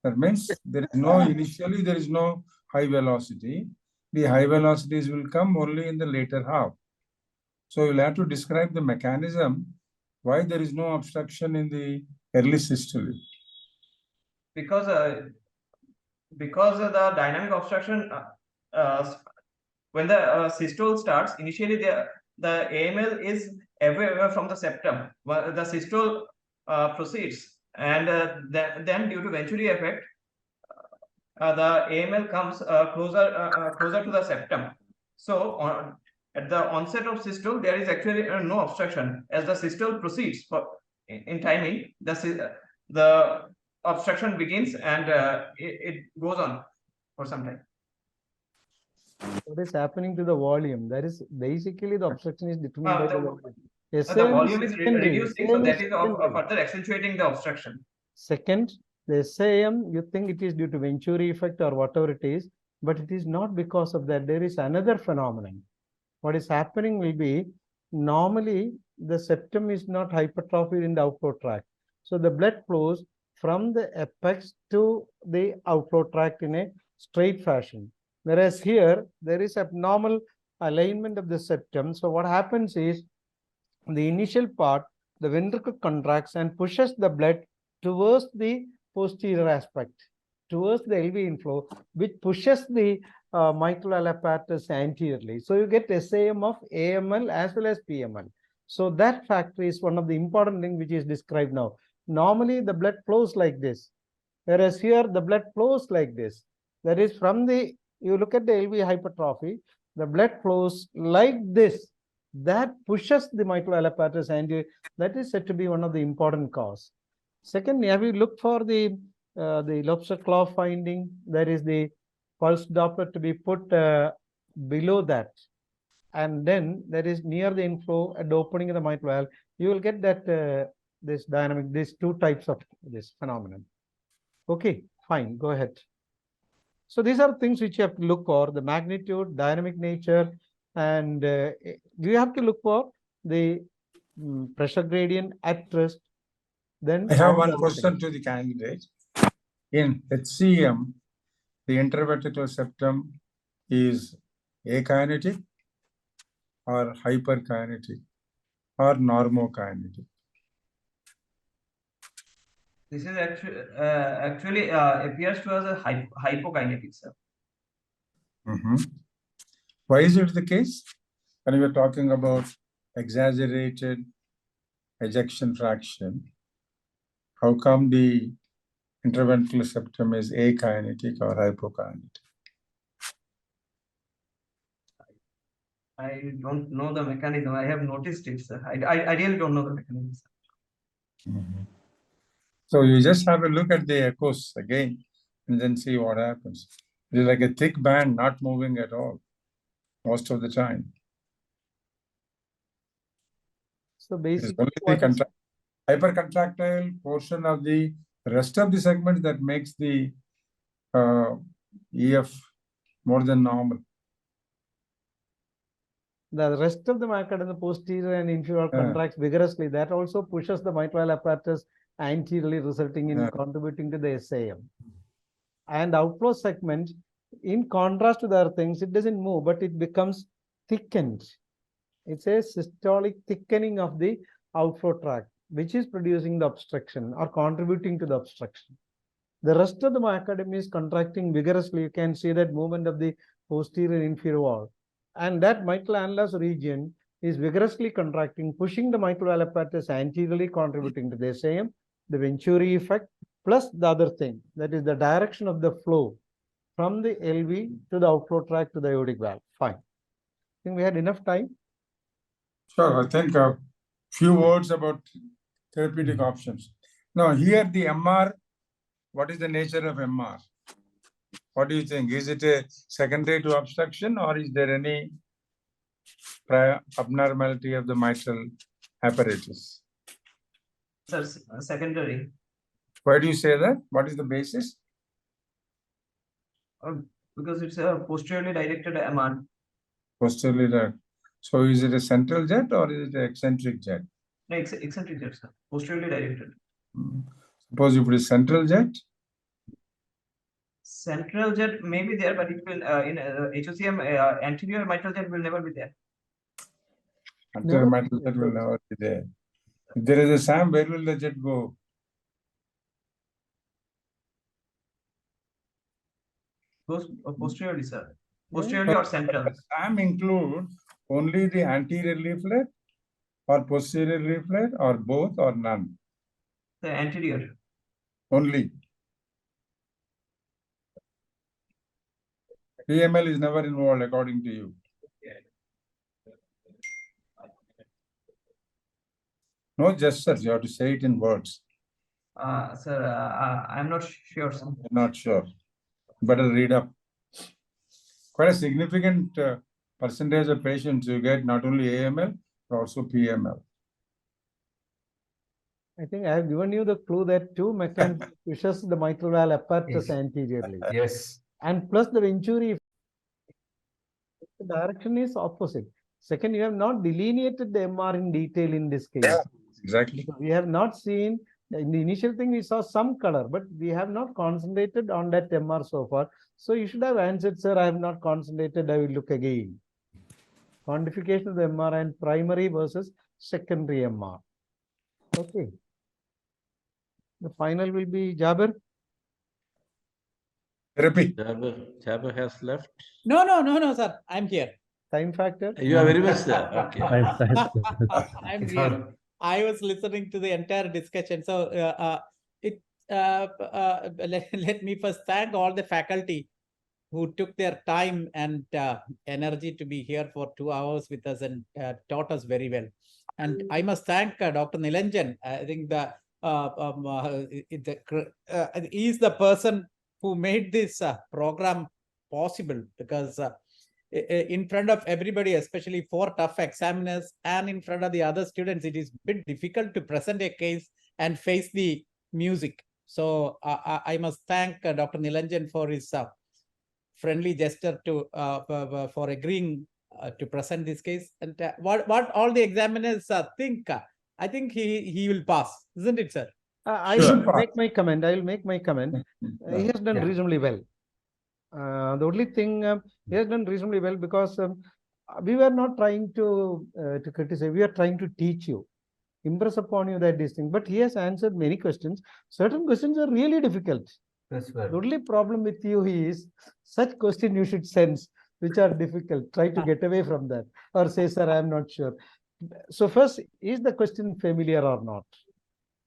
that means there is no, initially there is no high velocity. The high velocities will come only in the later half. So you'll have to describe the mechanism why there is no obstruction in the early systole. Because of the dynamic obstruction, when the systole starts, initially the AML is away from the septum. The systole proceeds, and then due to Venturi effect, the AML comes closer to the septum. So at the onset of systole, there is actually no obstruction. As the systole proceeds in timing, the obstruction begins and it goes on for some time. What is happening to the volume? That is basically the obstruction is determined by the volume. The volume is reducing, so that is further accentuating the obstruction. Second, the SAM, you think it is due to Venturi effect or whatever it is, but it is not because of that. There is another phenomenon. What is happening will be, normally the septum is not hypertrophied in the outflow tract. So the blood flows from the apex to the outflow tract in a straight fashion. Whereas here, there is abnormal alignment of the septum. So what happens is, the initial part, the ventricle contracts and pushes the blood towards the posterior aspect, towards the LV inflow, which pushes the mitral apparatus anteriorly. So you get SAM of AML as well as PML. So that factor is one of the important things which is described now. Normally the blood flows like this, whereas here the blood flows like this. That is, from the, you look at the LV hypertrophy, the blood flows like this. That pushes the mitral apparatus anterior. That is said to be one of the important cause. Secondly, have you looked for the lobster claw finding? There is the pulse Doppler to be put below that, and then there is near the inflow at the opening of the mitral valve. You will get that this dynamic, these two types of this phenomenon. Okay, fine, go ahead. So these are things which you have to look for: the magnitude, dynamic nature, and you have to look for the pressure gradient at rest. Then I have all one other question things. to the candidate. In HCM, the intervertebral septum is akinetic or hyperkinetic or normokinetic? This is actually appears to us a hypokinetic, sir. Why is it the case? When we are talking about exaggerated ejection fraction, how come the interventricular septum is akinetic or hypokinetic? I don't know the mechanism. I have noticed it, sir. I really don't know the mechanism, sir. So you just have a look at the echoes again and then see what happens. It's like a thick band not moving at all most of the time. So It's basically, only the hypercontractile portion of the rest of the segment that makes the EF more than normal. the rest of the myocardium, the posterior and inferior contracts vigorously. That also pushes the mitral apparatus anteriorly, resulting in contributing to the SAM. And outflow segment, in contrast to the other things, it doesn't move, but it becomes thickened. It's a systolic thickening of the outflow tract, which is producing the obstruction or contributing to the obstruction. The rest of the myocardium is contracting vigorously. You can see that movement of the posterior inferior wall. And that mitral annulus region is vigorously contracting, pushing the mitral apparatus anteriorly, contributing to the SAM, the Venturi effect, plus the other thing, that is the direction of the flow from the LV to the outflow tract to the aortic valve. Fine. I think we had enough time. Sure, I think a few words about therapeutic options. Now, here the MR, what is the nature of MR? What do you think? Is it a secondary to obstruction, or is there any abnormality of the mitral apparatus? Sir, secondary. Why do you say that? What is the basis? Because it's a posteriorly directed MR. Posteriorly directed. So is it a central jet or is it an eccentric jet? No, eccentric jet, sir. Posteriorly directed. Suppose if it is central jet? Central jet may be there, but it will in HOCM anterior mitral jet will never be there. Anterior mitral jet will never be there. If there is a SAM, where will the jet go? Goes posteriorly, sir. Posteriorly or central. SAM include only the anterior leaflet or posterior leaflet or both or none? The anterior. Only. PML is never involved according to you. No gestures, you have to say it in words. Sir, I'm not sure, sir. Not sure. Better read up. Quite a significant percentage of patients you get not only AML but also PML. I think I have given you the clue that two mechanisms pushes the mitral valve apparatus anteriorly. Yes. And plus the Venturi, the direction is opposite. Second, you have not delineated the MR in detail in this case. Yeah, exactly. So we have not seen, in the initial thing we saw some color, but we have not concentrated on that MR so far. So you should have answered, sir, I have not concentrated, I will look again. quantification of the MR and primary versus secondary MR. Okay. The final will be Jabir. Therapy. Jabir has left. No, sir. I'm here. Time factor. You are very much there. Okay. I'm here. I was listening to the entire discussion. So let me first thank all the faculty who took their time and energy to be here for 2 hours with us and taught us very well. And I must thank Dr. Nilanjan. I think he is the person who made this program possible, because in front of everybody, especially for tough examiners and in front of the other students, it is a bit difficult to present a case and face the music. So I must thank Dr. Nilanjan for his friendly gesture to for agreeing to present this case. And what all the examiners think, I think he will pass, isn't it, sir? I Sure. will make my comment. I will make my comment. He has done reasonably well. The only thing he has done reasonably well because we were not trying to criticize. We are trying to teach you, impress upon you that this thing. But he has answered many questions. Certain questions are really difficult. That's The only problem with you is such question you should sense which are difficult. Try to get away from that or say, sir, I am not sure. So first, is the question familiar or not?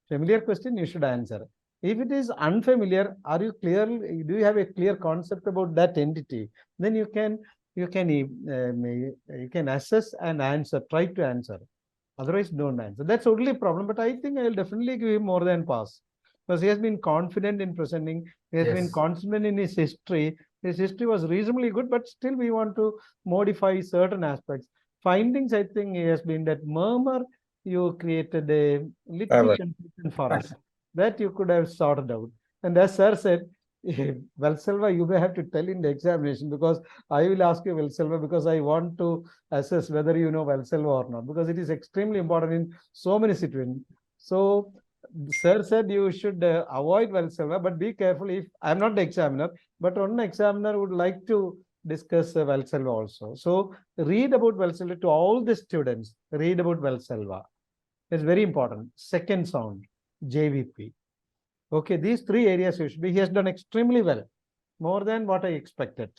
Familiar question you should answer. If it is unfamiliar, are you clear? Do you have a clear concept about that entity? Then you can assess and answer. Try to answer. Otherwise, don't answer. That's only problem. But I think I will definitely give him more than pass, because he has been confident in presenting. He has been confident in his history. His history was reasonably good, but still we want to modify certain aspects. Findings, I think, he has been that murmur. You created a little confusion for us that you could have sorted out. And as sir said, Valsalva, you may have to tell in the examination, because I will ask you Valsalva, because I want to assess whether you know Valsalva or not, because it is extremely important in so many situations. So sir said you should avoid Valsalva, but be careful. If I'm not the examiner, but one examiner would like to discuss Valsalva also. So read about Valsalva to all the students. Read about Valsalva. It's very important. Second sound, JVP. Okay, these three areas you should be. He has done extremely well, more than what I expected.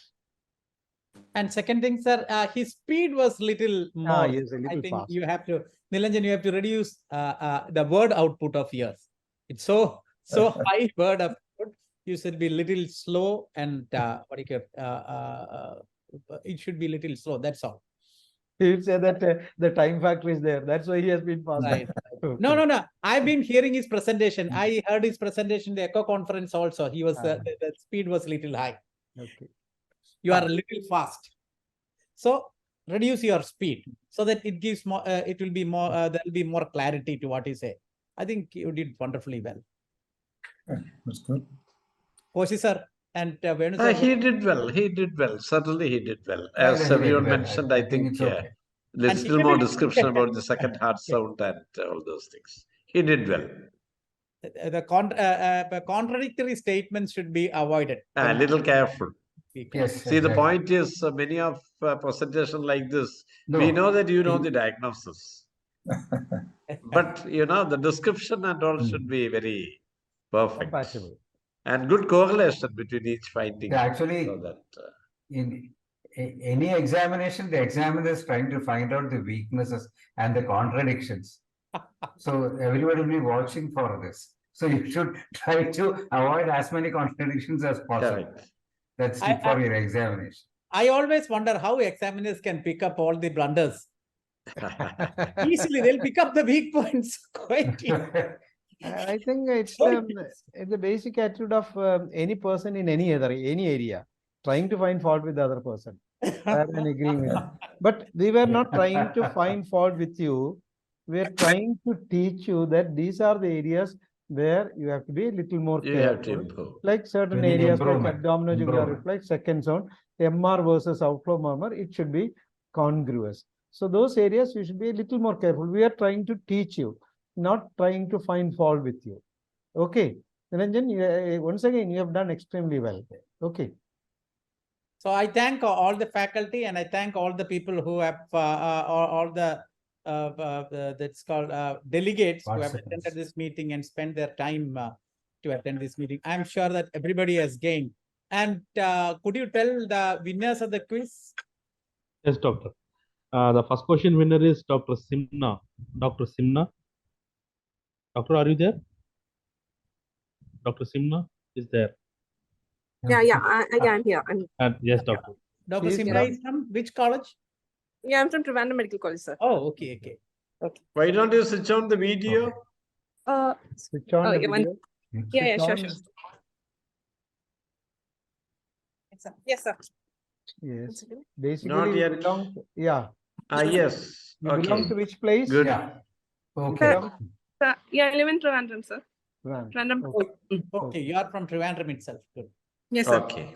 And second thing, sir, his speed was little more. Yes, a little I think fast. you have to, Nilanjan, you have to reduce the word output of yours. It's so high word output. You should be little slow and it should be little slow. That's all. He will say that the time factor is there. That's why he has been passed. Right. Okay. No. I've been hearing his presentation. I heard his presentation in the ECHO conference also. He was the speed was little high. Okay. You are a little fast. So reduce your speed so that it gives more. It will be more. There will be more clarity to what you say. I think you did wonderfully well. That's good. Koshi sir and Venu sir. He did well. He did well. Certainly, he did well. Yeah, As he did everyone well. mentioned, I I think think it's okay. there's And still more description about the second heart sound and all those things. He did well. The contradictory statements should be avoided. A little careful. Yes. See, the exactly. point is many of presentation like this, we know that you know the diagnosis. But, the description and all should be very perfect. Compatible. And good correlation between each finding. Yeah, actually, So that, in any examination, the examiner is trying to find out the weaknesses and the contradictions. So everybody will be watching for this. So you should try to avoid as many contradictions as possible. correct. That's it for your examination. I always wonder how examiners can pick up all the blunders. Easily, they'll pick up the weak points quite easily. I think it's the basic attitude of any person in any area, trying to find fault with the other person. Rather than agreeing with it. But we were not trying to find fault with you. We are trying to teach you that these are the areas where you have to be a little more You have to careful. improve. Like certain You need areas like improvement. abdominojugular Improvement. reflex, second sound, MR versus outflow murmur, it should be congruous. So those areas you should be a little more careful. We are trying to teach you, not trying to find fault with you. Okay. Nilanjan, once again, you have done extremely well. Okay. So I thank all the faculty and I thank all the people who have, all the, that's called delegates who have Participants. attended this meeting and spent their time to attend this meeting. I'm sure that everybody has gained. And could you tell the winners of the quiz? Yes, doctor. The first question winner is Dr. Simna. Dr. Simna. Doctor, are you there? Dr. Simna is there. Yeah, I am here. And yes, doctor. Dr. Please, Simra yeah. is from which college? Yeah, I'm from Trivandrum Medical College, sir. Oh, okay, okay. Why don't you switch on the video? Switch on the yeah, video. yeah, Switch sure, on. sure. Yes, sir. Yes. Basically, Not you yet. belong to, yeah. Yes. You belong to which place? Good. Yeah. You Okay. belong Sir, yeah, I live in Trivandrum, sir. to Trivandrum. Trivandrum. Okay. Okay, you are from Trivandrum itself. Good. Yes, sir. Okay.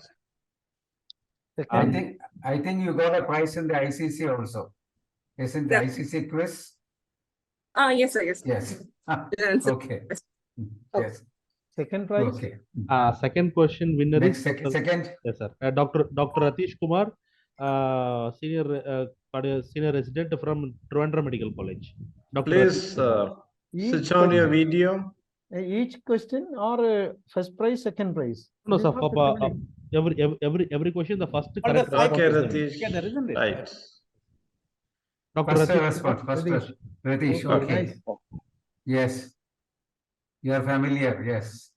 Second, I think you got a prize in the ICC also. Isn't the Yeah. ICC quiz? Yes, sir. Yes. Yes. Yes, sir. Okay. Oh. Yes. second prize. Okay. Second question winner Next, is second. yes, sir. Dr. Atish Kumar, senior resident from Trivandrum Medical College. Dr. Please switch on your video. Each question or first prize, second prize? No, It is sir. not For, determining. every question, the first the correct five Okay, response is there. Ratish. Together, isn't it? Right. Dr. First Atish response. Kumar. First Ratish. Okay, Okay. nice. Yes. You are familiar. Yes.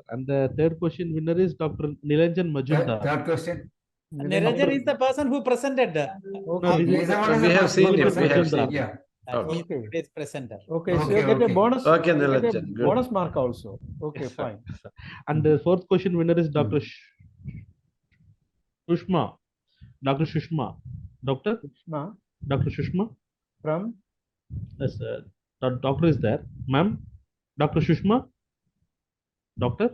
And the third question winner is Dr. Nilanjan Majumdar. Third question. Niranjan is the person who presented. Okay. He is the one We who have was- seen him. Nilanjan We have Majumdar. seen him. Yeah. Okay. He Okay. is presenter. Okay, so Okay, you get a okay. bonus. Okay, you get a Nilanjan, good. bonus mark also. Okay, Yes, sir. fine. Yes, sir. And the fourth question winner is Dr. Shushma. Dr. Shushma. Doctor? Ma, Dr. Shushma? from Yes, doctor is there. Ma'am? Dr. Shushma? Doctor?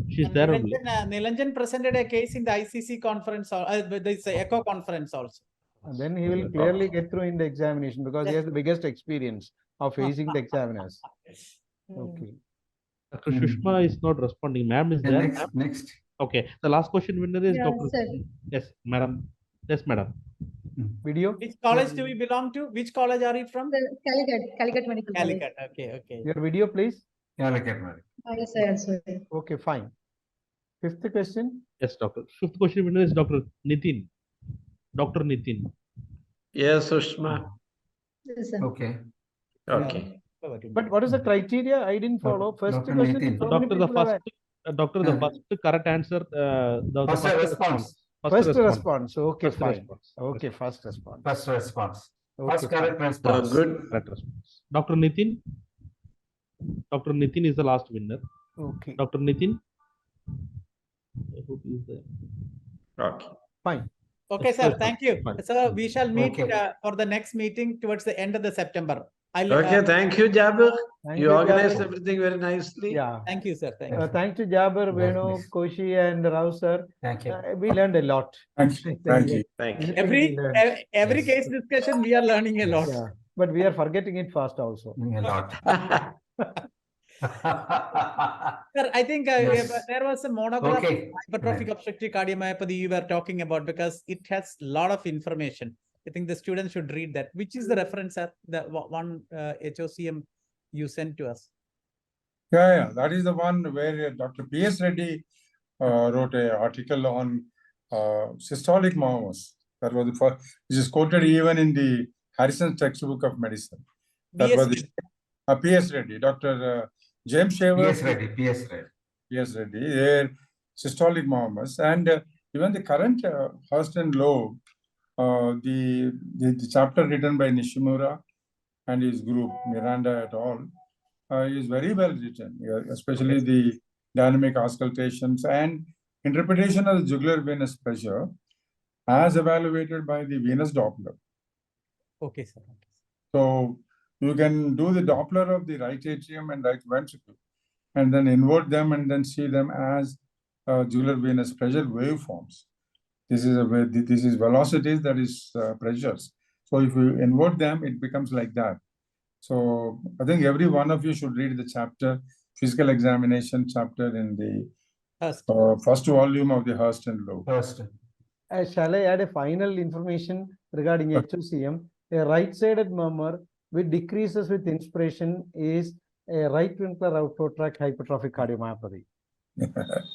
She's And there only. Nilanjan presented a case in the ICC conference, this ECHO conference also. and then he will clearly get through in the examination because he has the biggest experience of facing the examiners. Okay. Dr. Shushma is not responding. Ma'am is And there. next, next. Okay. The last question winner is Yeah, Dr. sir. Yes, madam. Yes, madam. Video. Which college do we belong to? Which college are you from? Calicut Medical College. Calicut. Okay, okay. Your video, please. Yeah, look at me. Yes, sir, sir. Okay, fine. Fifth question. Yes, doctor. Fifth question winner is Dr. Nitin. Dr. Nitin. Yes, Sushma. Yes, sir. Okay. Okay. But what is the criteria? I didn't follow. First Dr. question. Nitin. so many Doctor, the people have first, doctor, the first correct answer. The First response. First response. Okay, First fine. response. Okay, first response. First response. Okay, First correct fine. response. Good. Correct response. Dr. Nitin. Dr. Nitin is the last winner. Okay, Dr. Nitin. I hope he is there. Okay. fine. Okay, Yes, sir. yes, Thank you. fine. So we shall meet Okay. for the next meeting towards the end of the September. I'll, Okay, thank you, Jabir. Thank You organized Jabir. everything very nicely. Yeah. Thank you, sir. Thank you. Thanks to Jabir, Yes, Venu, yes. Koshi, and Rao sir. Thank you. We learned a lot. Thank you. Thank you. Thank you. Literally we learned. Every Yes. case discussion, we are learning a lot. Yeah, but we are forgetting it fast also. A lot. Sir, I think Yes. there was a monograph Okay. hypertrophic obstructive cardiomyopathy you were talking about because it has a lot of information. I think the students should read that. Which is the reference, sir? The one HOCM you sent to us. Yeah, that is the one where Dr. P.S. Reddy wrote an article on systolic murmurs. That was the first, which is quoted even in the Harrison's textbook of medicine. That was BSc. the P.S. Reddy, Dr. James Shaver. PS ready. PS ready. P.S. Reddy, their systolic murmurs, and even the current Hurst and Loeb, the chapter written by Nishimura and his group, Miranda et al., is very well written, especially the dynamic auscultations and interpretation of the jugular venous pressure as evaluated by the venous Doppler. Okay, sir. So you can do the Doppler of the right atrium and right ventricle and then invert them and then see them as jugular venous pressure waveforms. This is velocities, that is pressures. So if you invert them, it becomes like that. So I think every one of you should read the chapter, physical examination chapter in the First. First volume of the Hurst and Lowe. First. Shall I add a final information regarding HOCM? A right-sided murmur which decreases with inspiration is a right ventricular outflow tract hypertrophic cardiomyopathy.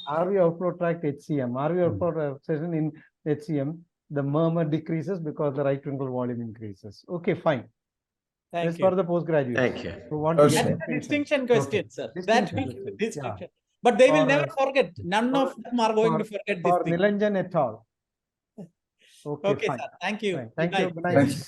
RV outflow tract HCM, RV outflow tract in HCM, the murmur decreases because the right ventricular volume increases. Okay, fine. Thank That's you. for the postgraduates. Thank you. Who want to Yes, get sir. That's a distinction question, sir. That Distinction will question, distinction. But they will For, never forget. None of them are going to forget this For thing. Nilanjan et al. Okay, Okay, fine. sir. Thank you. Fine. Good Thank you. night. Good night. Thank you.